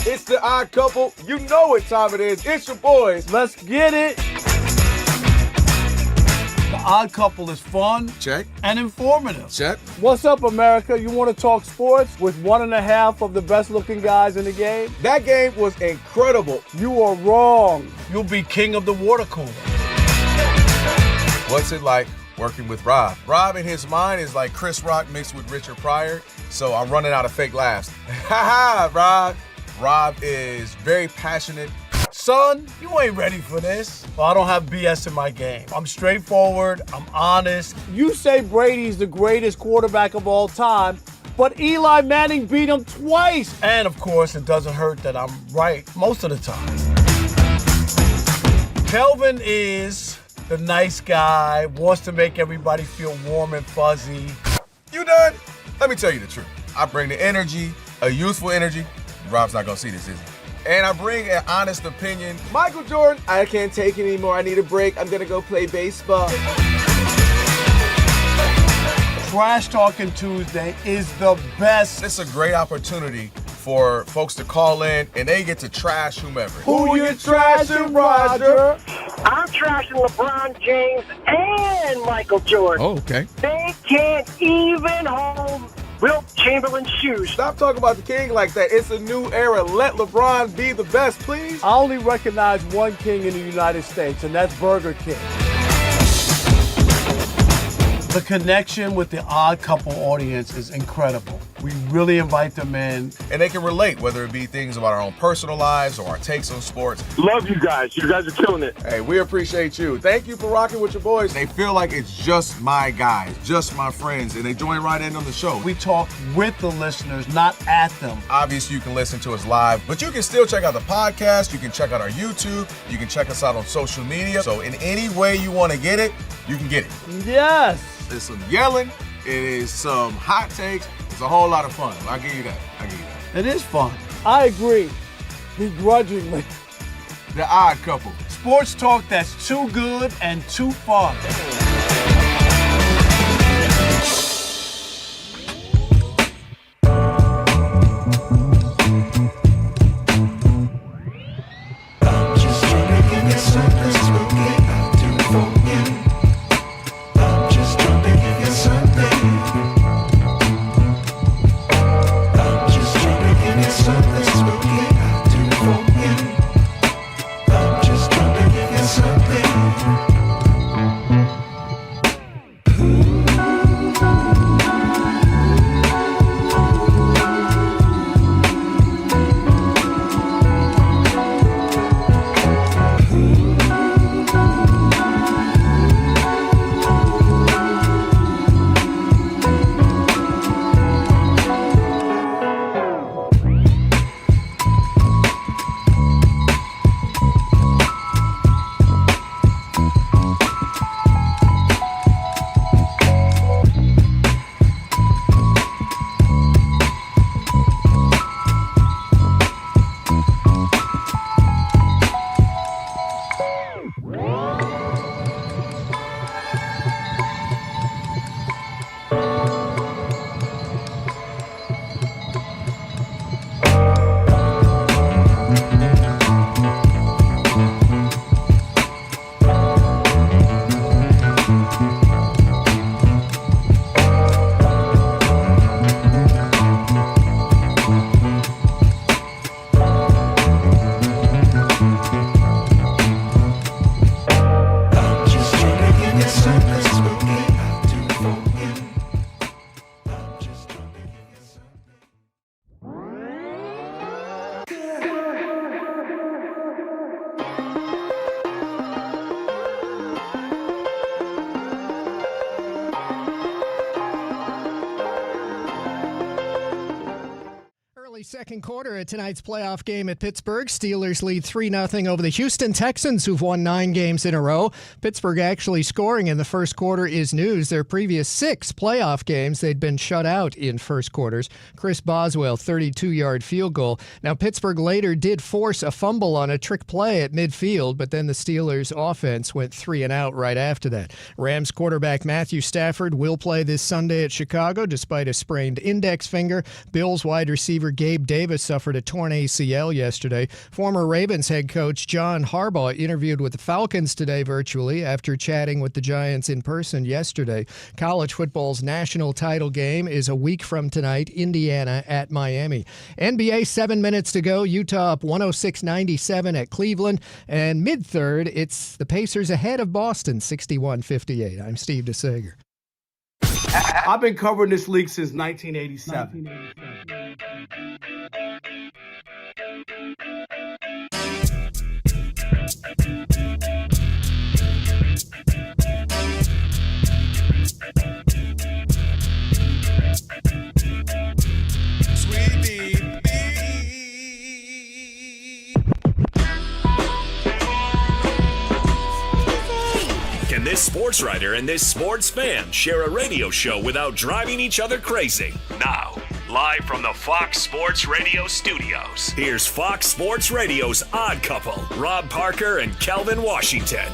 It's the Odd Couple. You know what time it is. It's your boys. Let's get it. The Odd Couple is fun. Check. And informative. Check. What's up, America? You want to talk sports with 1.5 of the best-looking guys in the game? That game was incredible. You are wrong. You'll be king of the water cooler. What's it like working with Rob? Rob in his mind is like Chris Rock mixed with Richard Pryor, so I'm running out of fake laughs. Ha ha, Rob. Rob is very passionate. Son, you ain't ready for this. Well, I don't have BS in my game. I'm straightforward. I'm honest. You say Brady's the greatest quarterback of all time, but Eli Manning beat him twice. And, of course, it doesn't hurt that I'm right most of the time. Kelvin is the nice guy, wants to make everybody feel warm and fuzzy. You done? Let me tell you the truth. I bring the energy, a youthful energy. Rob's not going to see this, is he? And I bring an honest opinion. Michael Jordan, I can't take it anymore. I need a break. I'm going to go play baseball. Trash Talking Tuesday is the best. It's a great opportunity for folks to call in, and they get to trash whomever. Who you trashing, Roger? I'm trashing LeBron James and Michael Jordan. Oh, okay. They can't even hold Wilt Chamberlain's shoes. Stop talking about the king like that. It's a new era. Let LeBron be the best, please. I only recognize one king in the United States, and that's Burger King. The connection with the Odd Couple audience is incredible. We really invite them in. And they can relate, whether it be things about our own personal lives or our takes on sports. Love you guys. You guys are killing it. Hey, we appreciate you. Thank you for rocking with your boys. They feel like it's just my guys, just my friends, and they join right in on the show. We talk with the listeners, not at them. Obviously, you can listen to us live, but you can still check out the podcast. You can check out our YouTube. You can check us out on social media. So in any way you want to get it, you can get it. Yes. There's some yelling. It is some hot takes. It's a whole lot of fun. I'll give you that. It is fun. I agree. Begrudgingly. The Odd Couple. Sports talk that's too good and too fun. Second quarter of tonight's playoff game at Pittsburgh. Steelers lead 3-0 over the Houston Texans, who've won 9 games in a row. Pittsburgh actually scoring in the first quarter is news. Their previous 6 playoff games, they'd been shut out in first quarters. Chris Boswell, 32-yard field goal. Now, Pittsburgh later did force a fumble on a trick play at midfield, but then the Steelers' offense went 3 and out right after that. Rams quarterback Matthew Stafford will play this Sunday at Chicago despite a sprained index finger. Bills wide receiver Gabe Davis suffered a torn ACL yesterday. Former Ravens head coach John Harbaugh interviewed with the Falcons today virtually after chatting with the Giants in person yesterday. College football's national title game is a week from tonight, Indiana at Miami. NBA, 7 minutes to go. Utah up 106-97 at Cleveland. And mid-third, it's the Pacers ahead of Boston, 61-58. I'm Steve DeSager. I've been covering this league since 1987. Can this sports writer and this sports fan share a radio show without driving each other crazy? Now, live from the Fox Sports Radio studios, here's Fox Sports Radio's Odd Couple, Rob Parker and Kelvin Washington.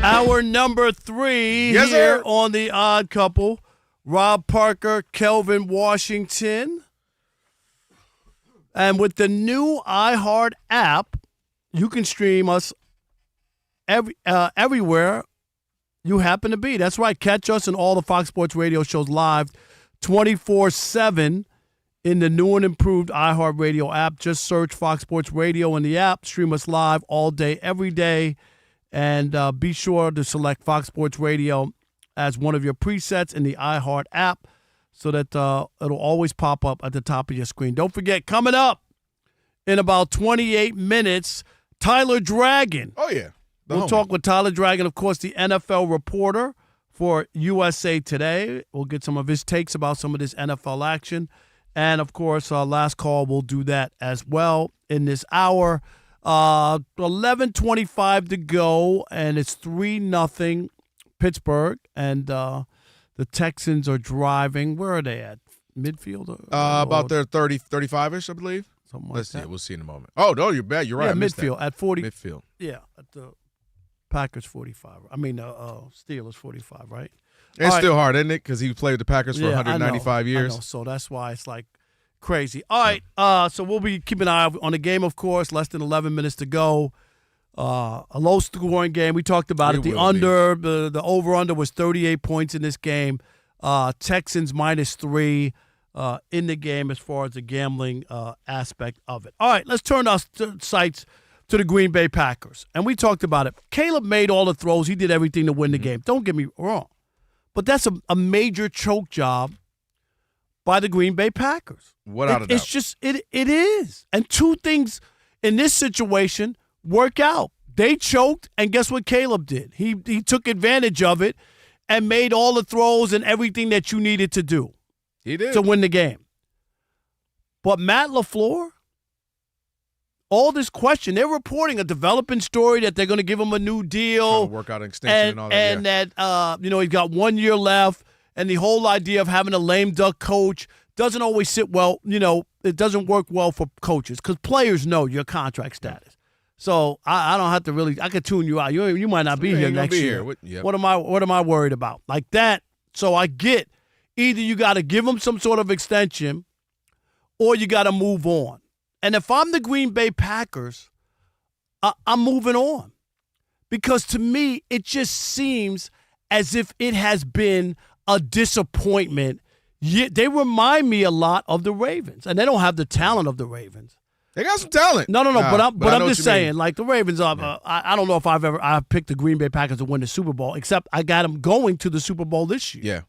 Hour number 3 Yes, here sir. on the Odd Couple. Rob Parker, Kelvin Washington. And with the new iHeart app, you can stream us everywhere you happen to be. That's right. Catch us and all the Fox Sports Radio shows live 24/7 in the new and improved iHeart Radio app. Just search Fox Sports Radio in the app. Stream us live all day, every day. And be sure to select Fox Sports Radio as one of your presets in the iHeart app so that it'll always pop up at the top of your screen. Don't forget, coming up in about 28 minutes, Tyler Dragon. Oh, yeah. We'll talk with Tyler Dragon, of course, the NFL reporter for USA Today. We'll get some of his takes about some of this NFL action. And, of course, our last call, we'll do that as well in this hour. 11:25 to go, and it's 3-0 Pittsburgh, and the Texans are driving. Where are they at? Midfield? About their 35-ish, I believe. Something Let's like see. that. We'll see in a moment. Oh, no, you're bad. You're right. Yeah, I missed midfield that. at 40. Midfield. Yeah, at the Packers 45. I mean, Steelers 45, right? It's All still right. hard, isn't it? Because he played with the Packers for 195 years. I know, so that's why it's like crazy. All right, so we'll be keeping an eye on the game, of course. Less than 11 minutes to go. A low-scoring game. We talked about it. The over-under was 38 points in this game. Texans -3 in the game as far as the gambling aspect of it. All right, let's turn our sights to the Green Bay Packers. And we talked about it. Caleb made all the throws. He did everything to win the game. Don't get me wrong. But that's a major choke job by the Green Bay Packers. Without a doubt. It's just, it is. And two things in this situation work out. They choked, and guess what Caleb did? He took advantage of it and made all the throws and everything that you needed to do. He did. To win the game. But Matt LaFleur, all this question, they're reporting a developing story that they're going to give him a new deal. Work out an extension and all that. And that, he's got 1 year left. And the whole idea of having a lame duck coach doesn't always sit well. It doesn't work well for coaches because players know your contract status. So I don't have to really. I could tune you out. You might not be here next year. What am I worried about? Like that. So I get either you got to give them some sort of extension, or you got to move on. And if I'm the Green Bay Packers, I'm moving on because to me it just seems as if it has been a disappointment. They remind me a lot of the Ravens, and they don't have the talent of the Ravens. They got some talent. No, but I'm just saying, mean. like the Ravens are. I don't know if I've picked the Green Bay Packers to win the Super Bowl, except I got them going to the Super Bowl this year. Yeah.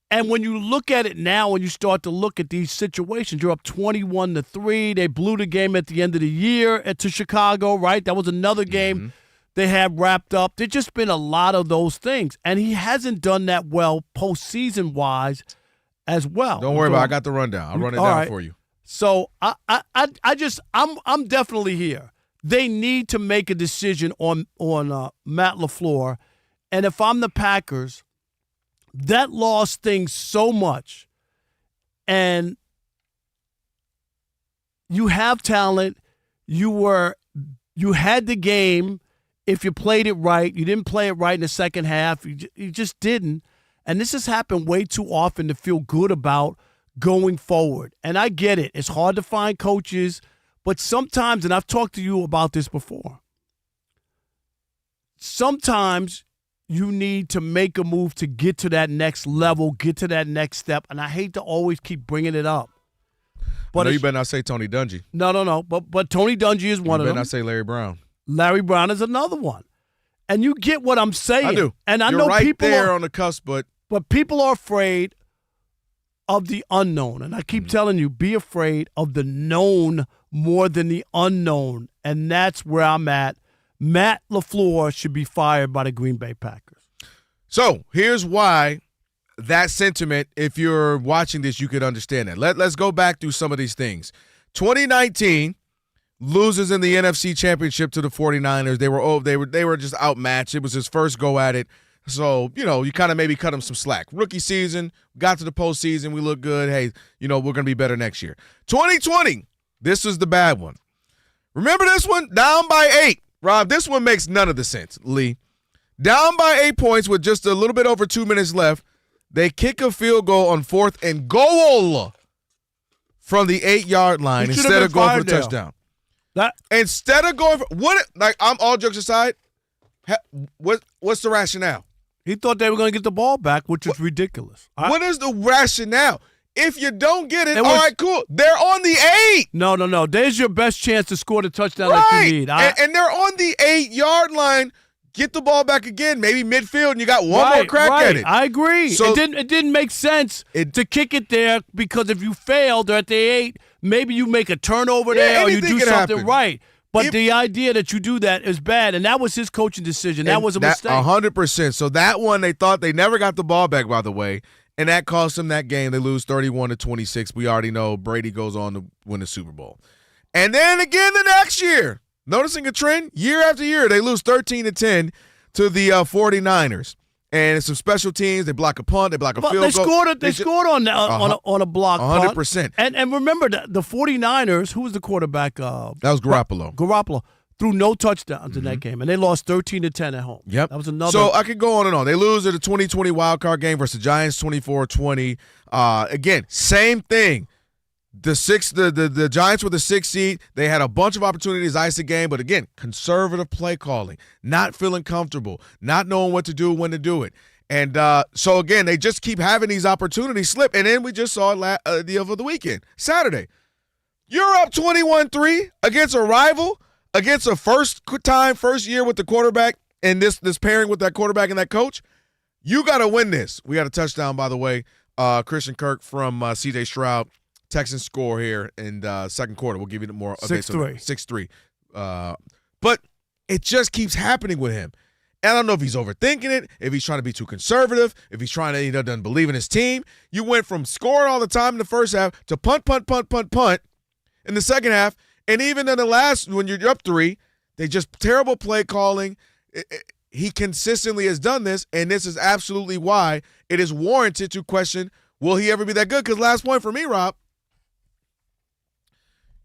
And when you look at it now, when you start to look at these situations, you're up 21-3. They blew the game at the end of the year to Chicago, right? That was another game they have wrapped up. There's just been a lot of those things. And he hasn't done that well postseason-wise as well. Don't worry about it. I got the rundown. I'll run it down for you. So I'm definitely here. They need to make a decision on Matt LaFleur. And if I'm the Packers, that loss stings so much. And you have talent. You had the game. If you played it right, you didn't play it right in the second half. You just didn't. And this has happened way too often to feel good about going forward. And I get it. It's hard to find coaches. But sometimes, and I've talked to you about this before, sometimes you need to make a move to get to that next level, get to that next step. And I hate to always keep bringing it up. But you better not say Tony Dungy. No. But Tony Dungy is one of them. You better not say Larry Brown. Larry Brown is another one. And you get what I'm saying. I do. And I You're know right people there on the cusp, but people are afraid of the unknown. And I keep telling you, be afraid of the known more than the unknown. And that's where I'm at. Matt LaFleur should be fired by the Green Bay Packers. So here's why that sentiment, if you're watching this, you could understand that. Let's go back through some of these things. 2019 loses in the NFC Championship to the 49ers. They were just outmatched. It was his first go at it. So, you kind of maybe cut him some slack. Rookie season, got to the postseason, we look good. Hey, we're going to be better next year. 2020, this was the bad one. Remember this one? Down by 8. Rob, this one makes none of the sense, Lee. Down by 8 points with just a little bit over 2 minutes left. They kick a field goal on 4th and goal from the 8-yard line instead of going for a touchdown. Instead of going for I'm all jokes aside, what's the rationale? He thought they were going to get the ball back, which is ridiculous. What is the rationale? If you don't get it, all right, cool. They're on the 8. No. There's your best chance to score the touchdown that you need. And they're on the 8-yard line. Get the ball back again, maybe midfield, and you got one more crack at it. I agree. So it didn't make sense to kick it there because if you failed at the 8, maybe you make a turnover there or you do something right. But the idea that you do that is bad, and that was his coaching decision. That was a mistake. 100%. So that one, they thought they never got the ball back, by the way, and that cost them that game. They lose 31-26. We already know Brady goes on to win the Super Bowl. And then again the next year, noticing a trend, year after year, they lose 13-10 to the 49ers. And it's some special teams. They block a punt. They block a field goal. They scored on a block 100%. punt. And remember, the 49ers, who was the quarterback? That was Garoppolo. Garoppolo threw no touchdowns in that game, and they lost 13-10 at home. Yep. That was another. So I could go on and on. They lose at the 2020 wildcard game versus the Giants 24-20. Again, same thing. The Giants were the 6th seed. They had a bunch of opportunities to ice the game, but again, conservative play calling, not feeling comfortable, not knowing what to do, when to do it. And so again, they just keep having these opportunities slip. And then we just saw it the other weekend, Saturday. You're up 21-3 against a rival, against a first year with the quarterback, and this pairing with that quarterback and that coach. You got to win this. We got a touchdown, by the way. Christian Kirk from C.J. Stroud. Texans score here in second quarter. We'll give you more updates. 6-3. 6-3. But it just keeps happening with him. And I don't know if he's overthinking it, if he's trying to be too conservative, if he's trying to, doesn't believe in his team. You went from scoring all the time in the first half to punt in the second half. And even in the last, when you're up 3, they just terrible play calling. He consistently has done this, and this is absolutely why it is warranted to question, will he ever be that good? Because last point for me, Rob,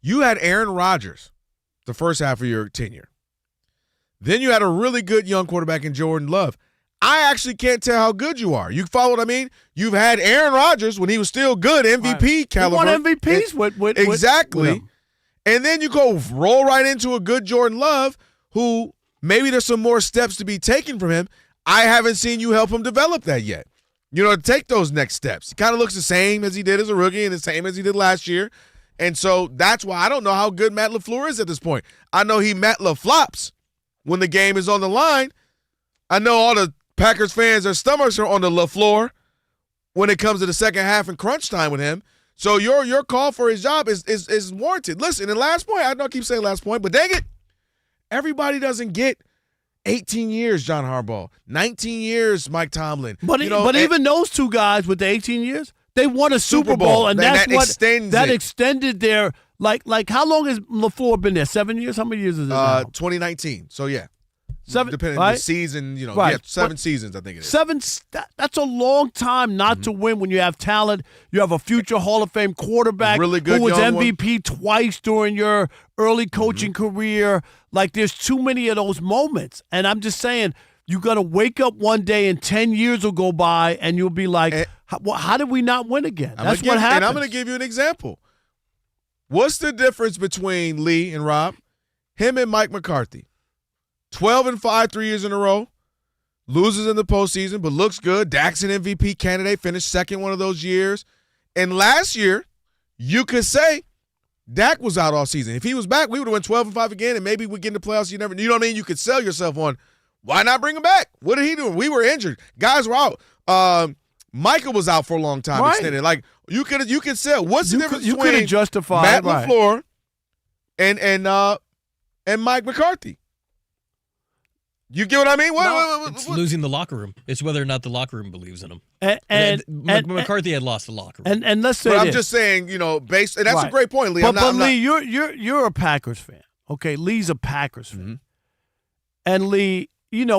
you had Aaron Rodgers the first half of your tenure. Then you had a really good young quarterback in Jordan Love. I actually can't tell how good you are. You follow what I mean? You've had Aaron Rodgers when he was still good, MVP caliber. He won MVPs exactly. with and then you go roll right into a good Jordan Love, who maybe there's some more steps to be taken from him. I haven't seen you help him develop that yet. To take those next steps. He kind of looks the same as he did as a rookie and the same as he did last year. And so that's why I don't know how good Matt LaFleur is at this point. I know he Matt LaFlops when the game is on the line. I know all the Packers fans, their stomachs are on the LaFleur when it comes to the second half and crunch time with him. So your call for his job is warranted. Listen, and last point, I know I keep saying last point, but dang it, everybody doesn't get 18 years, John Harbaugh. 19 years, Mike Tomlin. But even those two guys with the 18 years, they won a Super Bowl, and that what extends that it. Extended their like. How long has LaFleur been there? 7 years? How many years is it now? 2019. So yeah, 7. Depending right? on the season, right. yeah, 7 seasons, I think it is. 7. That's a long time not to win when you have talent. You have a future Hall of Fame quarterback Really good who was young MVP twice during your early coaching career. Like, there's too many of those moments. And I'm just saying, you're going to wake up one day and 10 years will go by and you'll be like, how did we not win again? That's what happens. And I'm going to give you an example. What's the difference between Lee and Rob? Him and Mike McCarthy. 12-5 3 years in a row. Loses in the postseason, but looks good. Dak's an MVP candidate, finished second one of those years. And last year, you could say Dak was out all season. If he was back, we would have went 12-5 again, and maybe we'd get in the playoffs. You know what I mean? You could sell yourself on, why not bring him back? What did he do? We were injured. Guys were out. Michael was out for a long time, extended. Like, you could sell. What's the difference you between justify Matt LaFleur and Mike McCarthy? You get what I mean? It's losing the locker room. It's whether or not the locker room believes in him. And McCarthy had lost the locker room. And let's say, but I'm just saying, based. And that's a great point, Lee. But Lee, you're a Packers fan. Okay, Lee's a Packers fan. And Lee,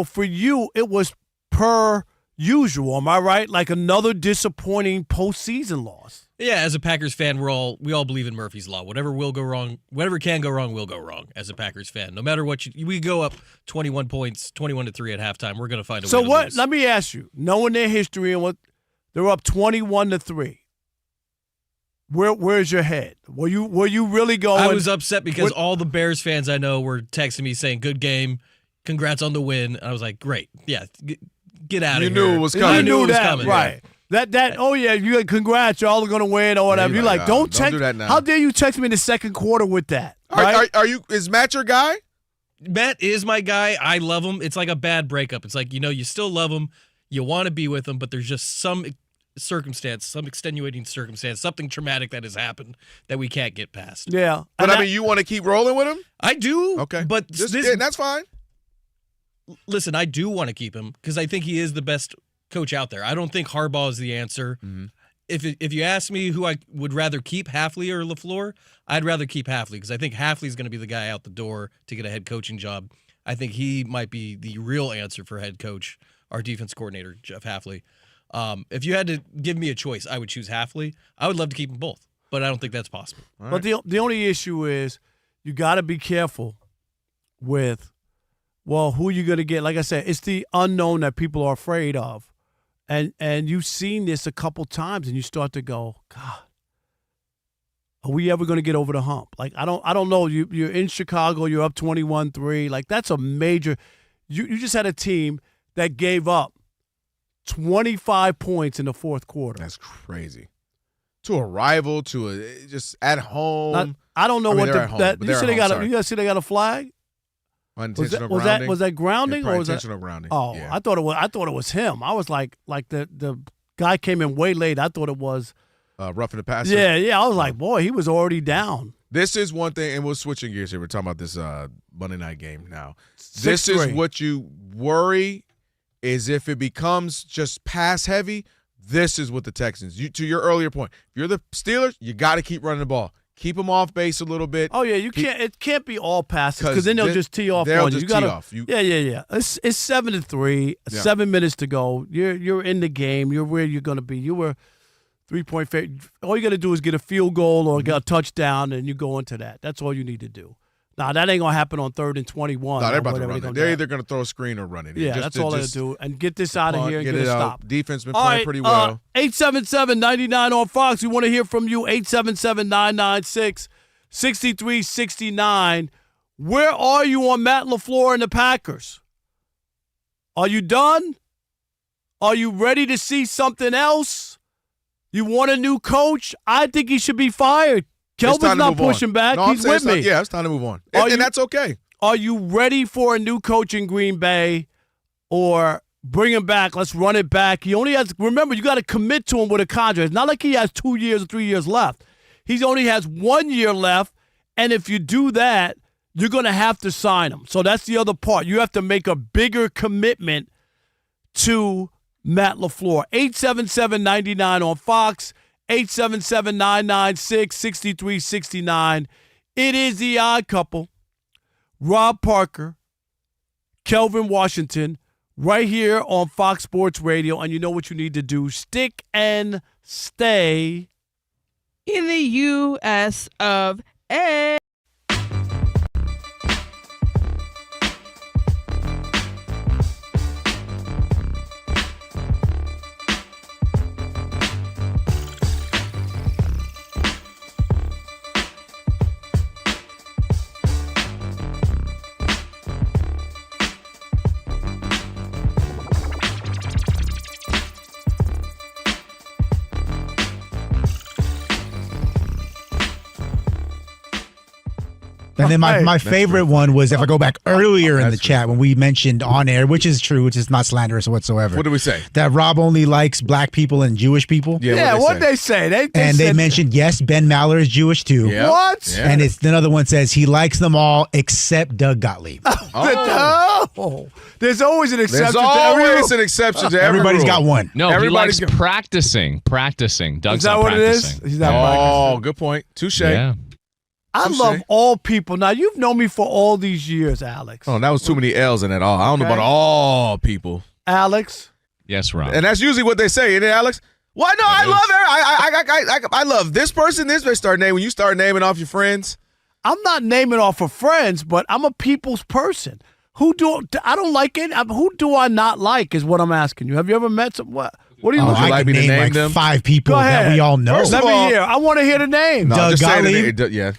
for you, it was per usual. Am I right? Like another disappointing postseason loss. Yeah, as a Packers fan, we all believe in Murphy's Law. Whatever will go wrong, whatever can go wrong, will go wrong. As a Packers fan, no matter what, we go up 21 points, 21-3 at halftime. We're going to find a way. So what? Let me ask you, knowing their history and what they're up 21-3. Where's your head? Were you really going? I was upset because all the Bears fans I know were texting me saying, "Good game, congrats on the win." And I was like, "Great, yeah, get out of here." You knew it was coming. You knew it was that, coming. right? That oh yeah, you like, congrats, y'all are gonna win or whatever. You're like, don't text. Do that now. How dare you text me in the second quarter with that? Is Matt your guy? Matt is my guy. I love him. It's like a bad breakup. It's like, you still love him, you want to be with him, but there's just some circumstance, some extenuating circumstance, something traumatic that has happened that we can't get past. Yeah, but you want to keep rolling with him? I do. Okay, but that's fine. Listen, I do want to keep him because I think he is the best coach out there. I don't think Harbaugh is the answer. If you ask me who I would rather keep, Hafley or LaFleur, I'd rather keep Hafley because I think Hafley's going to be the guy out the door to get a head coaching job. I think he might be the real answer for head coach, our defense coordinator, Jeff Hafley. If you had to give me a choice, I would choose Hafley. I would love to keep them both, but I don't think that's possible. But the only issue is you got to be careful with, who you're going to get. Like I said, it's the unknown that people are afraid of. And you've seen this a couple times, and you start to go, God, are we ever going to get over the hump? Like, I don't know. You're in Chicago. You're up 21-3. Like, that's a major. You just had a team that gave up 25 points in the fourth quarter. That's crazy. To a rival, just at home. I don't know what that. You see they got a flag. Unintentional grounding. Was that grounding or was that intentional grounding? Oh, yeah. I thought it was him. I was like the guy came in way late. I thought it was roughing the passer. Yeah. I was like, boy, he was already down. This is one thing, and we're switching gears here. We're talking about this Monday night game now. 6-3. This is what you worry is if it becomes just pass heavy. This is what the Texans. To your earlier point, if you're the Steelers, you got to keep running the ball. Keep them off base a little bit. Oh yeah, can't. It can't be all passes because then they'll just tee off they'll on just you. You gotta, tee off. Yeah. It's 7-3. 7 minutes to go. You're in the game. You're where you're going to be. You were 3-point favorite. All you got to do is get a field goal or get a touchdown, and you go into that. That's all you need to do. Now that ain't gonna happen on 3rd and 21. No, they're about to run it. They're either gonna throw a screen or run it. Yeah, that's all they do. And get this out of here and get it stopped. Defense been playing pretty well. 877-99 on Fox. We want to hear from you. 877-996-6369. Where are you on Matt LaFleur and the Packers? Are you done? Are you ready to see something else? You want a new coach? I think he should be fired. Kelvin's not pushing back. No, he's with me. It's time to move on. And that's okay. Are you ready for a new coach in Green Bay or bring him back? Let's run it back. He only has – remember, you got to commit to him with a contract. It's not like he has 2 years or 3 years left. He only has 1 year left, and if you do that, you're going to have to sign him. So that's the other part. You have to make a bigger commitment to Matt LaFleur. 877-99 on Fox, 877-996-6369. It is the Odd Couple. Rob Parker, Kelvin Washington, right here on Fox Sports Radio. And you know what you need to do. Stick and stay in the U.S. of A. And then my favorite one was if I go back earlier in the chat when we mentioned on air, which is true, which is not slanderous whatsoever. What did we say? That Rob only likes black people and Jewish people. Yeah, what they say? They mentioned, yes, Ben Maller is Jewish too. Yeah. What? Yeah. And another one says he likes them all except Doug Gottlieb. Oh. There's always an exception. There's always an exception to every Everybody's rule. got one. No, Everybody's he likes practicing. Doug's Is that not what practicing. it is? He's not practicing. Oh, good point. Touche. Yeah. I love all people. Now, you've known me for all these years, Alex. Oh, that was too many L's in that all. I don't know about all people. Alex? Yes, Rob. And that's usually what they say, isn't it, Alex? Why no? I love her. I love this person. This they start naming. When you start naming off your friends. I'm not naming off of friends, but I'm a people's person. I don't like it. Who do I not like is what I'm asking you. Have you ever met some? What do you I like can me to name name them? 5 people that we all know. Let me hear. I want to hear the names. No, Doug just say the Gottlieb. name. Yeah.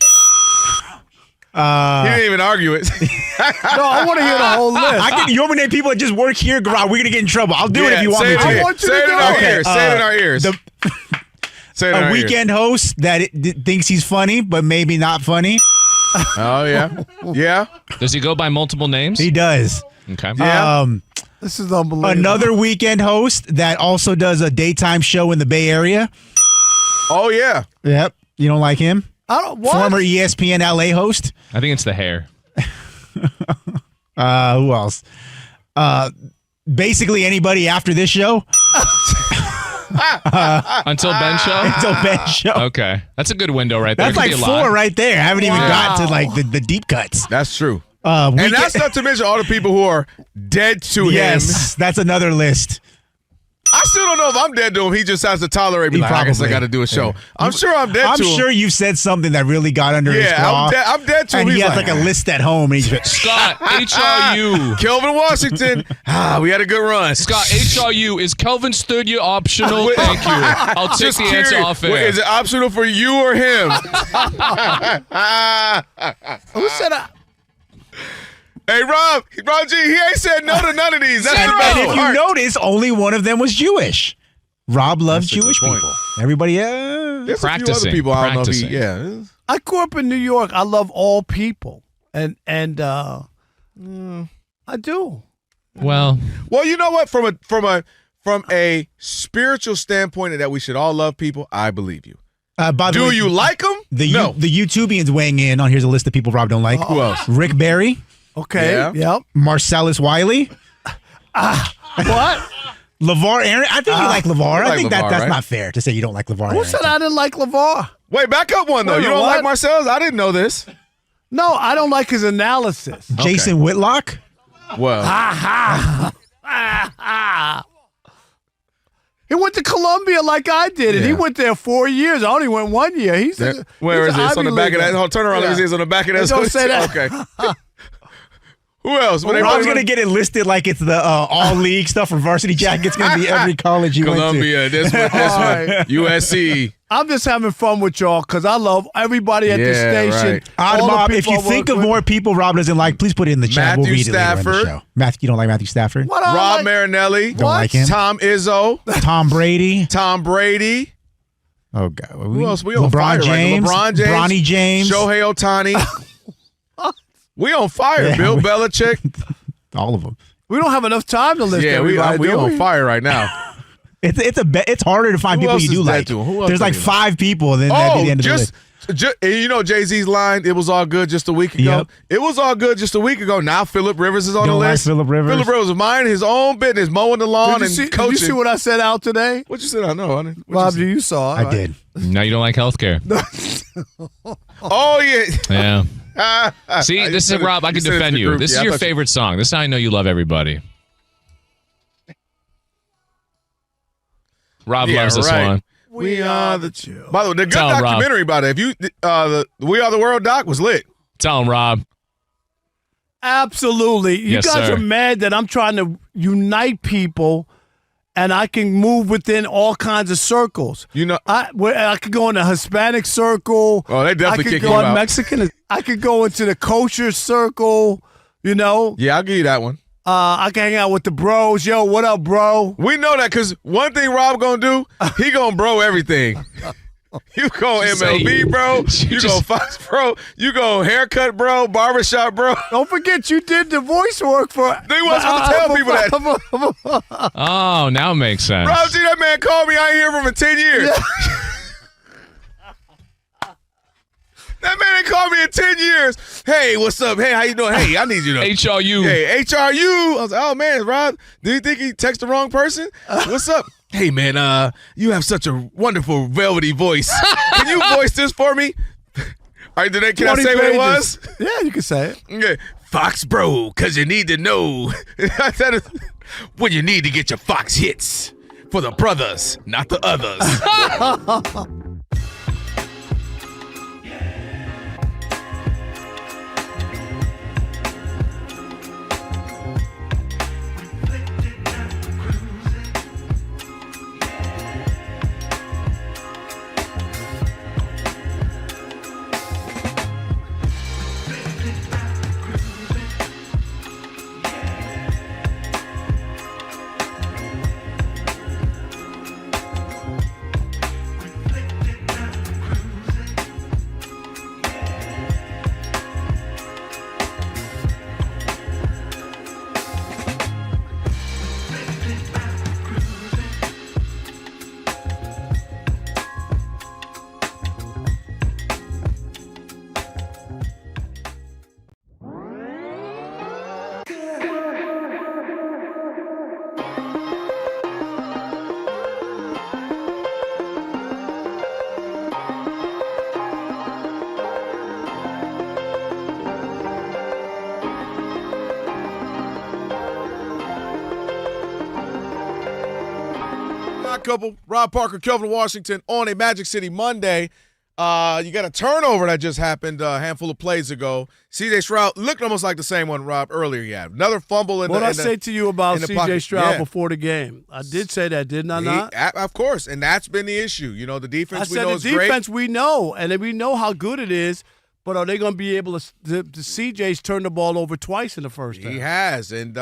He didn't even argue it. No, I want to hear the whole list. You want me to name people that just work here? We're going to get in trouble. I'll do it if you want me to. I want you say to it in do our it. ears. Say it in our ears. Say it in A our weekend host that thinks he's funny, but maybe not funny. Oh, yeah. Yeah. Does he go by multiple names? He does. Okay. Yeah. This is unbelievable. Another weekend host that also does a daytime show in the Bay Area. Oh, yeah. Yep. You don't like him? Former ESPN LA host. I think it's the hair. Who else? Basically anybody after this show. Until Ben show? Until Ben show. Okay. That's a good window right there. That's like 4 right there. I haven't even gotten to like the deep cuts. That's true. And that's not to mention all the people who are dead to him. Yes, that's another list. I still don't know if I'm dead to him. He just has to tolerate me. Like, I guess I got to do a show. Yeah. I'm sure I'm dead to him. I'm sure you've said something that really got under his claw. I'm dead to him. And he has like a list at home. And he's just, Scott, HRU. Kelvin Washington. We had a good run. Scott, HRU. Is Kelvin's third year optional? Thank you. I'll take just the answer off air. Is it optional for you or him? Who said that? Hey, Rob G, he ain't said no to none of these. That's and if you notice, only one of them was Jewish. Rob loves Jewish people. Everybody There's practicing. a few other people I don't Practicing. know if I grew up in New York. I love all people. And I do. Well, you know what? From a spiritual standpoint that we should all love people, I believe you. By the way, you like them? No. The YouTubians weighing in on here's a list of people Rob don't like. Who else? Rick Barry. Okay. Yeah. Yep. Marcellus Wiley. What? LeVar Aaron. I think you like LeVar. I think LeVar, that's right? not fair to say you don't like LeVar Who Aaron. said I didn't like LeVar? Wait, back up one, though. Wait a You minute, don't like what? Marcellus? I didn't know this. No, I don't like his analysis. Jason Whitlock. Well. He went to Columbia like I did, and he Yeah. went there 4 years. I only went 1 year. Where is he's it? It's on the Ivy back of Leaguer. that. Turn around. Let me see. It's on the back of that. Don't say that. Okay. Who else? Rob's going to get it listed like it's the all-league stuff for Varsity Jack. It's going to be every college he Columbia, went to. this one, USC. I'm just having fun with y'all because I love everybody at the station. Right. Odd all the Mob, if people you I think work of with. more people Rob doesn't like, please put it in the chat. Matthew We'll read it later in Stafford. the show. You don't like Matthew Stafford? What I Rob like? Marinelli. Don't like him? Tom Izzo. Tom Brady. Tom Brady. Oh, God. Who else? We on LeBron fire James. right now. LeBron James. Bronny James. Shohei Ohtani. We on fire. Yeah, Bill Belichick. All of them. We don't have enough time to list Yeah, everybody. we do on we? fire right now. It's harder to find Who people else you is do dead like. to him? Who else There's like do you like? 5 people, and then that'd be the end of the list. And you know Jay-Z's line, it was all good just a week ago. Yep. It was all good just a week ago. Now Phillip Rivers is on the Don't like list. Phillip Rivers. Phillip Rivers is minding his own business, mowing the lawn and Did coaching. you see what I said out today? What you said? I know, honey. Rob, you saw. I did. Now you don't like healthcare. Oh, yeah. Yeah. See, this is Rob. I can defend you. This is your favorite song. This is how I know you love everybody. Rob loves this one. We are the chill. By the way, the good Tell him, Rob. documentary about it. If you, the We Are the World doc was lit. Tell him, Rob. Absolutely. You Yes, guys sir. are mad that I'm trying to unite people and I can move within all kinds of circles. You know, I could go in the Hispanic circle. Oh, they definitely I could kick go you in out. Mexican. I could go into the kosher circle, you know. Yeah, I'll give you that one. I can hang out with the bros. Yo, what up, bro? We know that because one thing Rob gonna do, he gonna bro everything. You go MLB, bro. You go Fox, bro. You go haircut, bro. Barbershop, bro. Don't forget you did the voice work for. They wasn't supposed to tell people that. Oh, now it makes sense. Rob, see that man called me. I ain't hear from him in 10 years. That man ain't called me in 10 years. Hey, what's up? Hey, how you doing? Hey, I need you to. HRU. Hey, HRU. I was like, oh, man, Rob, do you think he texted the wrong person? What's up? Hey, man, you have such a wonderful velvety voice. Can you voice this for me? All right, can I say what it was? Yeah, you can say it. Okay. Fox Bro, because you need to know when you need to get your Fox hits for the brothers, not the others. Couple, Rob Parker, Kelvin Washington on a Magic City Monday. You got a turnover that just happened a handful of plays ago. C.J. Stroud looked almost like the same one Rob earlier he had. Another fumble in what the I say to you about in the C.J. pocket. Stroud before the game? I did say that, didn't I not? Of course, and that's been the issue. You know, the defense we know is the defense we know, and we know how good it is, but are they going to be able to the C.J.'s turn the ball over twice in the first half? He has, and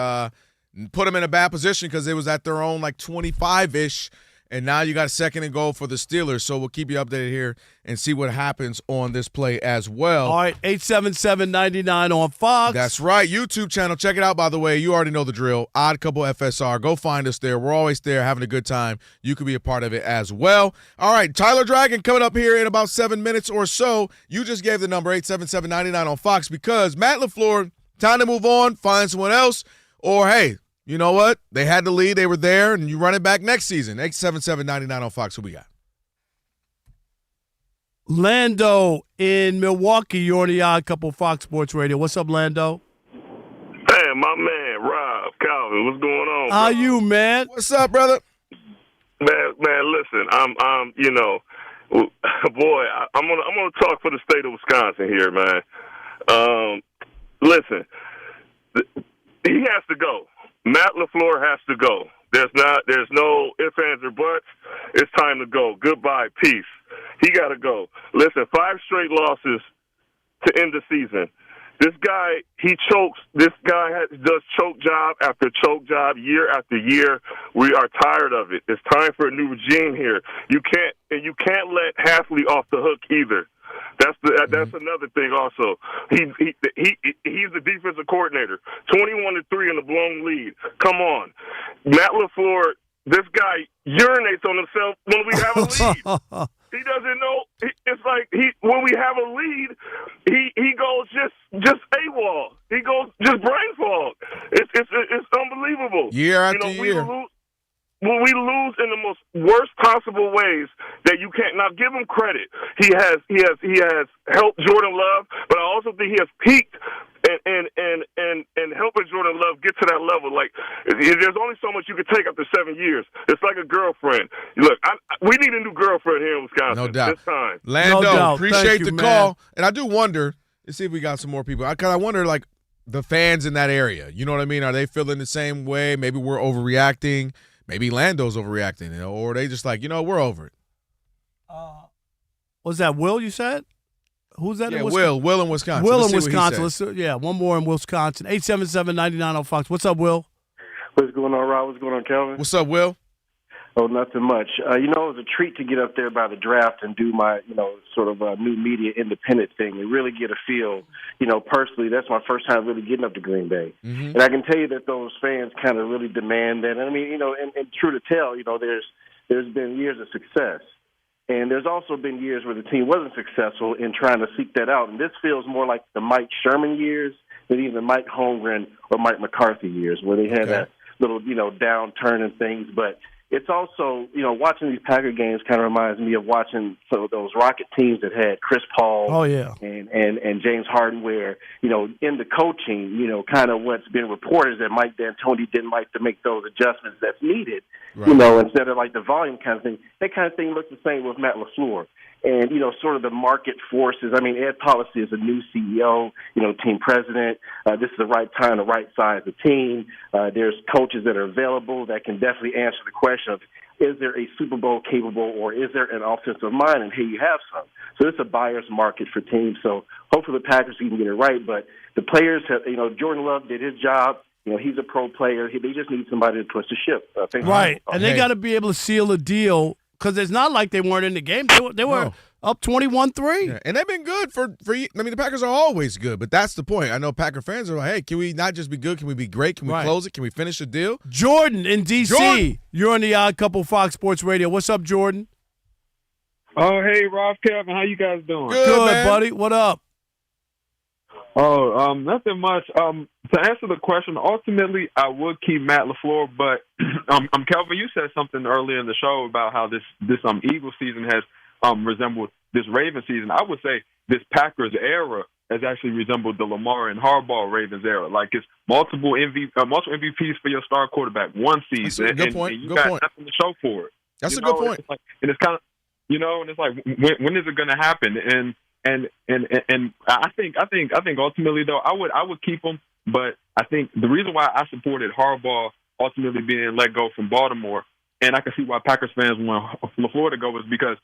put them in a bad position because it was at their own like 25-ish. And now you got a second and goal for the Steelers. So we'll keep you updated here and see what happens on this play as well. All right, 877-99 on Fox. That's right. YouTube channel. Check it out, by the way. You already know the drill. Odd Couple FSR. Go find us there. We're always there having a good time. You can be a part of it as well. All right, Tyler Dragon coming up here in about 7 minutes or so. You just gave the number 877-99 on Fox because Matt LaFleur, time to move on, find someone else, or hey, you know what? They had the lead. They were there, and you run it back next season. 877-99 on Fox. Who we got? Lando in Milwaukee. You're on the Odd Couple Fox Sports Radio. What's up, Lando? Hey, my man, Rob, Calvin. What's going on? How you, man? What's up, brother? Man, listen. I'm you know, boy, I'm gonna talk for the state of Wisconsin here, man. Listen, he has to go. Matt LaFleur has to go. There's no ifs, ands, or buts. It's time to go. Goodbye. Peace. He got to go. Listen, 5 straight losses to end the season. This guy, he chokes. This guy does choke job after choke job, year after year. We are tired of it. It's time for a new regime here. You can't let Hafley off the hook either. That's another thing. Also, he's the defensive coordinator. 21-3 in the blown lead. Come on, Matt LaFleur. This guy urinates on himself when we have a lead. He doesn't know. It's like when we have a lead, he goes just AWOL. He goes just brain fog. It's unbelievable. Year after year. We lose in the most worst possible ways that you can't. Now, give him credit. He has helped Jordan Love, but I also think he has peaked and helping Jordan Love get to that level. Like, there's only so much you can take after 7 years. It's like a girlfriend. Look, we need a new girlfriend here in Wisconsin. No doubt. This time. Lando, No doubt. appreciate Thank the you, call. man. And I do wonder, let's see if we got some more people. I wonder, like, the fans in that area. You know what I mean? Are they feeling the same way? Maybe we're overreacting. Maybe Lando's overreacting, or are they just like, we're over it. Was that Will you said? Who's that? Yeah, in Wisconsin? Will in Wisconsin. Will Let's in see what he Wisconsin. says. One more in Wisconsin. 877-99 on Fox. What's up, Will? What's going on, Rob? What's going on, Kelvin? What's up, Will? Oh, nothing much. It was a treat to get up there by the draft and do my, sort of new media independent thing and really get a feel. Personally, that's my first time really getting up to Green Bay. Mm-hmm. And I can tell you that those fans kind of really demand that. And I mean, and true to tell, there's been years of success. And there's also been years where the team wasn't successful in trying to seek that out. And this feels more like the Mike Sherman years than even Mike Holmgren or Mike McCarthy years, where they had that little, downturn and things. But it's also, watching these Packer games kind of reminds me of watching some of those Rocket teams that had Chris Paul and James Harden, where, in the coaching, kind of what's been reported is that Mike D'Antoni didn't like to make those adjustments that's needed, instead of like the volume kind of thing. That kind of thing looks the same with Matt LaFleur. And, sort of the market forces. I mean, Ed Policy is a new CEO, team president. This is the right time to right size the team. There's coaches that are available that can definitely answer the question of, is there a Super Bowl capable or is there an offensive mind? And here you have some. So it's a buyer's market for teams. So hopefully the Packers can get it right. But the players have, Jordan Love did his job. He's a pro player. They just need somebody to push the ship. Right. And they got to be able to seal a deal. Because it's not like they weren't in the game. They were up 21-3. Yeah. And they've been good for I mean, the Packers are always good, but that's the point. I know Packer fans are like, hey, can we not just be good? Can we be great? Can we close it? Can we finish the deal? Jordan in D.C., you're on the Odd Couple Fox Sports Radio. What's up, Jordan? Oh, hey, Rob, Kelvin. How you guys doing? Good, buddy. What up? Oh, nothing much. To answer the question, ultimately, I would keep Matt LaFleur, but Kelvin, you said something earlier in the show about how this Eagles season has resembled this Ravens season. I would say this Packers era has actually resembled the Lamar and Harbaugh Ravens era. Like, it's multiple MVPs for your star quarterback one season, That's a good point. and you got nothing to show for it. That's a good point. It's like, and it's kind of, and it's like, when is it going to happen? And I think ultimately though I would keep him, but I think the reason why I supported Harbaugh ultimately being let go from Baltimore, and I can see why Packers fans want LaFleur to go, is because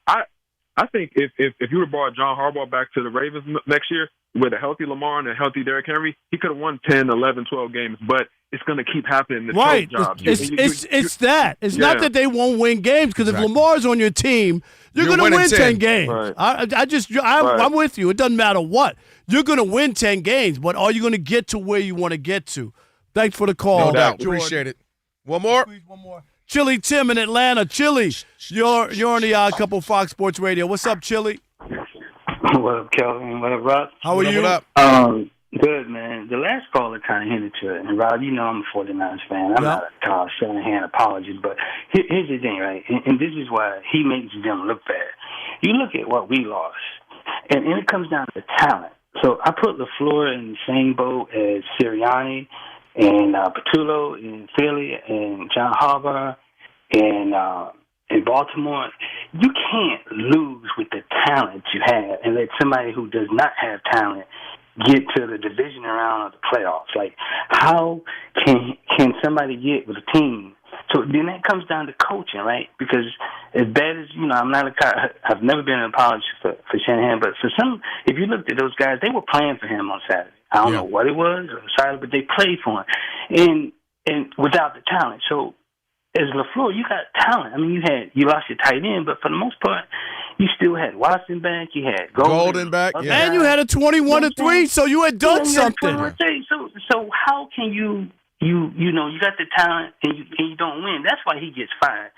I think if you would have brought John Harbaugh back to the Ravens next year with a healthy Lamar and a healthy Derrick Henry, he could have won 10, 11, 12 games, but it's going to keep happening. This right. job. It's that. It's not that they won't win games, because if Lamar's on your team, you're going to win 10 games. Right. I'm with you. It doesn't matter what. You're going to win 10 games, but are you going to get to where you want to get to? Thanks for the call. No doubt. Jordan. Appreciate it. One more. Chili Tim in Atlanta. Chili, you're on the Odd Couple Fox Sports Radio. What's up, Chili? What up, Kelvin? What up, Rob? How are you? What up? Good, man. The last caller kind of hinted to it. And, Rob, I'm a 49ers fan. I'm not a Kyle Shanahan apologist. But here's the thing, right? And this is why he makes them look bad. You look at what we lost, and it comes down to talent. So I put LaFleur in the same boat as Sirianni and Patullo in Philly and John Harbaugh in Baltimore. You can't lose with the talent you have and let somebody who does not have talent get to the division round of the playoffs. Like, how can somebody get with a team? So then that comes down to coaching, right? Because as bad as, I've never been an apologist for Shanahan, but for some, if you looked at those guys, they were playing for him on Saturday. I don't know what it was, but they played for him, and without the talent. So as LaFleur, you got talent. I mean, you lost your tight end, but for the most part, you still had Watson back, you had Golden back, and you had a 21-3, so you had done something. So how can you got the talent and you don't win? That's why he gets fired.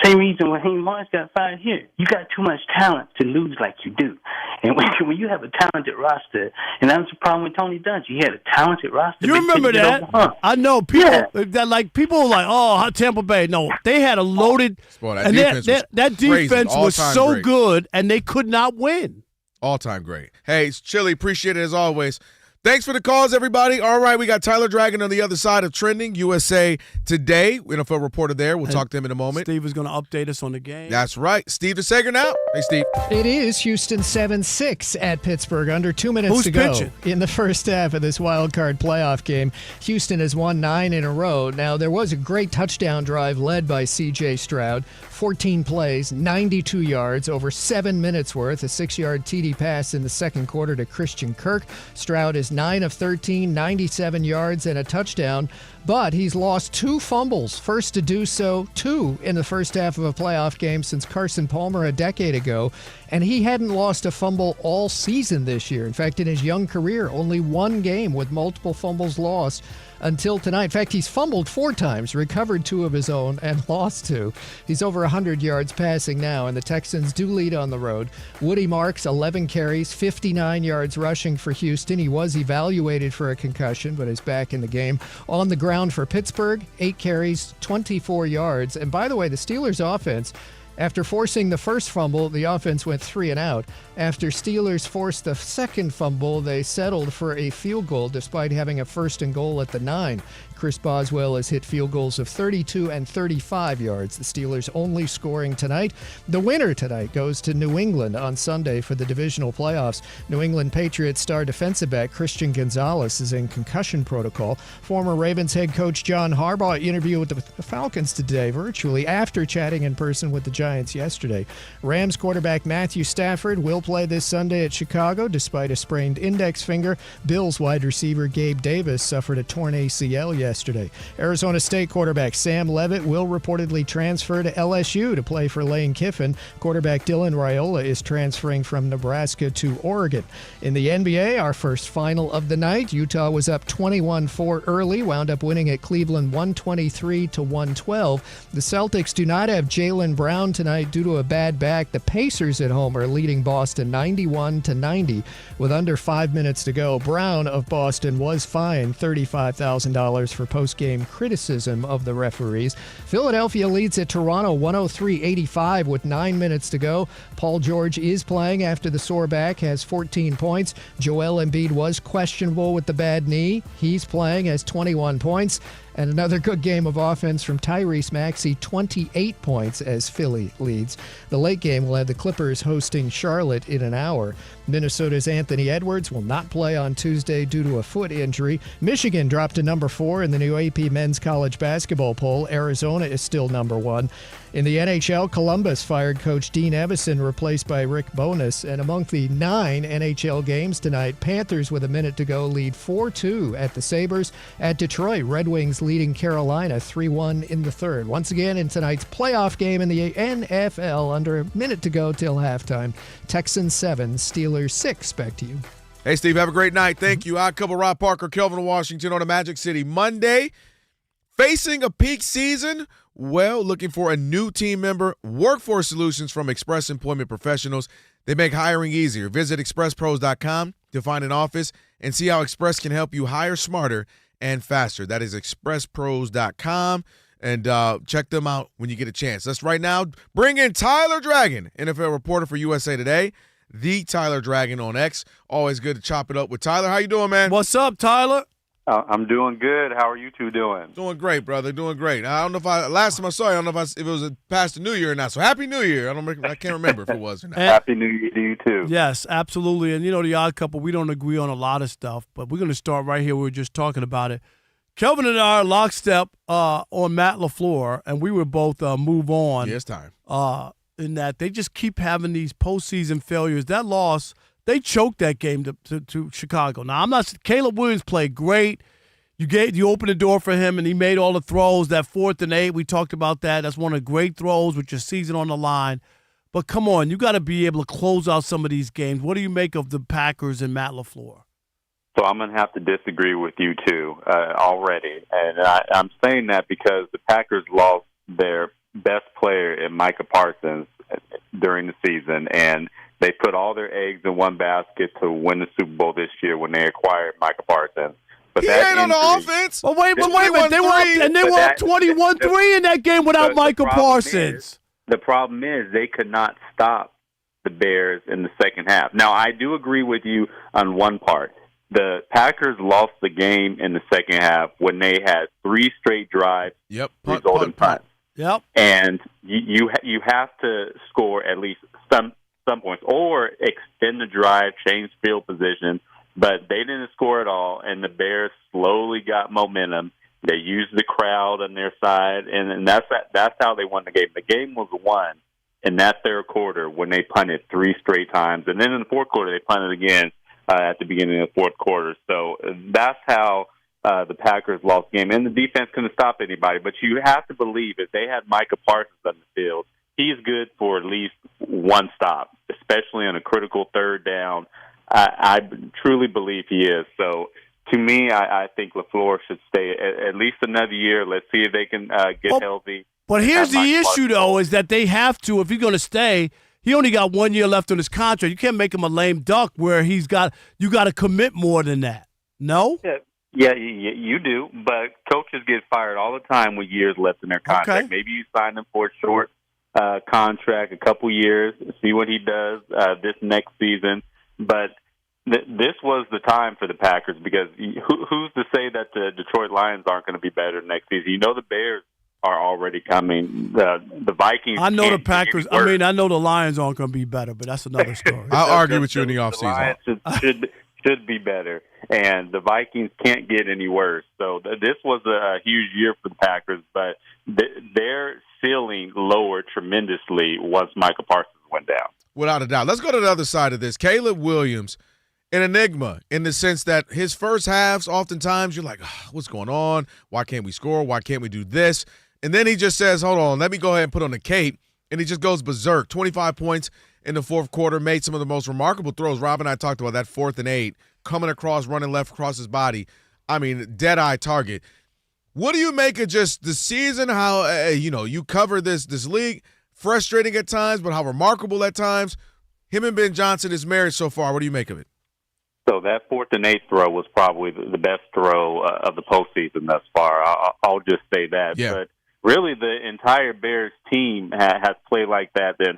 Same reason Raheem Morris got fired here. You got too much talent to lose like you do. And when you have a talented roster, and that was the problem with Tony Dungy. He had a talented roster. You remember that? I know people that people were like, "Oh, Tampa Bay." No, they had a loaded. Boy, and that defense was so great. good, and they could not win. All-time great. Hey, it's Chili. Appreciate it as always. Thanks for the calls, everybody. All right, we got Tyler Dragon on the other side of Trending USA Today. NFL reporter there. We'll talk to him in a moment. Steve is going to update us on the game. That's right. Steve the Sager now. Hey, Steve. It is Houston 7-6 at Pittsburgh. Under 2 minutes to go in the first half of this wild card playoff game. Houston has won 9 in a row. Now, there was a great touchdown drive led by C.J. Stroud. 14 plays, 92 yards, over 7 minutes worth. A 6-yard TD pass in the second quarter to Christian Kirk. Stroud is 9 of 13, 97 yards and a touchdown, but he's lost 2 fumbles. First to do so, 2 in the first half of a playoff game since Carson Palmer a decade ago, and he hadn't lost a fumble all season this year. In fact, in his young career, only 1 game with multiple fumbles lost until tonight. In fact, he's fumbled 4 times, recovered 2 of his own, and lost 2. He's over 100 yards passing now, and the Texans do lead on the road. Woody Marks, 11 carries, 59 yards rushing for Houston. He was evaluated for a concussion, but is back in the game. On the ground for Pittsburgh, 8 carries, 24 yards. And by the way, the Steelers' offense, after forcing the first fumble, the offense went 3 and out. After Steelers forced the second fumble, they settled for a field goal despite having a 1st and goal at the 9. Chris Boswell has hit field goals of 32 and 35 yards. The Steelers only scoring tonight. The winner tonight goes to New England on Sunday for the divisional playoffs. New England Patriots star defensive back Christian Gonzalez is in concussion protocol. Former Ravens head coach John Harbaugh interviewed with the Falcons today virtually after chatting in person with the Giants yesterday. Rams quarterback Matthew Stafford will play this Sunday at Chicago despite a sprained index finger. Bills wide receiver Gabe Davis suffered a torn ACL yesterday. Arizona State quarterback Sam Leavitt will reportedly transfer to LSU to play for Lane Kiffin. Quarterback Dylan Raiola is transferring from Nebraska to Oregon. In the NBA, our first final of the night, Utah was up 21-4 early, wound up winning at Cleveland 123-112. The Celtics do not have Jaylen Brown tonight due to a bad back. The Pacers at home are leading Boston 91-90 with under 5 minutes to go. Brown of Boston was fined $35,000 for post-game criticism of the referees. Philadelphia leads at Toronto 103-85 with 9 minutes to go. Paul George is playing after the sore back, has 14 points. Joel Embiid was questionable with the bad knee. He's playing, has 21 points. And another good game of offense from Tyrese Maxey, 28 points as Philly leads. The late game will have the Clippers hosting Charlotte in an hour. Minnesota's Anthony Edwards will not play on Tuesday due to a foot injury. Michigan dropped to number 4 in the new AP men's college basketball poll. Arizona is still number 1. In the NHL, Columbus fired coach Dean Evison, replaced by Rick Bowness. And among the 9 NHL games tonight, Panthers with a minute to go lead 4-2 at the Sabres. At Detroit, Red Wings leading Carolina 3-1 in the third. Once again, in tonight's playoff game in the NFL, under a minute to go till halftime, Texans 7, Steelers 6. Back to you. Hey, Steve, have a great night. Thank you. I couple Rob Parker, Kelvin, Washington on a Magic City Monday. Facing a peak season? Well, looking for a new team member? Workforce Solutions from Express Employment Professionals. They make hiring easier. Visit expresspros.com to find an office and see how Express can help you hire smarter and faster. That is expresspros.com, and check them out when you get a chance. Let's right now bring in Tyler Dragon, NFL reporter for USA Today, the Tyler Dragon on X. Always good to chop it up with Tyler. How you doing, man? What's up, Tyler? I'm doing good. How are you two doing? Doing great, brother. Doing great. I don't know if last time I saw you, I don't know if it was past the New Year or not. So Happy New Year. I can't remember if it was or not. Happy New Year to you too. Yes, absolutely. And the Odd Couple, we don't agree on a lot of stuff, but we're going to start right here. We were just talking about it. Kelvin and I are lockstep on Matt LaFleur, and we would both move on. Yeah, it's time. In that they just keep having these postseason failures. That loss, they choked that game to Chicago. Now, Caleb Williams played great. You opened the door for him, and he made all the throws. That 4th and 8, we talked about that. That's one of the great throws with your season on the line. But come on, you got to be able to close out some of these games. What do you make of the Packers and Matt LaFleur? So I'm going to have to disagree with you two already, and I'm saying that because the Packers lost their best player in Micah Parsons during the season, and they put all their eggs in one basket to win the Super Bowl this year when they acquired Micah Parsons. But he that ain't on the offense. But wait a minute. They were up 21-3 in that game without Micah Parsons. The problem is they could not stop the Bears in the second half. Now, I do agree with you on one part. The Packers lost the game in the second half when they had 3 straight drives resulting punts. Yep. And you have to score at least some points or extend the drive, change field position. But they didn't score at all, and the Bears slowly got momentum. They used the crowd on their side, and that's how they won the game. The game was won in that third quarter when they punted 3 straight times. And then in the fourth quarter, they punted again at the beginning of the fourth quarter. So that's how the Packers lost the game. And the defense couldn't stop anybody. But you have to believe if they had Micah Parsons on the field, he's good for at least one stop, especially on a critical third down. I truly believe he is. So, to me, I think LaFleur should stay at least another year. Let's see if they can get healthy. But here's the issue, though, is that they have to, if he's going to stay, he only got 1 year left on his contract. You can't make him a lame duck where you got to commit more than that. No? Yeah, you do. But coaches get fired all the time with years left in their contract. Okay. Maybe you sign them for a short contract, a couple years, see what he does this next season. But this was the time for the Packers because who's to say that the Detroit Lions aren't going to be better next season? You know the Bears are already coming. The Vikings. I know the Packers. I mean, I know the Lions aren't going to be better, but that's another story. I'll argue with you in the offseason. The Lions should be better, and the Vikings can't get any worse. So this was a huge year for the Packers, but their ceiling lowered tremendously once Micah Parsons went down. Without a doubt. Let's go to the other side of this. Caleb Williams, an enigma in the sense that his first halves, oftentimes you're like, what's going on? Why can't we score? Why can't we do this? And then he just says, hold on, let me go ahead and put on a cape. And he just goes berserk. 25 points in the fourth quarter, made some of the most remarkable throws. Rob and I talked about that 4th and 8, coming across, running left across his body. I mean, dead-eye target. What do you make of just the season, how, you cover this league, frustrating at times, but how remarkable at times? Him and Ben Johnson is married so far. What do you make of it? So that 4th and 8 throw was probably the best throw of the postseason thus far. I'll just say that. Yeah. But really, the entire Bears team has played like that the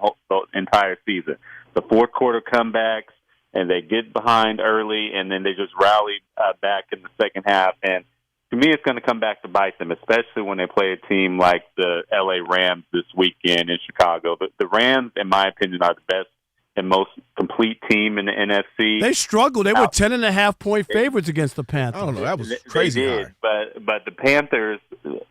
entire season. The fourth quarter comebacks, and they get behind early, and then they just rally back in the second half. And to me, it's going to come back to bite them, especially when they play a team like the L.A. Rams this weekend in Chicago. The Rams, in my opinion, are the best and most complete team in the NFC. They struggled. They were 10.5-point favorites against the Panthers. I don't know. That was crazy. They did, but the Panthers,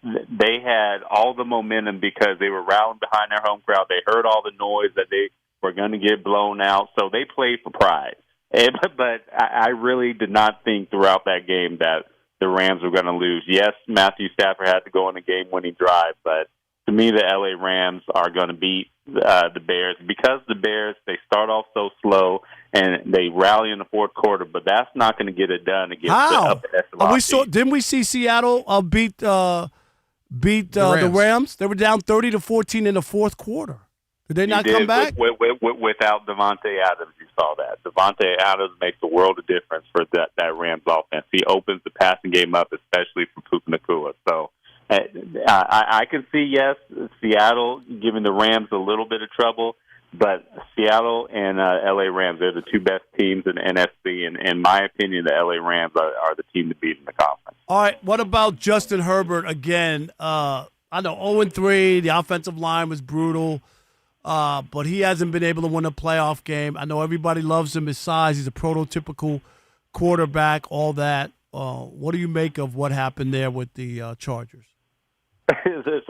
they had all the momentum because they were rallying behind their home crowd. They heard all the noise that they were going to get blown out, so they played for pride. But I really did not think throughout that game that the Rams were going to lose. Yes, Matthew Stafford had to go on a game-winning drive, but to me, the L.A. Rams are going to beat the Bears because the Bears, they start off so slow and they rally in the fourth quarter, but that's not going to get it done against the upper echelon team. Didn't we see Seattle beat the Rams? They were down 30-14 in the fourth quarter. Did they not come back? Without Devontae Adams, you saw that. Devontae Adams makes a world of difference for that Rams offense. He opens the passing game up, especially for Puka Nacua. So I can see, yes, Seattle giving the Rams a little bit of trouble, but Seattle and L.A. Rams, they're the two best teams in the NFC, and in my opinion, the L.A. Rams are the team to beat in the conference. All right, what about Justin Herbert again? I know 0-3, the offensive line was brutal, but he hasn't been able to win a playoff game. I know everybody loves him, his size. He's a prototypical quarterback, all that. What do you make of what happened there with the Chargers?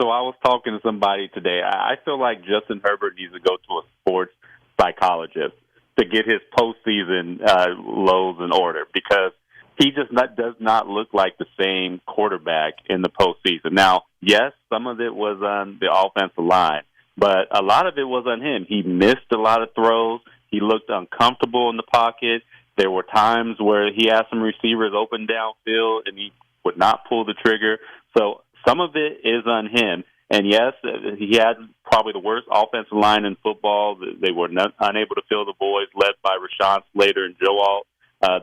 So I was talking to somebody today. I feel like Justin Herbert needs to go to a sports psychologist to get his postseason lows in order because he just does not look like the same quarterback in the postseason. Now, yes, some of it was on the offensive line, but a lot of it was on him. He missed a lot of throws. He looked uncomfortable in the pocket. There were times where he had some receivers open downfield and he would not pull the trigger. So some of it is on him. And yes, he had probably the worst offensive line in football. They were unable to fill the voids, led by Rashawn Slater and Joe Alt,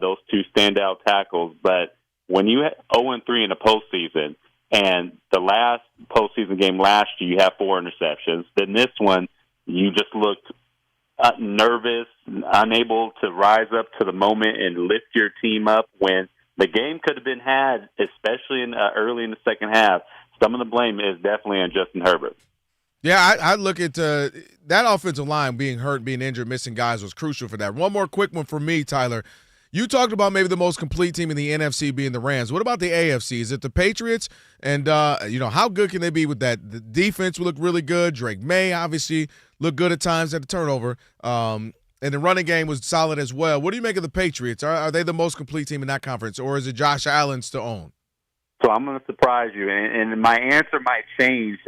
those two standout tackles. But when you 0-3 in the postseason, and the last postseason game last year, you have 4 interceptions. Then this one, you just looked nervous, unable to rise up to the moment and lift your team up when the game could have been had, especially early in the second half. Some of the blame is definitely on Justin Herbert. Yeah, I look at that offensive line being hurt, being injured, missing guys was crucial for that. One more quick one for me, Tyler. You talked about maybe the most complete team in the NFC being the Rams. What about the AFC? Is it the Patriots? And, how good can they be with that? The defense will look really good. Drake May, obviously, looked good at times at the turnover. And the running game was solid as well. What do you make of the Patriots? Are they the most complete team in that conference, or is it Josh Allen's to own? So I'm going to surprise you, and my answer might change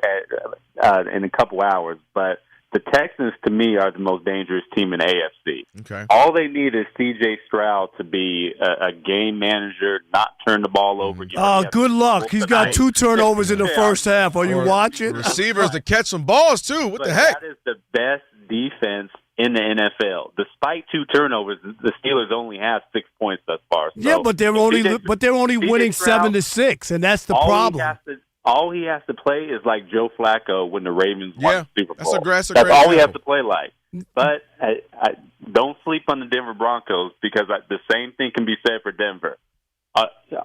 in a couple hours, but the Texans, to me, are the most dangerous team in the AFC. Okay. All they need is C.J. Stroud to be a game manager, not turn the ball over. Good luck. He's got 2 turnovers in the first half. Are you watching? Receivers to catch some balls, too. What the heck? That is the best defense in the NFL. Despite 2 turnovers, the Steelers only have 6 points thus far. So yeah, but they're only winning 7-6, and that's the problem. All he has to play is like Joe Flacco when the Ravens won the Super Bowl. That's all he has to play like. But I don't sleep on the Denver Broncos because the same thing can be said for Denver.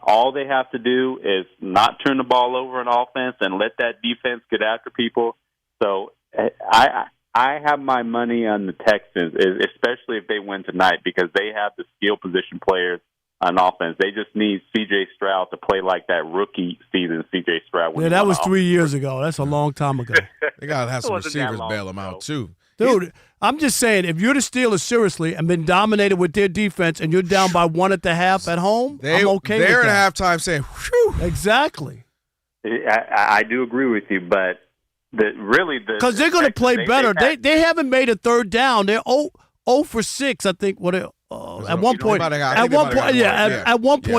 All they have to do is not turn the ball over on offense and let that defense get after people. So I have my money on the Texans, especially if they win tonight, because they have the skill position players on offense. They just need C.J. Stroud to play like that rookie season C.J. Stroud. Yeah, that was 3 years ago. That's a long time ago. They got to have some receivers bail them out, too. Dude, I'm just saying, if you're the Steelers, seriously, and been dominated with their defense, and you're down by 1 at the half at home, I'm okay with that. They're at halftime saying, whew. Exactly. I do agree with you, but because they're going to play better. They haven't made a third down. They're 0 for 6, I think. At one point,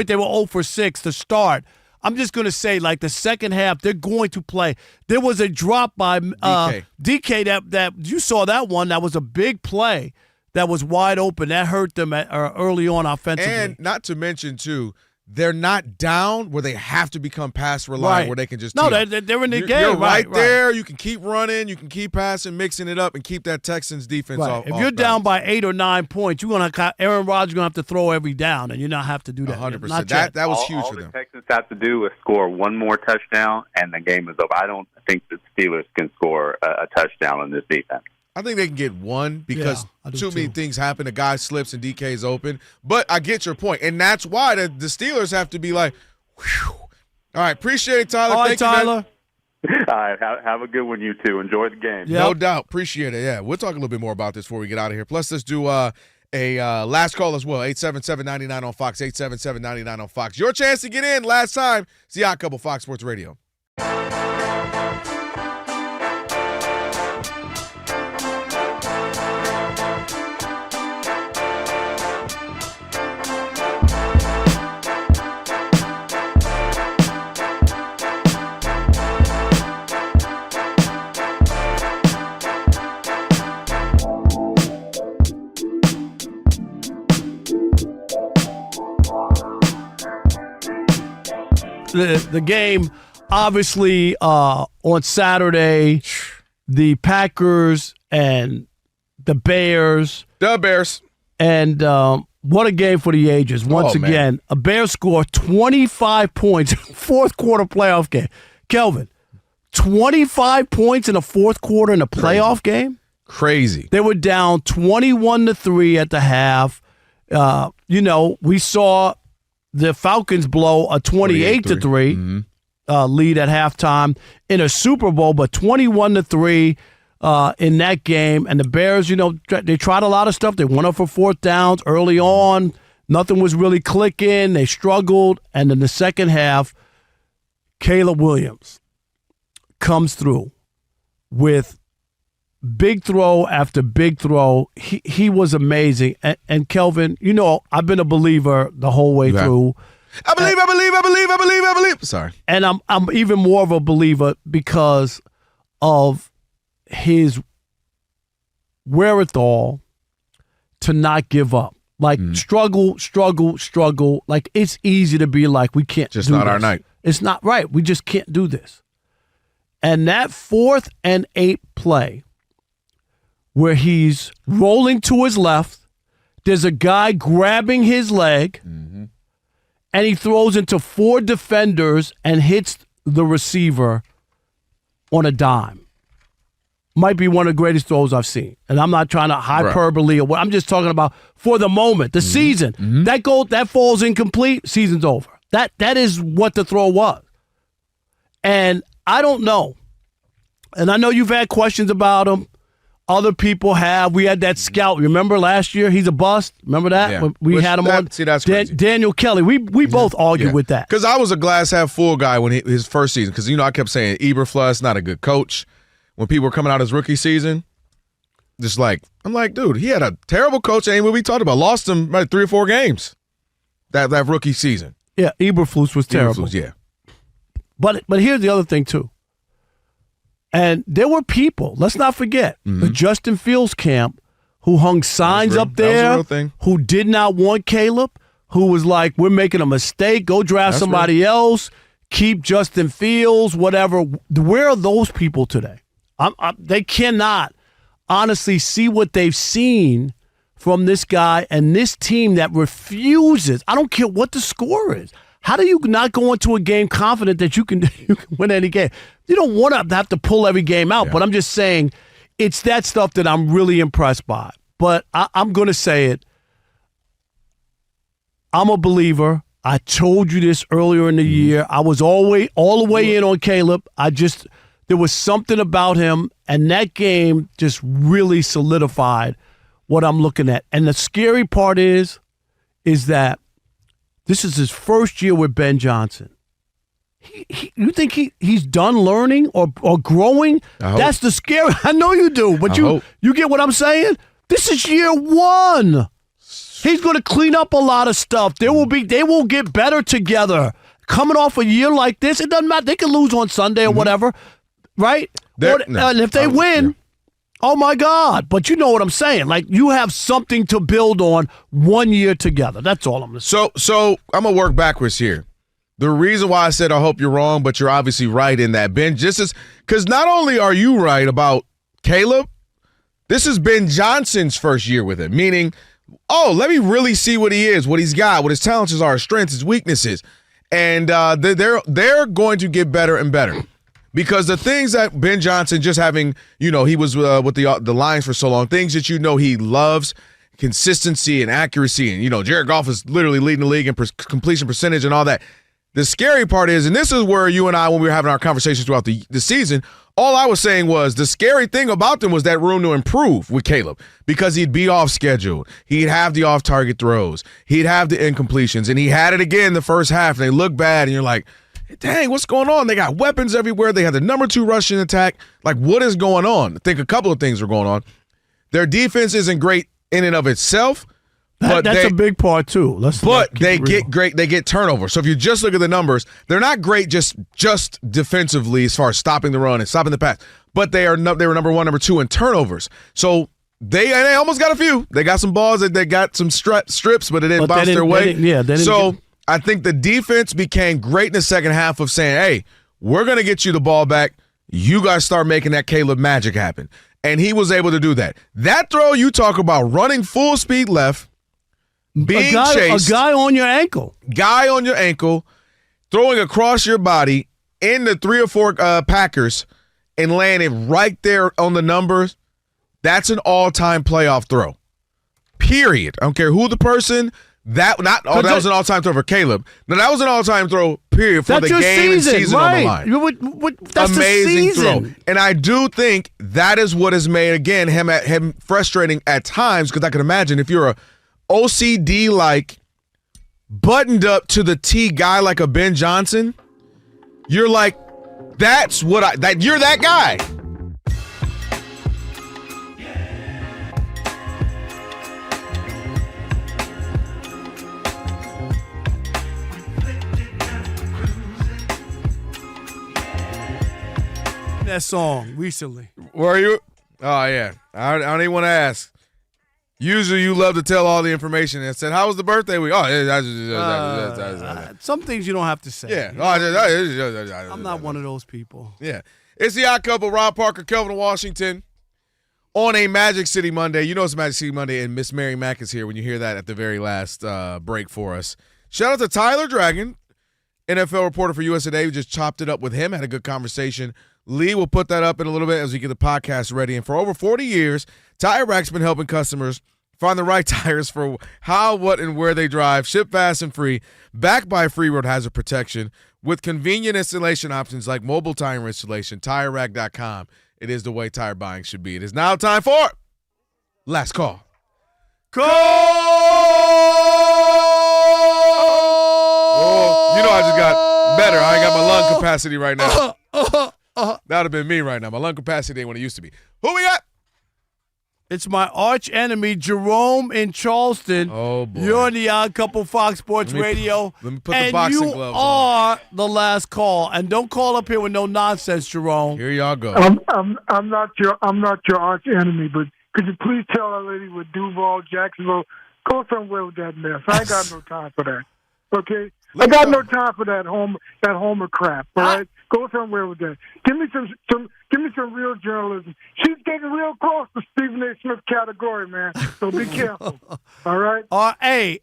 they were 0 for 6 to start. I'm just going to say, like, the second half, they're going to play. There was a drop by DK that you saw that one. That was a big play that was wide open. That hurt them early on offensively. And not to mention, too, they're not down where they have to become pass reliant, where they can just they're in the game. You're right there. You can keep running. You can keep passing, mixing it up, and keep that Texans defense off. If you're down by 8 or 9 points, Aaron Rodgers going to have to throw every down, and you not have to do that. 100%. That was huge for them. All the Texans have to do is score one more touchdown, and the game is over. I don't think the Steelers can score a touchdown on this defense. I think they can get one because too many things happen. The guy slips and DK's open. But I get your point. And that's why the Steelers have to be like, whew. All right, appreciate it, Tyler. All right, Tyler. All right, have a good one, you two. Enjoy the game. Yep. No doubt. Appreciate it. Yeah, we'll talk a little bit more about this before we get out of here. Plus, let's do a last call as well, 877-99 on Fox, 877-99 on Fox. Your chance to get in last time. It's the Odd Couple, Fox Sports Radio. The game, obviously, on Saturday, the Packers and the Bears. And what a game for the ages. Once again, a Bears score 25 points in a fourth quarter playoff game. Kelvin, 25 points in a fourth quarter in a playoff game? Crazy. They were down 21-3 at the half. We saw the Falcons blow a 28-3 lead at halftime in a Super Bowl, but 21-3 in that game. And the Bears, they tried a lot of stuff. They went up for fourth downs early on. Nothing was really clicking. They struggled. And in the second half, Caleb Williams comes through with big throw after big throw. He was amazing. And Kelvin, I've been a believer the whole way through. I believe. Sorry. And I'm even more of a believer because of his wherewithal to not give up. Like struggle. Like it's easy to be like, we can't just do not this. our night. It's not right. We just can't do this. And that 4th and 8 play where he's rolling to his left, there's a guy grabbing his leg, and he throws into 4 defenders and hits the receiver on a dime. Might be one of the greatest throws I've seen. And I'm not trying to hyperbole or what. I'm just talking about for the moment, the season. That falls incomplete, season's over. That is what the throw was. And I don't know. And I know you've had questions about him. Other people have. We had that scout. Remember last year? He's a bust. Remember that? Yeah. We had him on. See, that's crazy. Daniel Kelly. We both argued with that. Because I was a glass half full guy when his first season. Because, I kept saying Eberflus, not a good coach. When people were coming out his rookie season, I'm like, dude, he had a terrible coach. Ain't what we talked about. Lost him like 3 or 4 games that rookie season. Yeah, Eberflus was terrible. Eberflus, yeah. But here's the other thing, too. And there were people, let's not forget, the Justin Fields camp who hung signs up there, that was a real thing. Who did not want Caleb, who was like, we're making a mistake, go draft somebody else, keep Justin Fields, whatever. Where are those people today? They cannot honestly see what they've seen from this guy and this team that refuses. I don't care what the score is. How do you not go into a game confident that you can win any game? You don't want to have to pull every game out, but I'm just saying it's that stuff that I'm really impressed by. But I'm going to say it. I'm a believer. I told you this earlier in the year. I was all the way in on Caleb. There was something about him, and that game just really solidified what I'm looking at. And the scary part is that this is his first year with Ben Johnson. You think he's done learning or growing? That's the scary. I know you do, but you get what I'm saying? This is year 1. He's going to clean up a lot of stuff. They will get better together. Coming off a year like this, it doesn't matter. They can lose on Sunday or whatever, right? And if they win, oh my God. But you know what I'm saying. Like, you have something to build on 1 year together. That's all I'm going to say. So I'm going to work backwards here. The reason why I said I hope you're wrong, but you're obviously right in that, Ben, because not only are you right about Caleb, this has been Johnson's first year with him, meaning, let me really see what he is, what he's got, what his talents are, his strengths, his weaknesses. And they're going to get better and better. Because the things that Ben Johnson, just having, he was with the Lions for so long, things that he loves, consistency and accuracy. And, Jared Goff is literally leading the league in completion percentage and all that. The scary part is, and this is where you and I, when we were having our conversations throughout the season, all I was saying was the scary thing about them was that room to improve with Caleb because he'd be off schedule. He'd have the off-target throws. He'd have the incompletions. And he had it again the first half, and they look bad, and you're like, dang, what's going on? They got weapons everywhere. They have the number 2 rushing attack. Like, what is going on? I think a couple of things are going on. Their defense isn't great in and of itself. That's a big part too. They get great. They get turnovers. So if you just look at the numbers, they're not great just defensively as far as stopping the run and stopping the pass. But they were number 1, number 2 in turnovers. So they almost got a few. They got some balls. They got some strips, but it didn't bounce their way. I think the defense became great in the second half of saying, "Hey, we're going to get you the ball back. You guys start making that Caleb magic happen." And he was able to do that. That throw you talk about running full speed left. Being chased. A guy on your ankle. Throwing across your body in the 3 or 4 Packers and landing right there on the numbers. That's an all-time playoff throw. Period. I don't care who the person. That was an all-time throw for Caleb. No, that was an all-time throw, period, for the game and season right. on the line. That's amazing the season. throw. And I do think that is what has made, again, him frustrating at times, because I can imagine if you're a OCD, like, buttoned up to the T guy like a Ben Johnson, you're like, you're that guy. that song recently. Were you? Oh, yeah. I don't even want to ask. Usually you love to tell all the information and said, how was the birthday week? Some things you don't have to say. Yeah. I'm not one of those people. Yeah. It's the Odd Couple, Rob Parker, Kelvin Washington, on a Magic City Monday. You know it's Magic City Monday, and Miss Mary Mack is here when you hear that at the very last break for us. Shout out to Tyler Dragon, NFL reporter for USA Today. We just chopped it up with him, had a good conversation. Lee will put that up in a little bit as we get the podcast ready. And for over 40 years, Tire Rack's been helping customers find the right tires for how, what, and where they drive. Ship fast and free, backed by free road hazard protection with convenient installation options like mobile tire installation. TireRack.com. It is the way tire buying should be. It is now time for Last Call. Call! Oh, you know I just got better. I ain't got my lung capacity right now. That would have been me right now. My lung capacity ain't what it used to be. Who we got? It's my arch enemy, Jerome in Charleston. Oh, boy. You're on the Odd Couple Fox Sports Radio. Let me put the boxing gloves on. And you are the last call. And don't call up here with no nonsense, Jerome. Here y'all go. I'm not your arch enemy, but could you please tell that lady with Duval, Jacksonville, go somewhere with that mess. I ain't got no time for that. Okay? I got no time for that Homer crap. All right? Go somewhere with that. Give me some real journalism. She's getting real close to Stephen A. Smith category, man. So be careful. All right? Hey,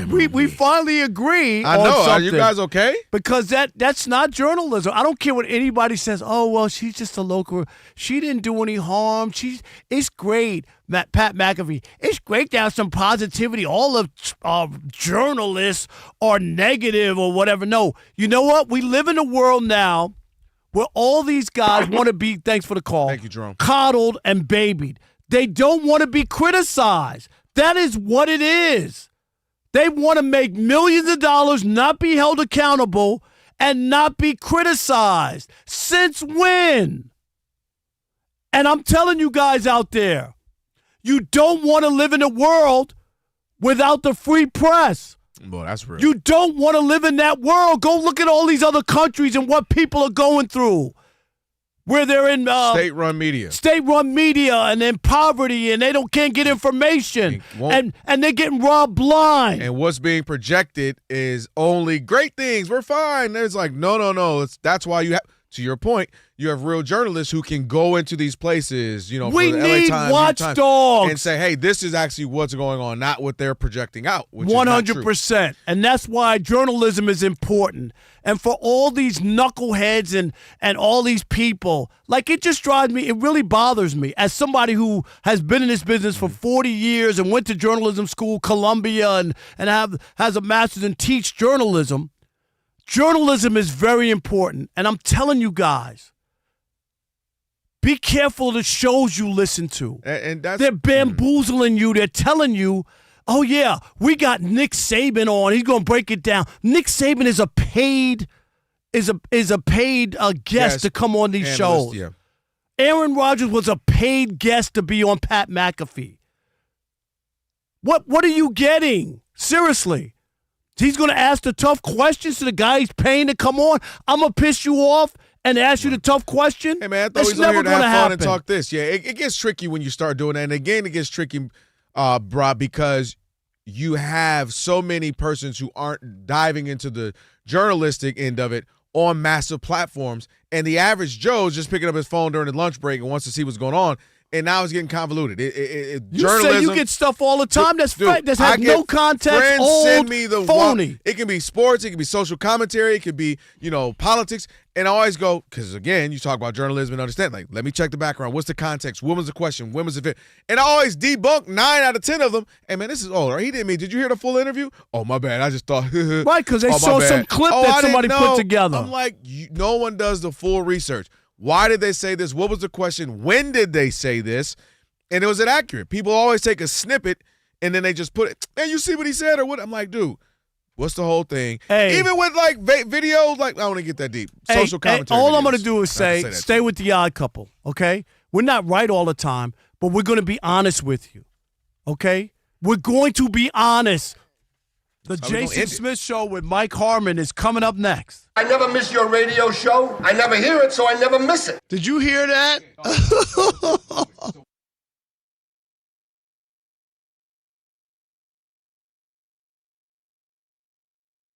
we finally agree. I know. On something. Are you guys okay? Because that's not journalism. I don't care what anybody says. Oh, well, she's just a local. She didn't do any harm. It's great. Pat McAfee. It's great to have some positivity. All of journalists are negative or whatever. No. You know what? We live in a world now where all these guys want to be, thanks for the call, thank you, Jerome, coddled and babied. They don't want to be criticized. That is what it is. They want to make millions of dollars, not be held accountable, and not be criticized. Since when? And I'm telling you guys out there, you don't want to live in a world without the free press. Boy, that's real. You don't want to live in that world. Go look at all these other countries and what people are going through, where they're in state-run media, and in poverty, and they can't get information, and they're getting robbed blind. And what's being projected is only great things. We're fine. There's like no. That's why you have. To your point, you have real journalists who can go into these places, you know, we for the need LA Times, watchdogs and say, hey, this is actually what's going on, not what they're projecting out. 100%. And that's why journalism is important. And for all these knuckleheads and all these people, like, it just drives me, it really bothers me as somebody who has been in this business for 40 years and went to journalism school, Columbia, and has a master's and teach journalism. Journalism is very important, and I'm telling you guys, be careful of the shows you listen to. And they're bamboozling you. They're telling you, oh, yeah, we got Nick Saban on. He's going to break it down. Nick Saban is a paid guest to come on these shows. Yeah. Aaron Rodgers was a paid guest to be on Pat McAfee. What are you getting? Seriously. He's going to ask the tough questions to the guy he's paying to come on. I'm going to piss you off and ask you the tough question. Hey, man, I thought he was here to have fun and talk this. Yeah, it gets tricky when you start doing that. And, again, it gets tricky, Rob, because you have so many persons who aren't diving into the journalistic end of it on massive platforms. And the average Joe's just picking up his phone during the lunch break and wants to see what's going on. And now it's getting convoluted. You journalism, say you get stuff all the time that has no context, friends old, send me the phony. It can be sports. It can be social commentary. It could be, politics. And I always go, because, again, you talk about journalism and understand. Like, let me check the background. What's the context? When was the question? When was the fit? And I always debunk 9 out of 10 of them. Hey, man, this is old. Or he didn't mean, did you hear the full interview? Oh, my bad. I just thought. Right, because they saw some clip that somebody put together. I'm like, no one does the full research. Why did they say this? What was the question? When did they say this? And was it accurate? People always take a snippet and then they just put it, man, you see what he said or what? I'm like, dude, what's the whole thing? Hey, even with like videos, like I don't want to get that deep. Social commentary. All I'm going to do is say stay with the Odd Couple, okay? We're not right all the time, but we're going to be honest with you, okay? We're going to be honest. The Jason Smith Show with Mike Harmon is coming up next. I never miss your radio show. I never hear it, so I never miss it. Did you hear that?